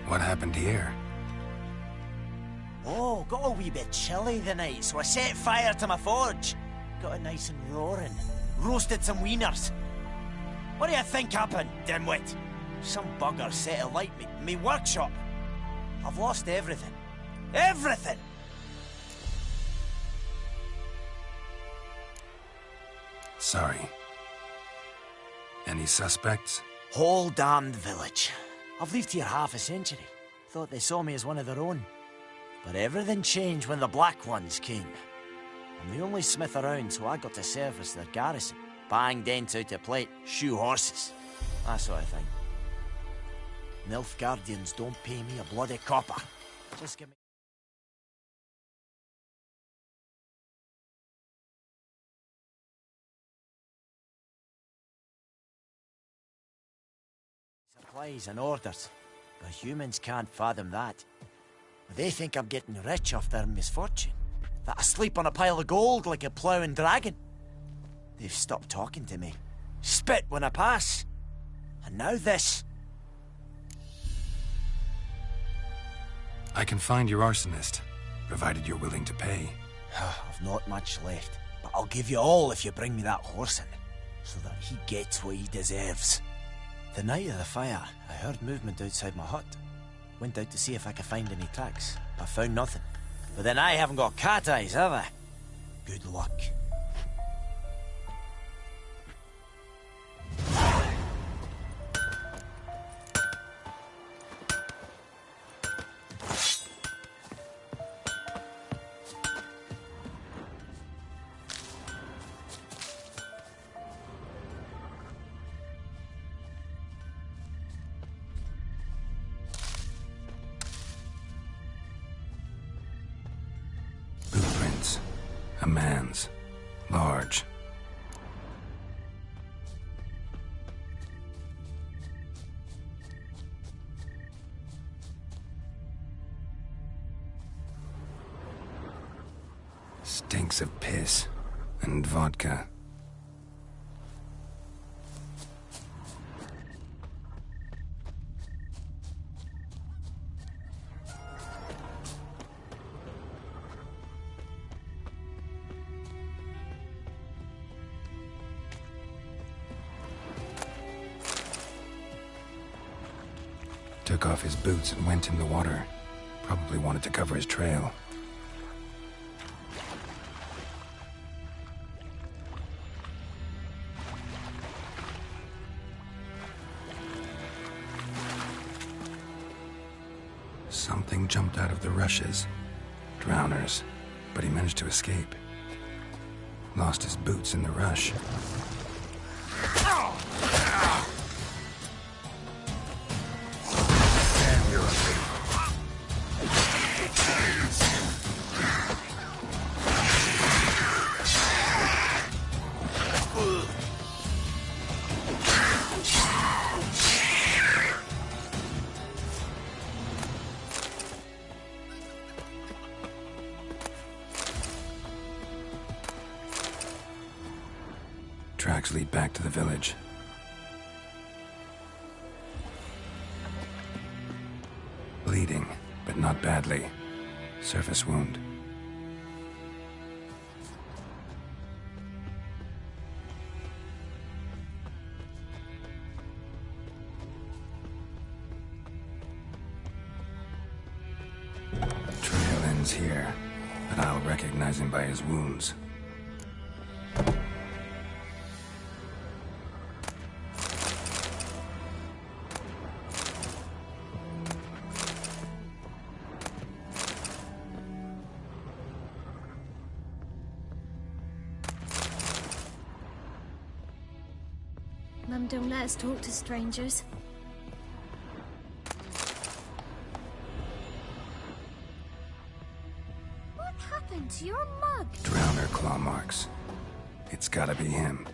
What happened here? Oh, got a wee bit chilly the night, so I set fire to my forge. Got it nice and roaring. Roasted some wieners. What do you think happened, dimwit? Some bugger set alight me workshop. I've lost everything. Everything! Sorry. Any suspects? Whole damned village. I've lived here half a century. Thought they saw me as one of their own. But everything changed when the Black Ones came. I'm the only smith around, so I got to service their garrison. Bang dents out of plate, shoe horses. That sort of thing. Nilfgaardians don't pay me a bloody copper. Just give me... supplies and orders. But humans can't fathom that. They think I'm getting rich off their misfortune. That I sleep on a pile of gold like a ploughing dragon. They've stopped talking to me. Spit when I pass. And now this. I can find your arsonist, provided you're willing to pay. I've not much left, but I'll give you all if you bring me that horse in, so that he gets what he deserves. The night of the fire, I heard movement outside my hut. Went out to see if I could find any tracks, but found nothing. But then I haven't got cat eyes, have I? Good luck. Blueprints. A man's. Large. Stinks of piss and vodka. Took off his boots and went in the water. Probably wanted to cover his trail. Something jumped out of the rushes. Drowners. But he managed to escape. Lost his boots in the rush. tracks lead back to the village. Bleeding, but not badly. Surface wound. Trail ends here, but I'll recognize him by his wounds. Mum don't let us talk to strangers. What happened to your mug? Drowner claw marks. It's gotta be him.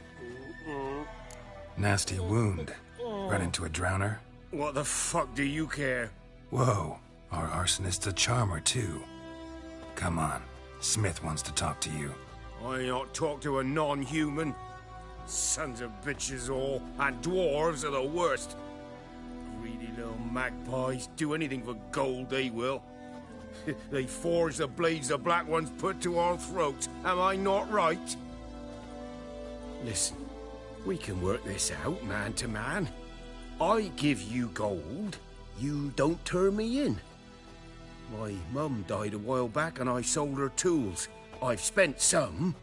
Nasty wound. Run into a drowner? What the fuck do you care? Whoa, our arsonist's a charmer too. Come on, Smith wants to talk to you. I not talk to a non-human. Sons of bitches all, and dwarves are the worst. Greedy little magpies, do anything for gold, they will. They forge the blades the Black Ones put to our throats, am I not right? Listen, we can work this out, man to man. I give you gold, you don't turn me in. My mum died a while back and I sold her tools. I've spent some,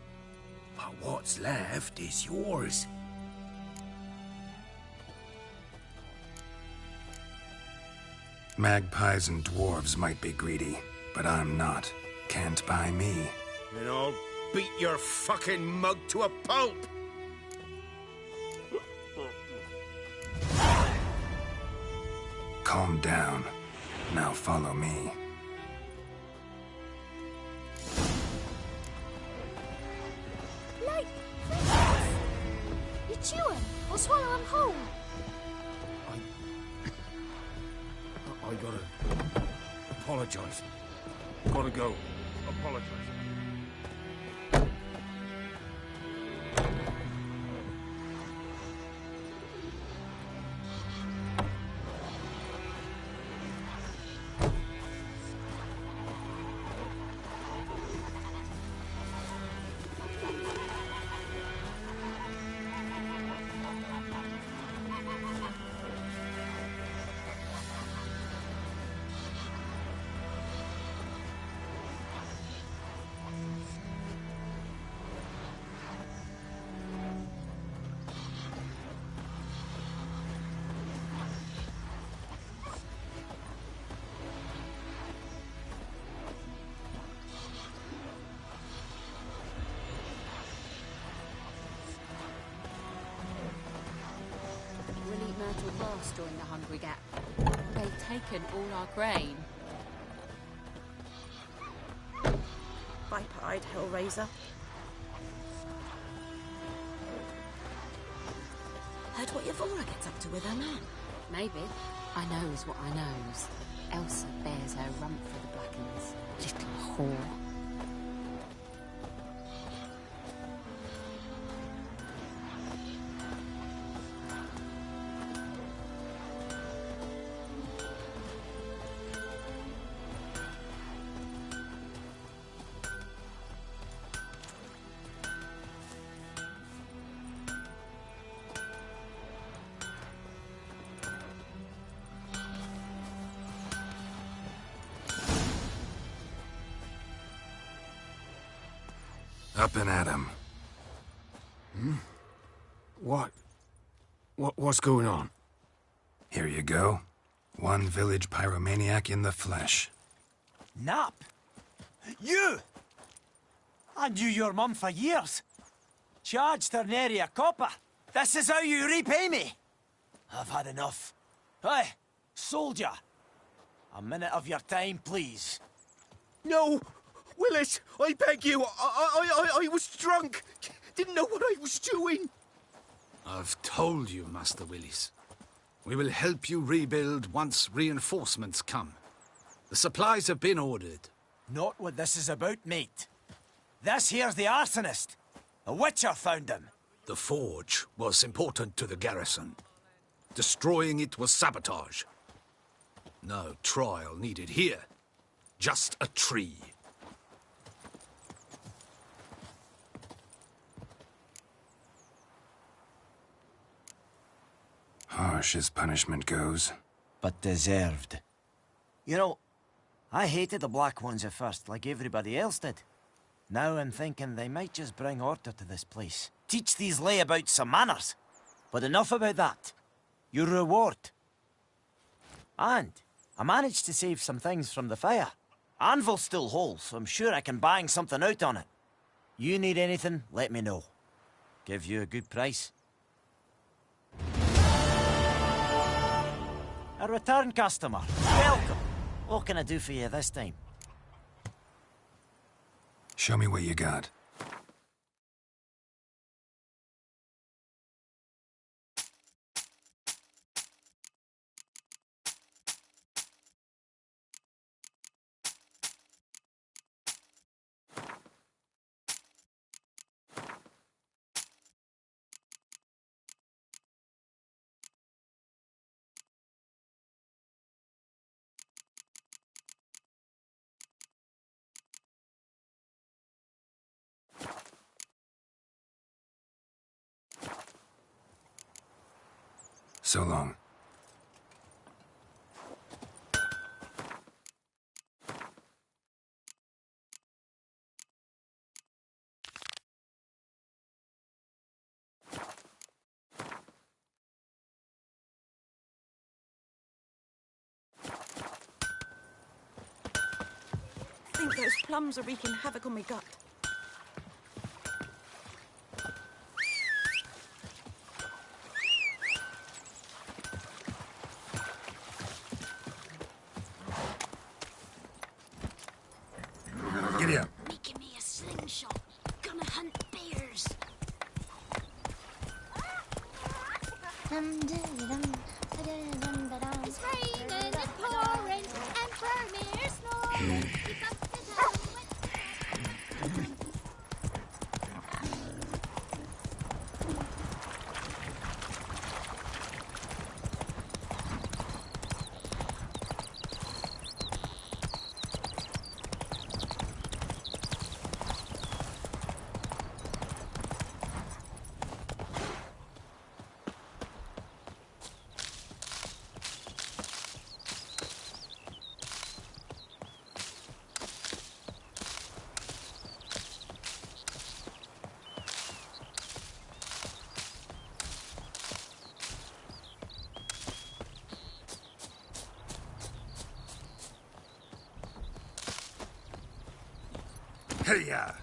but what's left is yours. Magpies and dwarves might be greedy, but I'm not. Can't buy me. Then I'll beat your fucking mug to a pulp! Calm down. Now follow me. Like, you chew him or swallow him whole. I gotta apologize. Gotta go. Apologize. Myrtle Pass during the Hungry Gap. They've taken all our grain. Viper-eyed Hellraiser. Heard what Yvora gets up to with her man? Maybe. I knows what I knows. Elsa bears her rump for the Blackens. Little whore. Up and at him. What's going on? Here you go. One village pyromaniac in the flesh. Nap? You! I knew your mum for years. Charged her nary a copper. This is how you repay me. I've had enough. Hey, soldier. A minute of your time, please. No! Willis, I beg you, I was drunk. Didn't know what I was doing. I've told you, Master Willis. We will help you rebuild once reinforcements come. The supplies have been ordered. Not what this is about, mate. This here's the arsonist. A witcher found him. The forge was important to the garrison. Destroying it was sabotage. No trial needed here. Just a tree. Harsh as punishment goes. But deserved. You know, I hated the Black Ones at first, like everybody else did. Now I'm thinking they might just bring order to this place. Teach these layabouts some manners. But enough about that. Your reward. And I managed to save some things from the fire. Anvil's still whole, so I'm sure I can bang something out on it. You need anything, let me know. Give you a good price. A return customer. Welcome. What can I do for you this time? Show me what you got. So long. I think those plums are wreaking havoc on my gut. Giddy up. Making me a slingshot. Gonna hunt bears. It's raining and pouring and Vermeer snow. Hey-ya!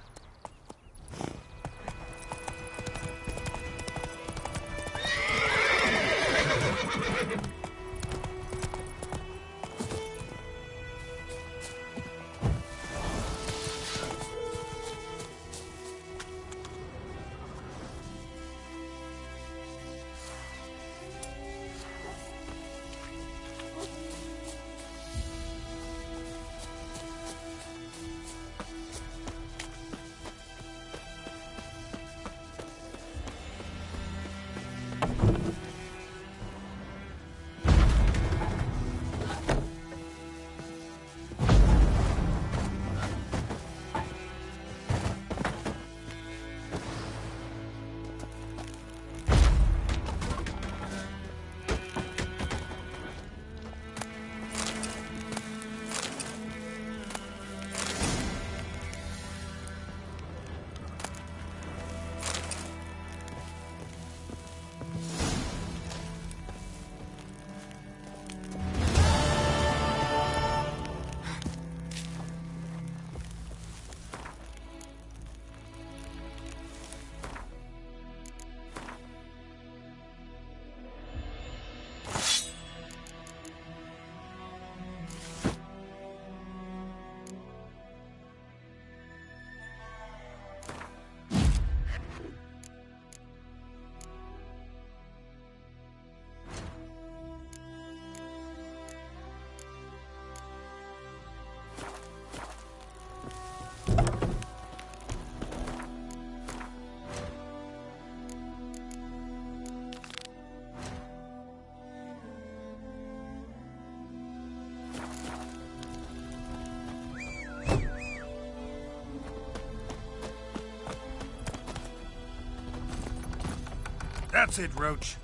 That's it, Roach.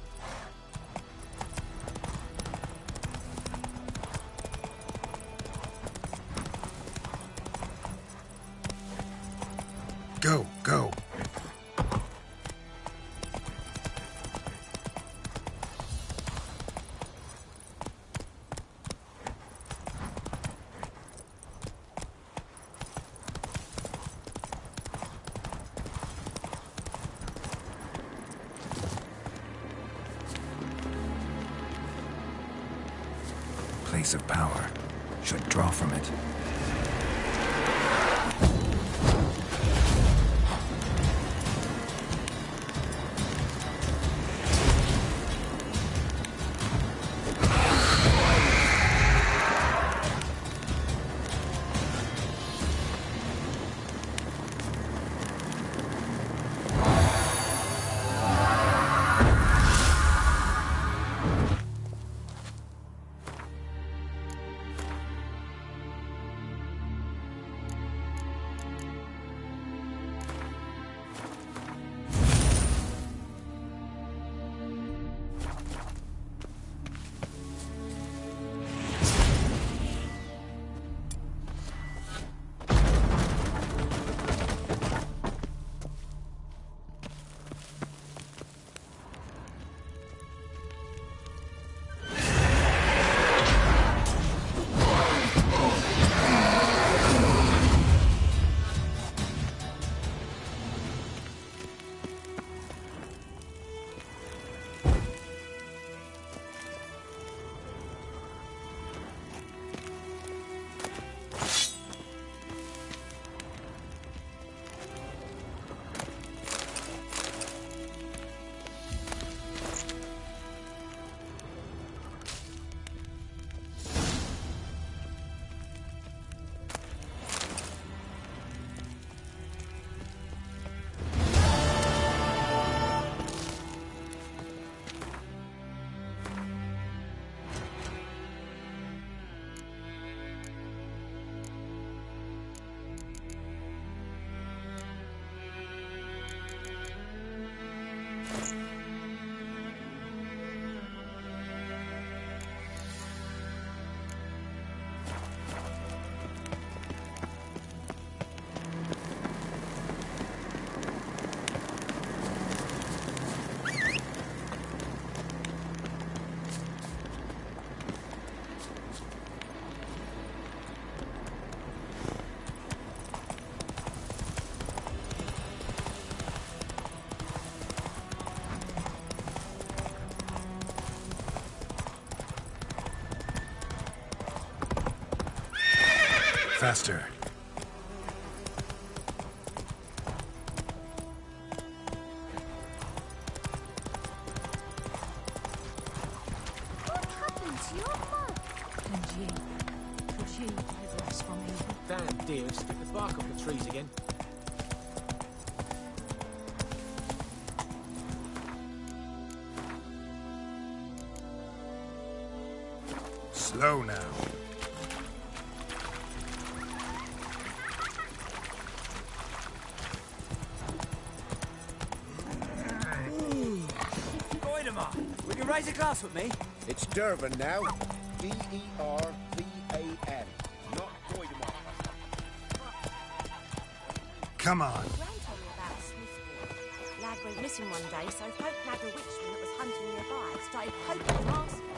Go, go. Place of power. Should draw from it. Faster. What happened to your mug? And you? Could you do this for me? Damn deer, stick the bark off the trees again. Slow now. Would you raise a glass with me? It's Durban now. D-E-R-V-A-N. Not Doidemar. Come on. Gran told me about a Smith's Lad went missing one day, so folk nagged a witchman that was hunting nearby. Started poking and asking.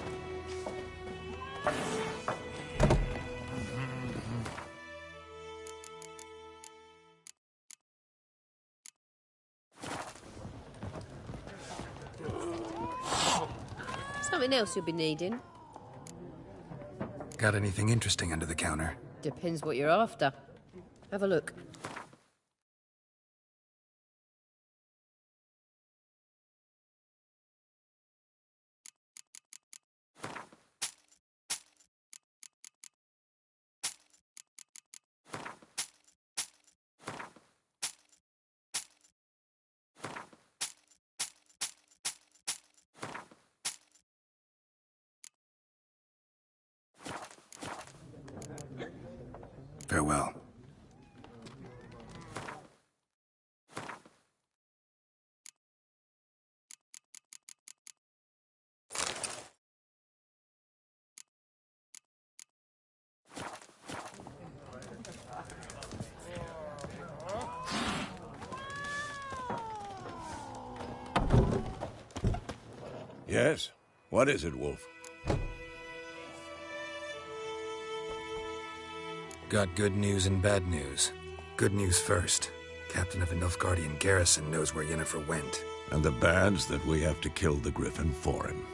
Something else you'll be needing. Got anything interesting under the counter? Depends what you're after. Have a look. Farewell. Yes? What is it, Wolf? Got good news and bad news. Good news first. Captain of the Nilfgaardian garrison knows where Yennefer went. And the bad's that we have to kill the Griffin for him.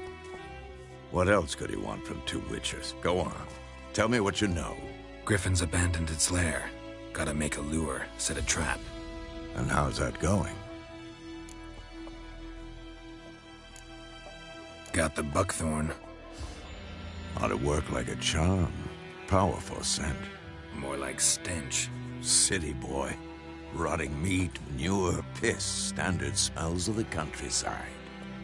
What else could he want from two witchers? Go on. Tell me what you know. Griffin's abandoned its lair. Gotta make a lure, set a trap. And how's that going? Got the buckthorn. Ought to work like a charm. Powerful scent. More like stench. City boy. Rotting meat, manure, piss. Standard smells of the countryside.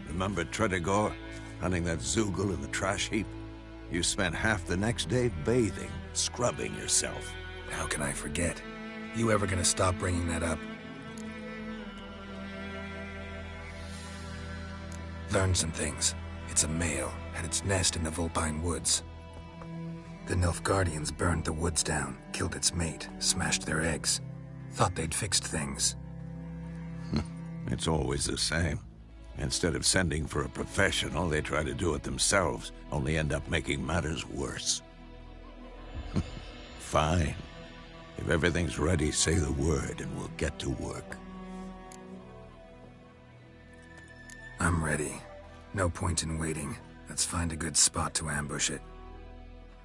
Remember Tredegor? Hunting that Zoogle in the trash heap? You spent half the next day bathing, scrubbing yourself. How can I forget? You ever gonna stop bringing that up? Learned some things. It's a male, had its nest in the Vulpine Woods. The Nilfgaardians burned the woods down, killed its mate, smashed their eggs. Thought they'd fixed things. It's always the same. Instead of sending for a professional, they try to do it themselves, only end up making matters worse. Fine. If everything's ready, say the word and we'll get to work. I'm ready. No point in waiting. Let's find a good spot to ambush it.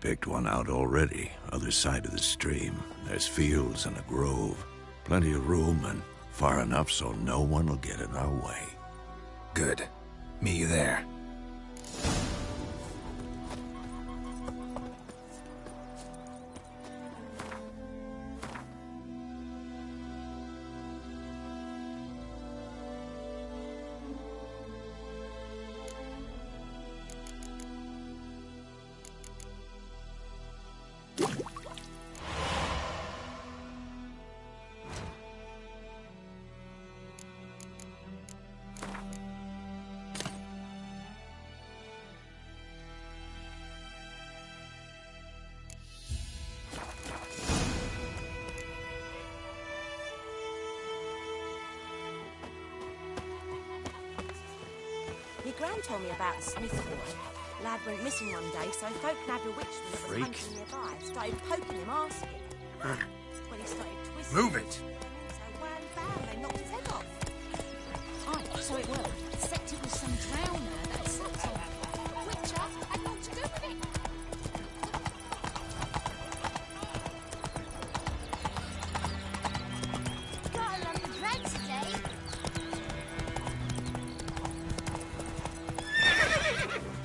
Picked one out already, other side of the stream. There's fields and a grove. Plenty of room and far enough so no one will get in our way. Good. Meet you there. Your gran told me about a Smith boy. Lad went missing one day, so folk nabbed a witchman that was hunting nearby. Started poking him, asking. When he started twisting... Move it! So wham bam, they knocked his head off. Aye, so it were. Except it was some drowner that sucked him. The witcher had naught to do with it. Got a lump of bread today.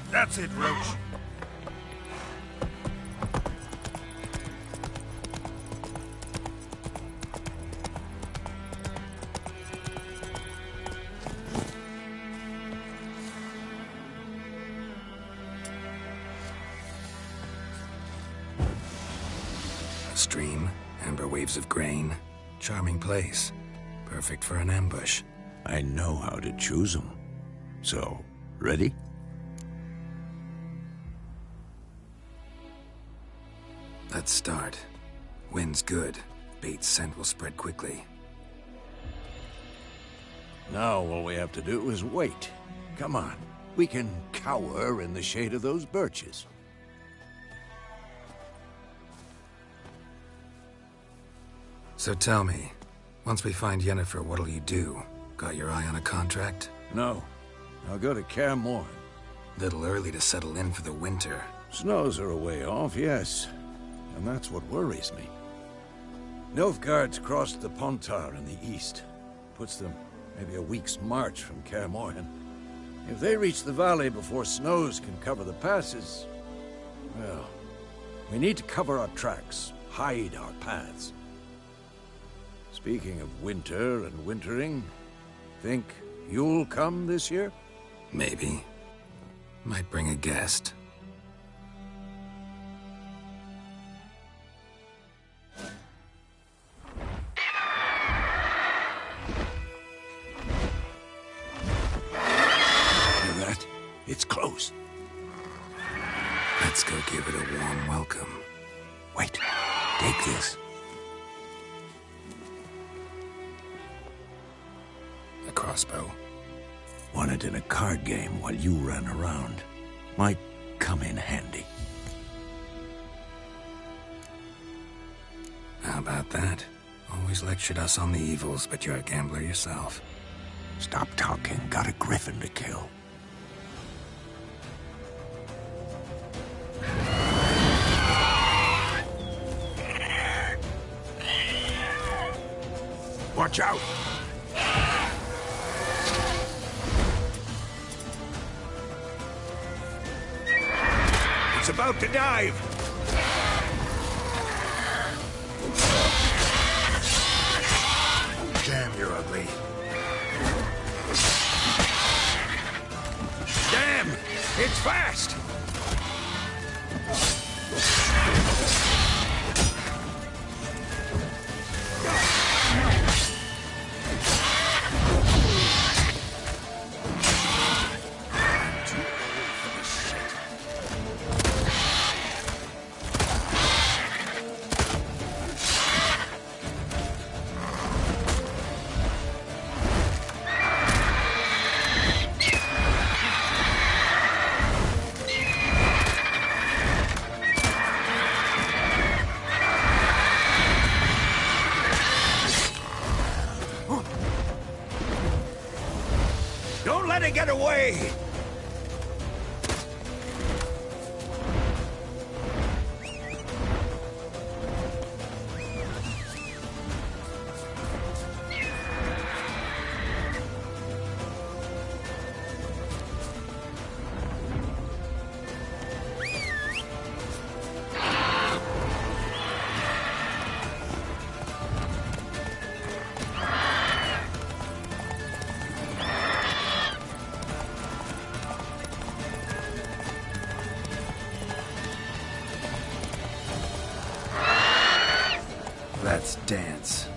That's it, Roach. A stream, amber waves of grain. Charming place. Perfect for an ambush. I know how to choose them. So, ready? Let's start. Wind's good. Bait's scent will spread quickly. Now all we have to do is wait. Come on. We can cower in the shade of those birches. So tell me, once we find Yennefer, what'll you do? Got your eye on a contract? No. I'll go to Kaer Morhen. Little early to settle in for the winter. Snows are a way off, yes. And that's what worries me. Nilfgaard's crossed the Pontar in the east. Puts them maybe a week's march from Kaer Morhen. If they reach the valley before snows can cover the passes, well, we need to cover our tracks, hide our paths. Speaking of winter and wintering, think you'll come this year? Maybe. Might bring a guest. It's close. Let's go give it a warm welcome. Wait, take this. A crossbow. Won it in a card game while you ran around. Might come in handy. How about that? Always lectured us on the evils, but you're a gambler yourself. Stop talking. Got a griffin to kill. Watch out! It's about to dive! Damn, you're ugly. Damn! It's fast! Don't let it get away! Let's dance.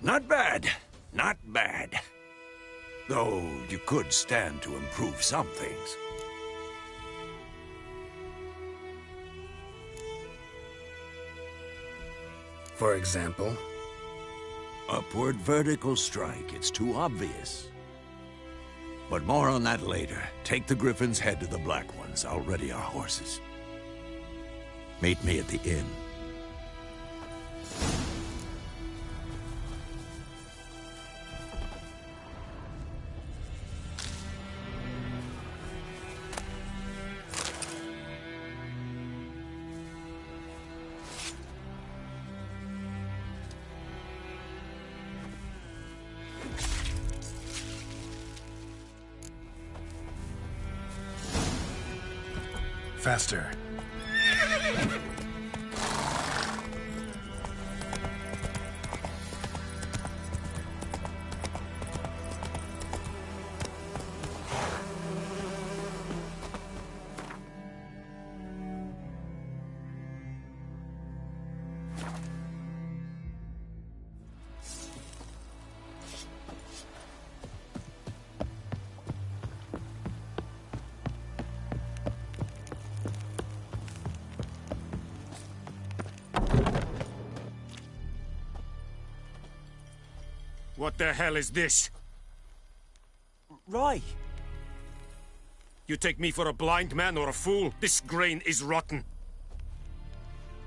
Not bad. Not bad. Though you could stand to improve some things. For example? Upward vertical strike. It's too obvious. But more on that later. Take the Griffin's head to the Black Ones. I'll ready our horses. Meet me at the inn. Faster. What the hell is this? Roy! You take me for a blind man or a fool? This grain is rotten.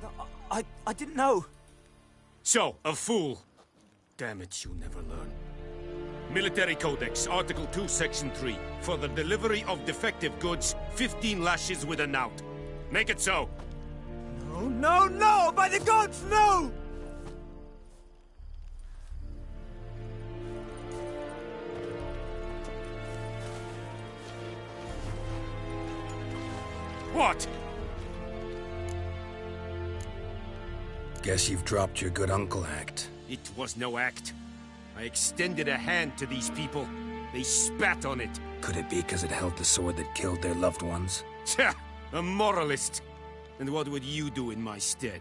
No, I didn't know. So, a fool. Damn it, you never learn. Military Codex, Article 2, Section 3. For the delivery of defective goods, 15 lashes with a knout. Make it so. No, no, no! By the gods, no! What? Guess you've dropped your good uncle act. It was no act. I extended a hand to these people. They spat on it. Could it be because it held the sword that killed their loved ones? Tja, a moralist. And what would you do in my stead?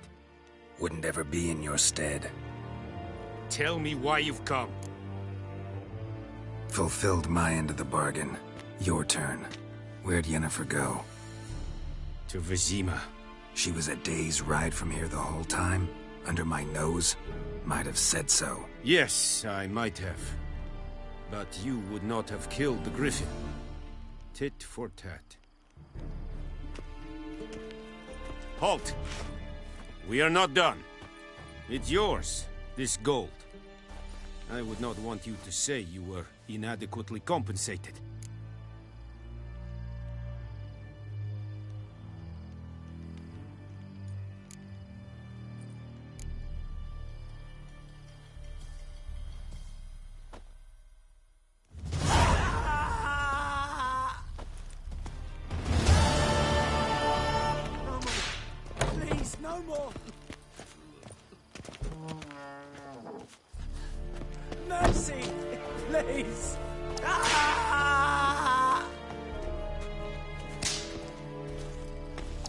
Wouldn't ever be in your stead. Tell me why you've come. Fulfilled my end of the bargain. Your turn. Where'd Yennefer go? To Vizima. She was a day's ride from here the whole time? Under my nose? Might have said so. Yes, I might have. But you would not have killed the griffin. Tit for tat. Halt! We are not done. It's yours, this gold. I would not want you to say you were inadequately compensated. No more! Mercy! Please! Ah!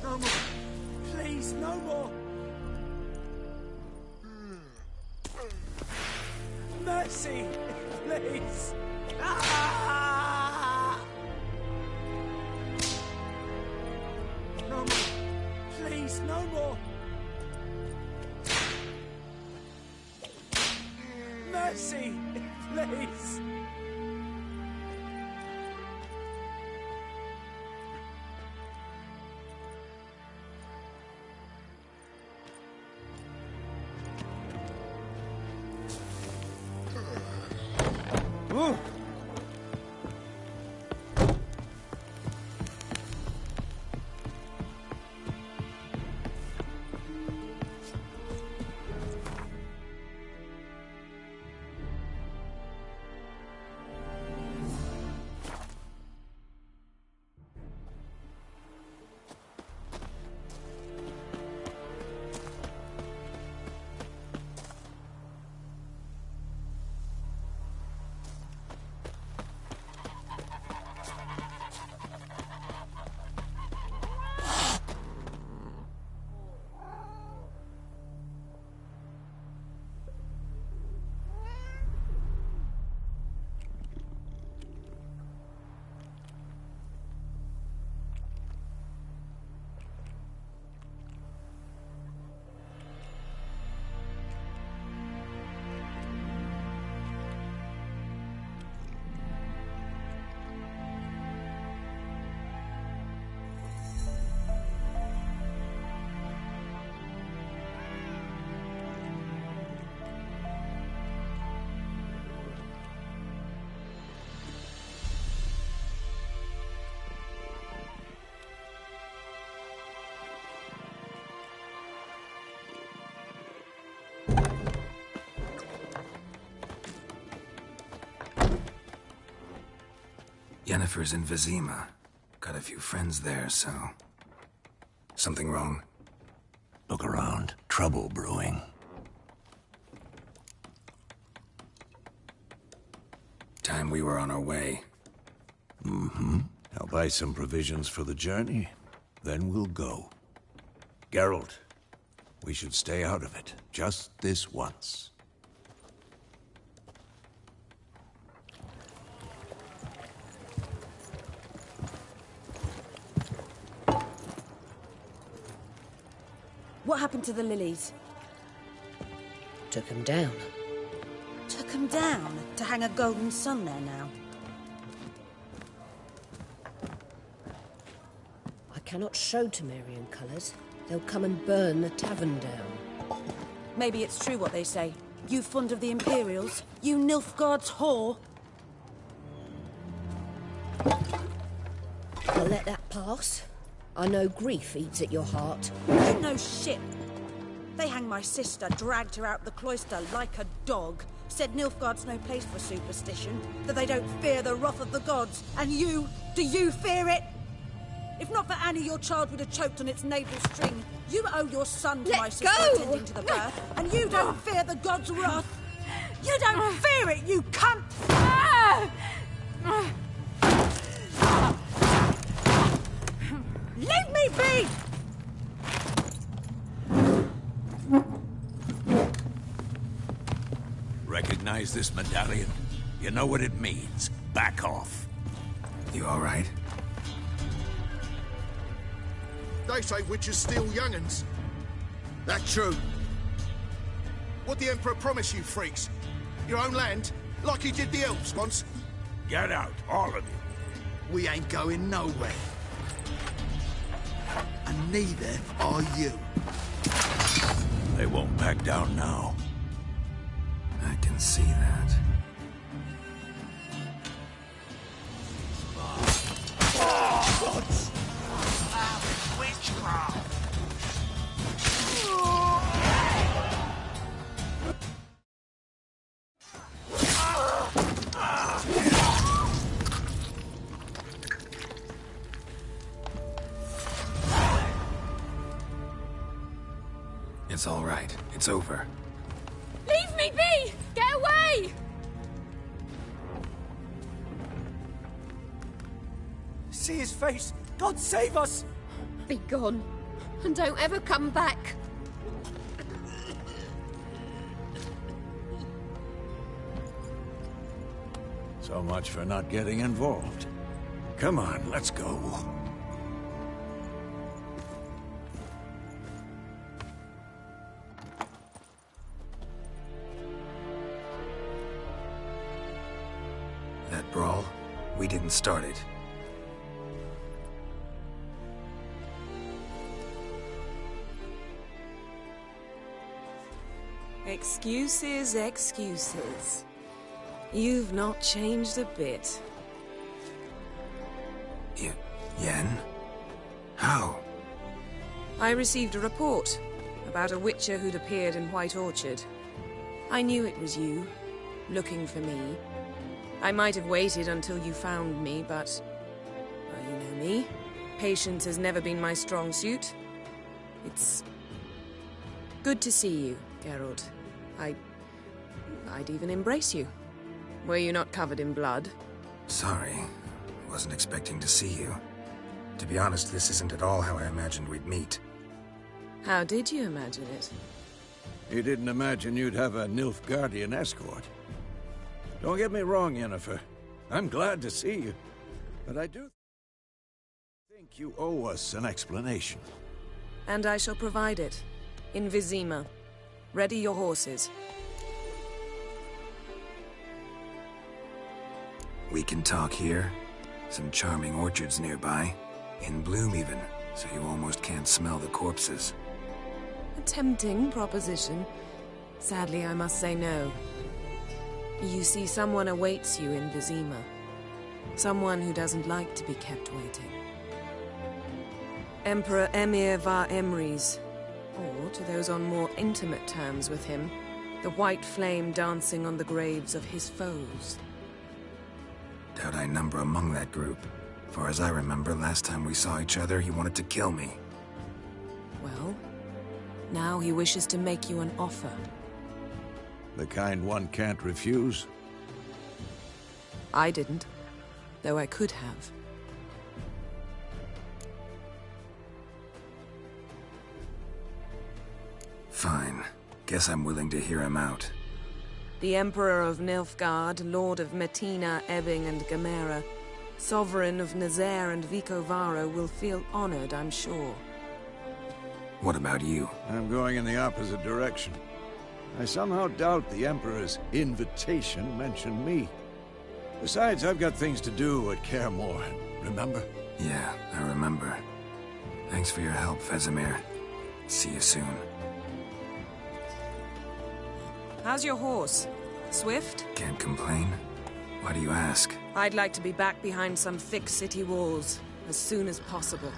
No more! Please, no more! Mercy! Please! Ah! No more! Please, no more! Mercy! Please! Ooh. Yennefer's in Vizima. Got a few friends there, so... Something wrong? Look around. Trouble brewing. Time we were on our way. Mm-hmm. I'll buy some provisions for the journey. Then we'll go. Geralt, we should stay out of it. Just this once. What happened to the lilies? Took them down. Took them down? To hang a golden sun there now? cannot show Temerian colours. They'll come and burn the tavern down. Maybe it's true what they say. You fond of the Imperials? You Nilfgaard's whore? I'll let that pass. I know grief eats at your heart. You know shit. They hanged my sister, dragged her out the cloister like a dog. Said Nilfgaard's no place for superstition, that they don't fear the wrath of the gods. And you, do you fear it? If not for Annie, your child would have choked on its navel string. You owe your son to my sister attending to the birth, and you don't fear the gods' wrath. You don't fear it, you cunt! Leave me be! Recognize this medallion? You know what it means. Back off. You all right? They say witches steal young'uns. That true? What'd the Emperor promise you, freaks? Your own land? Like he did the elves once? Get out, all of you. We ain't going nowhere. And neither are you. They won't back down now. I can see that. Gods! Witchcraft! It's all right. It's over. Leave me be! Get away! See his face! God save us! Be gone, and don't ever come back. So much for not getting involved. Come on, let's go. That brawl, we didn't start it. Excuses, excuses. You've not changed a bit. Yen? How? I received a report about a witcher who'd appeared in White Orchard. I knew it was you, looking for me. I might have waited until you found me, but... well, you know me. Patience has never been my strong suit. It's... good to see you, Geralt. I'd even embrace you. Were you not covered in blood? Sorry. Wasn't expecting to see you. To be honest, this isn't at all how I imagined we'd meet. How did you imagine it? You didn't imagine you'd have a Nilfgaardian escort. Don't get me wrong, Yennefer. I'm glad to see you. But I do think you owe us an explanation. And I shall provide it. In Vizima. Ready your horses. We can talk here. Some charming orchards nearby. In bloom even, so you almost can't smell the corpses. A tempting proposition. Sadly, I must say no. You see, someone awaits you in Vizima. Someone who doesn't like to be kept waiting. Emperor Emir var Emrys. Or, to those on more intimate terms with him, the white flame dancing on the graves of his foes. Doubt I number among that group. Far as I remember, last time we saw each other, he wanted to kill me. Well, now he wishes to make you an offer. The kind one can't refuse? I didn't, though I could have. Fine. Guess I'm willing to hear him out. The Emperor of Nilfgaard, Lord of Metina, Ebbing and Gamera, Sovereign of Nazaire and Vicovaro will feel honored, I'm sure. What about you? I'm going in the opposite direction. I somehow doubt the Emperor's invitation mentioned me. Besides, I've got things to do at Kaer Morhen, remember? Yeah, I remember. Thanks for your help, Vesemir. See you soon. How's your horse? Swift? Can't complain. Why do you ask? I'd like to be back behind some thick city walls as soon as possible.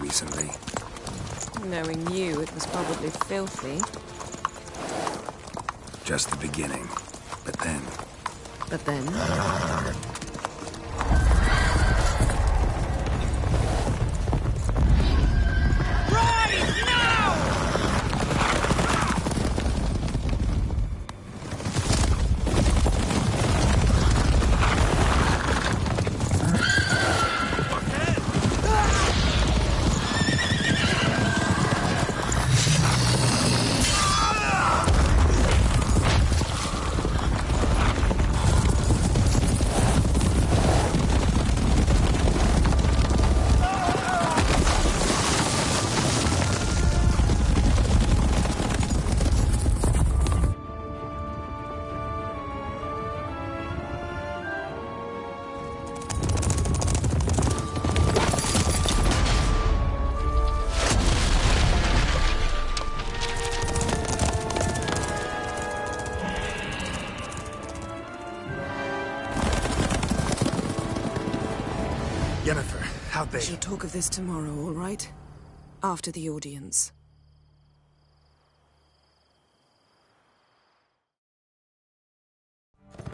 Recently. Knowing you, it was probably filthy. Just the beginning. But then... But then? We shall talk of this tomorrow, all right? After the audience.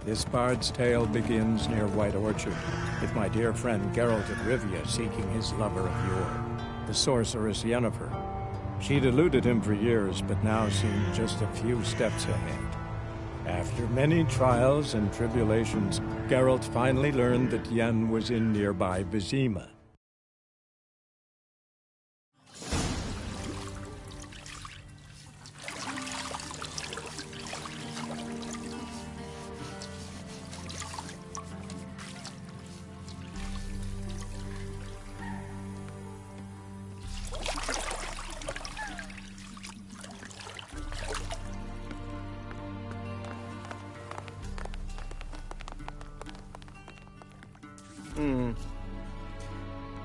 This bard's tale begins near White Orchard, with my dear friend Geralt of Rivia seeking his lover of yore, the sorceress Yennefer. She'd eluded him for years, but now seemed just a few steps ahead. After many trials and tribulations, Geralt finally learned that Yen was in nearby Vizima.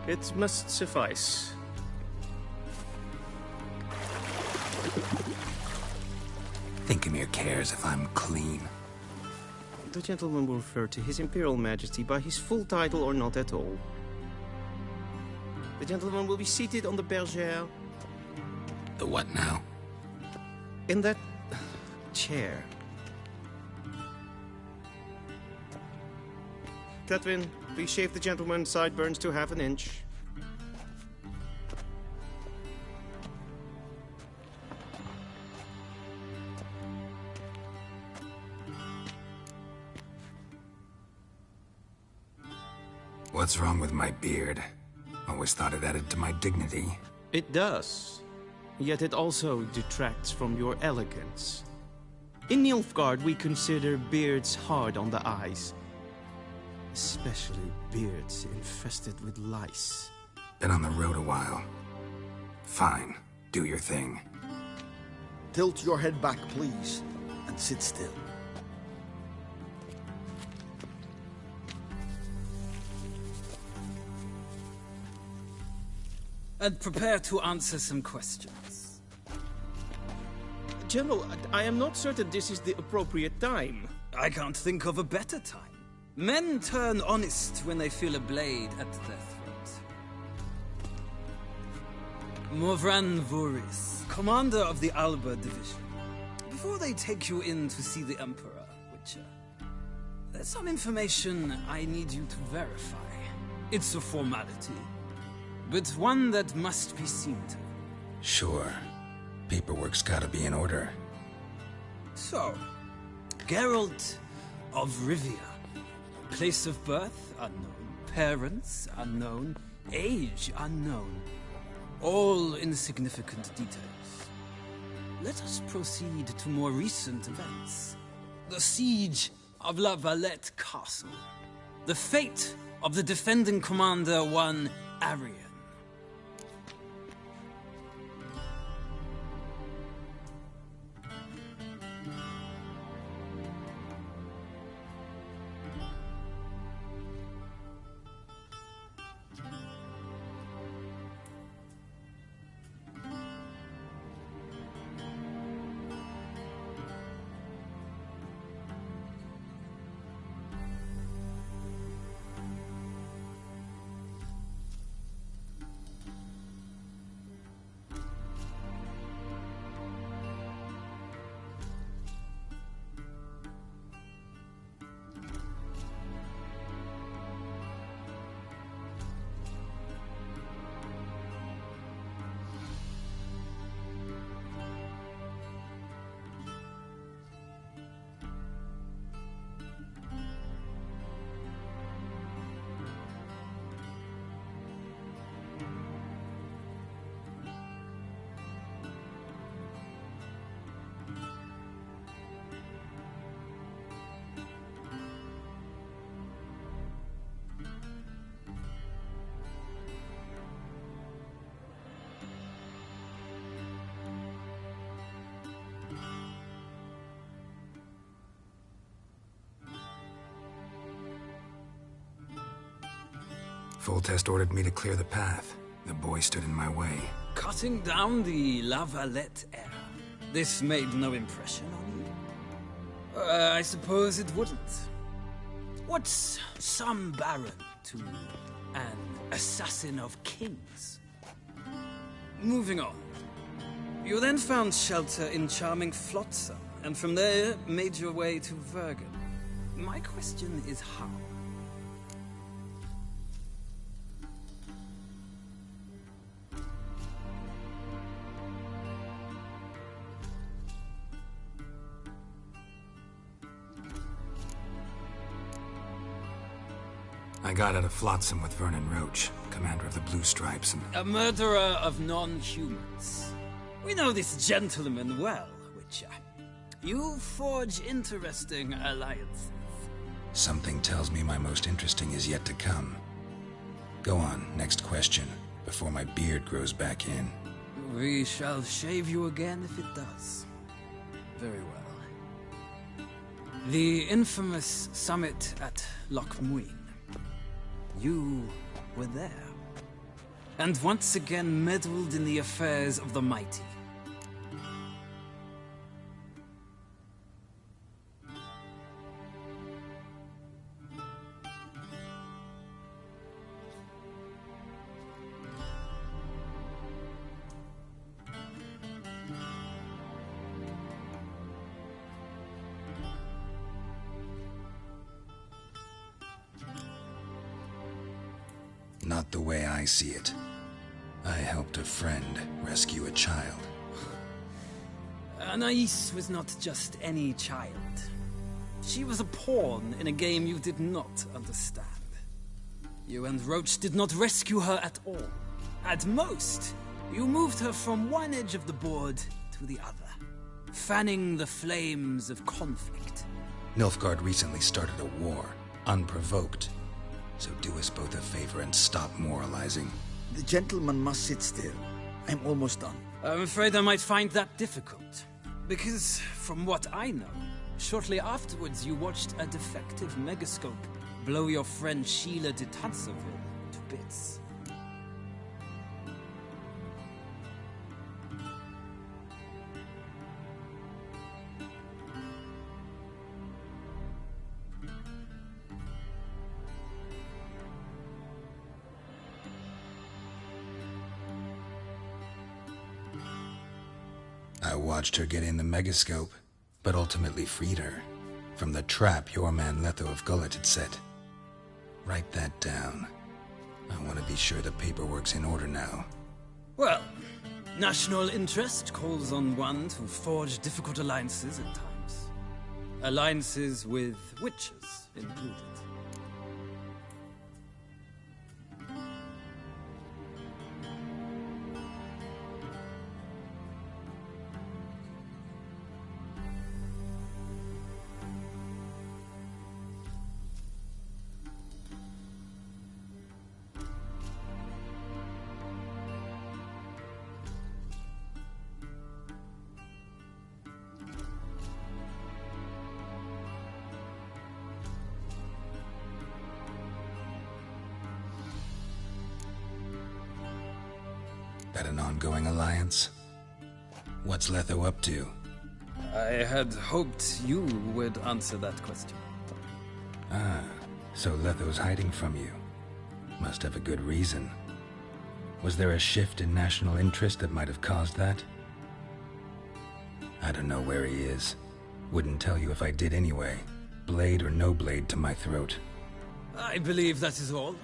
It must suffice. Thinkamere cares if I'm clean. The gentleman will refer to His Imperial Majesty by his full title or not at all. The gentleman will be seated on the bergère. The what now? In that chair. Catwin, please shave the gentleman's sideburns to half an inch. What's wrong with my beard? Always thought it added to my dignity. It does. Yet it also detracts from your elegance. In Nilfgaard, we consider beards hard on the eyes. Especially beards infested with lice. Been on the road a while. Fine. Do your thing. Tilt your head back, please, and sit still. And prepare to answer some questions. General, I am not certain this is the appropriate time. I can't think of a better time. Men turn honest when they feel a blade at their throat. Morvran Voris, commander of the Alba Division. Before they take you in to see the Emperor, Witcher, there's some information I need you to verify. It's a formality, but one that must be seen to. Sure. Paperwork's gotta be in order. So, Geralt of Rivia. Place of birth unknown. Parents unknown. Age unknown. All insignificant details. Let us proceed to more recent events. The siege of La Valette Castle. The fate of the defending commander, one Arian. Foltest ordered me to clear the path. The boy stood in my way. Cutting down the La Valette era. This made no impression on you? I suppose it wouldn't. What's some baron to an assassin of kings? Moving on. You then found shelter in charming Flotsam, and from there made your way to Vergen. My question is how? I got out of Flotsam with Vernon Roach, commander of the Blue Stripes, and... A murderer of non-humans. We know this gentleman well, Witcher. You forge interesting alliances. Something tells me my most interesting is yet to come. Go on, next question, before my beard grows back in. We shall shave you again if it does. Very well. The infamous summit at Loch Muin. You were there. And once again meddled in the affairs of the mighty. Not the way I see it. I helped a friend rescue a child. Anais was not just any child. She was a pawn in a game you did not understand. You and Roach did not rescue her at all. At most, you moved her from one edge of the board to the other, fanning the flames of conflict. Nilfgaard recently started a war, unprovoked. So do us both a favor and stop moralizing. The gentleman must sit still. I'm almost done. I'm afraid I might find that difficult. Because, from what I know, shortly afterwards you watched a defective megascope blow your friend Sheila de Tanserville to bits. I watched her get in the megascope, but ultimately freed her from the trap your man Letho of Gullet had set. Write that down. I want to be sure the paperwork's in order now. Well, National interest calls on one to forge difficult alliances at times. Alliances with witches included. That an ongoing alliance? What's Letho up to? I had hoped you would answer that question. Ah, so Letho's hiding from you. Must have a good reason. Was there a shift in national interest that might have caused that? I don't know where he is. Wouldn't tell you if I did anyway. Blade or no blade to my throat. I believe that is all.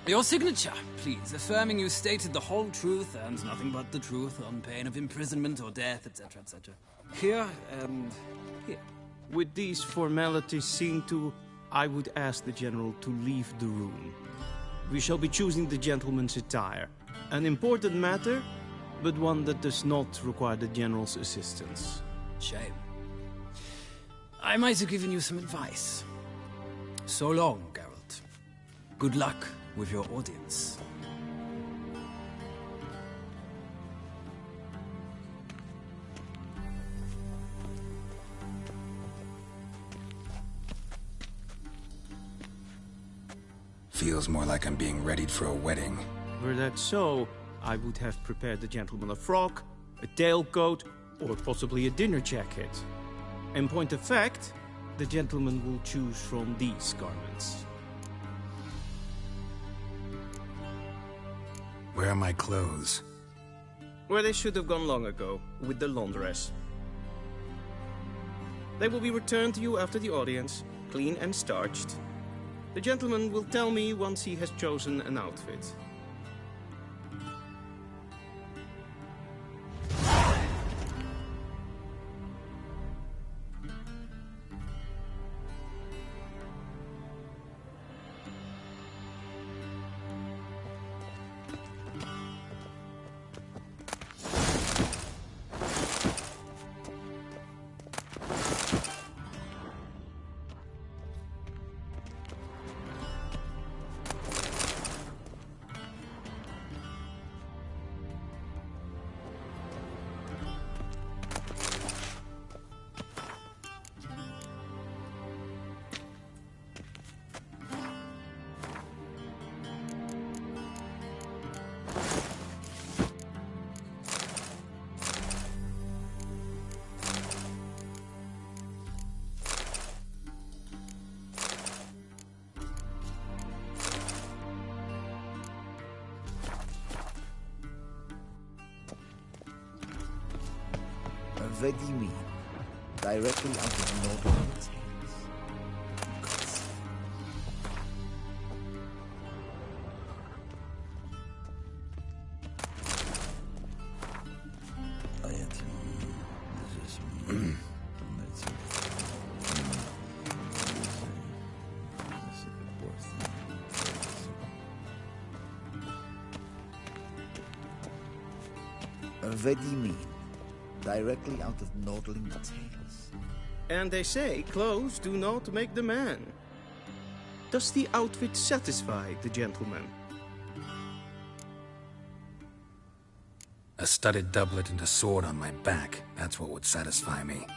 Your signature, please, affirming you stated the whole truth and nothing but the truth on pain of imprisonment or death, etc., etc. Here and here. With these formalities seen to, I would ask the General to leave the room. We shall be choosing the gentleman's attire. An important matter, but one that does not require the General's assistance. Shame. I might have given you some advice. So long, Geralt. Good luck with your audience. Feels more like I'm being readied for a wedding. Were that so, I would have prepared the gentleman a frock, a tailcoat, or possibly a dinner jacket. In point of fact, the gentleman will choose from these garments. Where are my clothes? Where they should have gone long ago, with the laundress. They will be returned to you after the audience, clean and starched. The gentleman will tell me once he has chosen an outfit. Vedimi, directly out of the northern tales. Vedimi, directly out of Nordling Tales. And they say clothes do not make the man. Does the outfit satisfy the gentleman? A studded doublet and a sword on my back, that's what would satisfy me.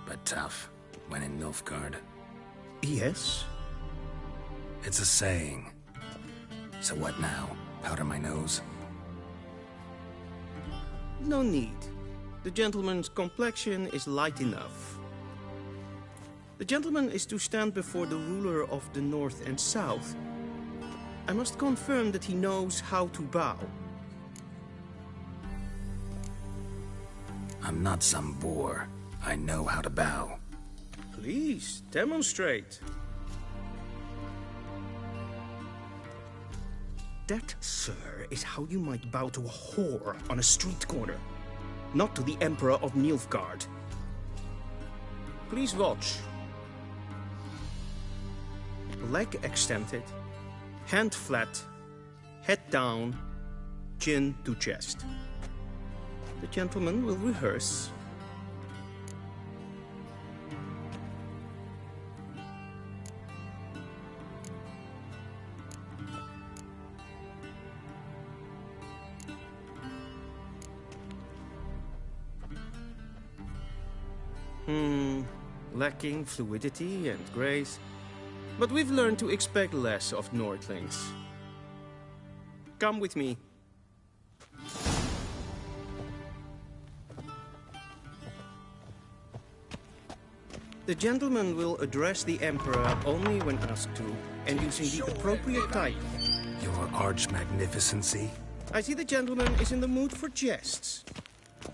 But tough, when in Nilfgaard. Yes? It's a saying. So what now? Powder my nose? No need. The gentleman's complexion is light enough. The gentleman is to stand before the ruler of the North and South. I must confirm that he knows how to bow. I'm not some boor. I know how to bow. Please, demonstrate. That, sir, is how you might bow to a whore on a street corner, not to the Emperor of Nilfgaard. Please watch. Leg extended, hand flat, head down, chin to chest. The gentleman will rehearse. Lacking fluidity and grace, but we've learned to expect less of Nordlings. Come with me. The gentleman will address the Emperor only when asked to, and using the appropriate title. Your Arch-Magnificency? I see the gentleman is in the mood for jests.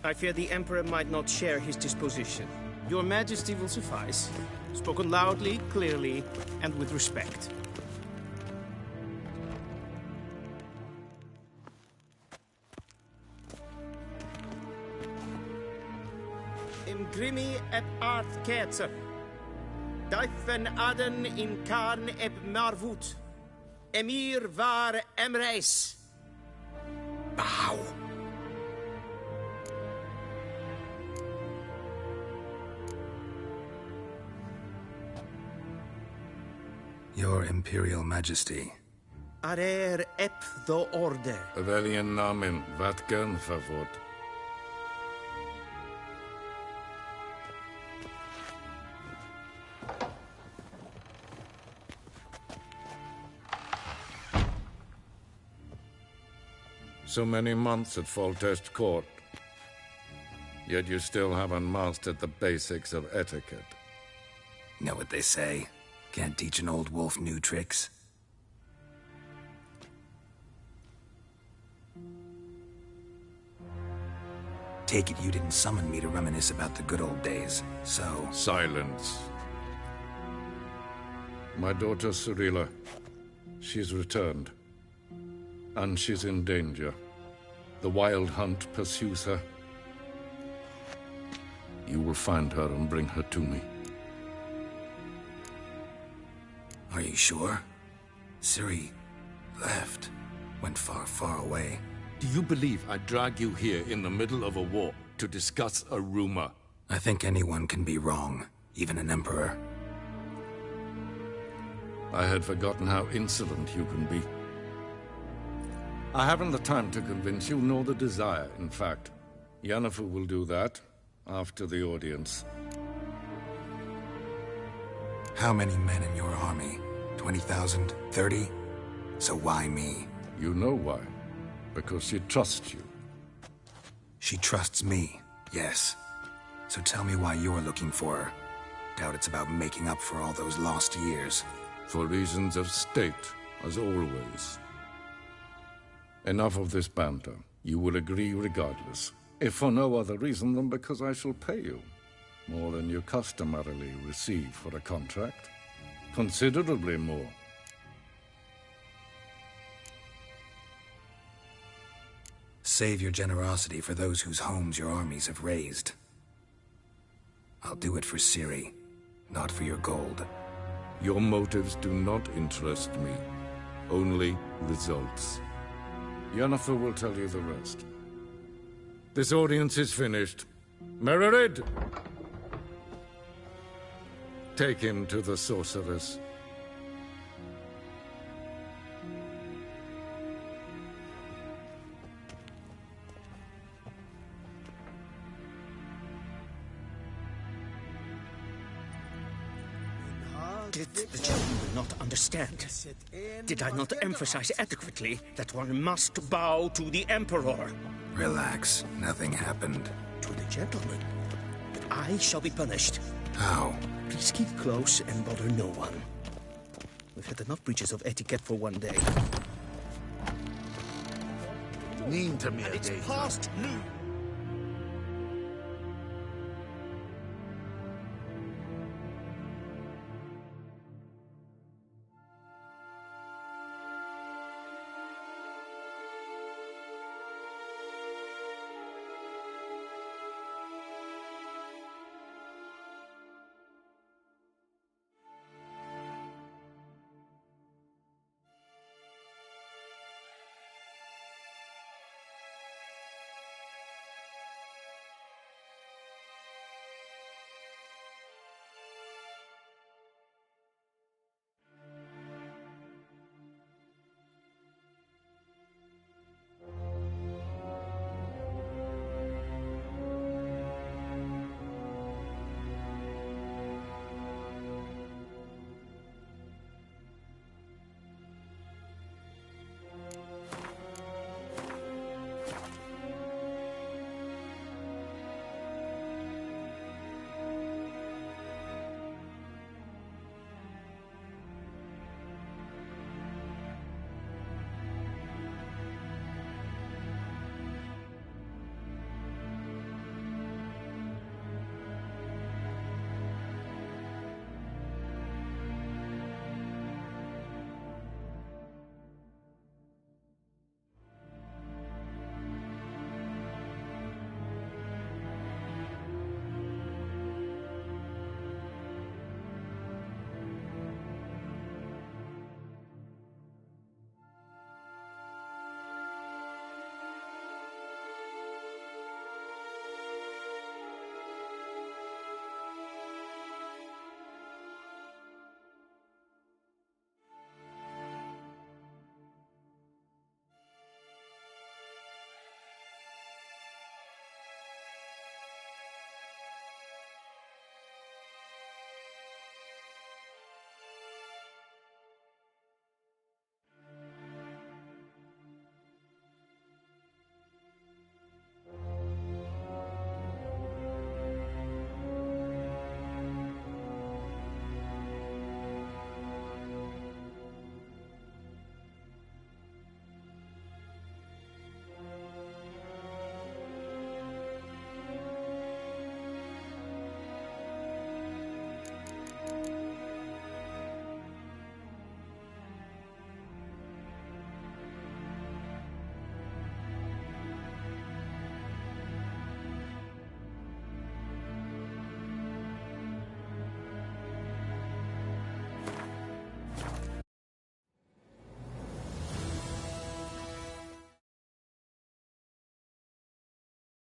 I fear the Emperor might not share his disposition. Your Majesty will suffice. Spoken loudly, clearly, and with respect. Imgrimi et art ketzer. Daifen aden in karn eb marvut. Emir var emreis. Bow. Your Imperial Majesty. Arer ep the orde. Welchen Namen, wat gern favor? So many months at Foltest Court, yet you still haven't mastered the basics of etiquette. Know what they say? Can't teach an old wolf new tricks. Take it you didn't summon me to reminisce about the good old days, so... Silence. My daughter Cyrilla, she's returned. And she's in danger. The Wild Hunt pursues her. You will find her and bring her to me. Are you sure? Ciri left. Went far, far away. Do you believe I drag you here in the middle of a war to discuss a rumor? I think anyone can be wrong, even an emperor. I had forgotten how insolent you can be. I haven't the time to convince you, nor the desire, in fact. Yennefer will do that after the audience. How many men in your army? 20,000? 30? So why me? You know why. Because she trusts you. She trusts me, yes. So tell me why you're looking for her. Doubt it's about making up for all those lost years. For reasons of state, as always. Enough of this banter. You will agree regardless. If for no other reason than because I shall pay you. More than you customarily receive for a contract. Considerably more. Save your generosity for those whose homes your armies have razed. I'll do it for Ciri, not for your gold. Your motives do not interest me. Only results. Yennefer will tell you the rest. This audience is finished. Mererid! Take him to the sorceress. Did the gentleman not understand? Did I not emphasize adequately that one must bow to the Emperor? Relax. Nothing happened. To the gentleman. But I shall be punished. How? Please keep close and bother no one. We've had enough breaches of etiquette for one day. Mean to me, and it's past noon.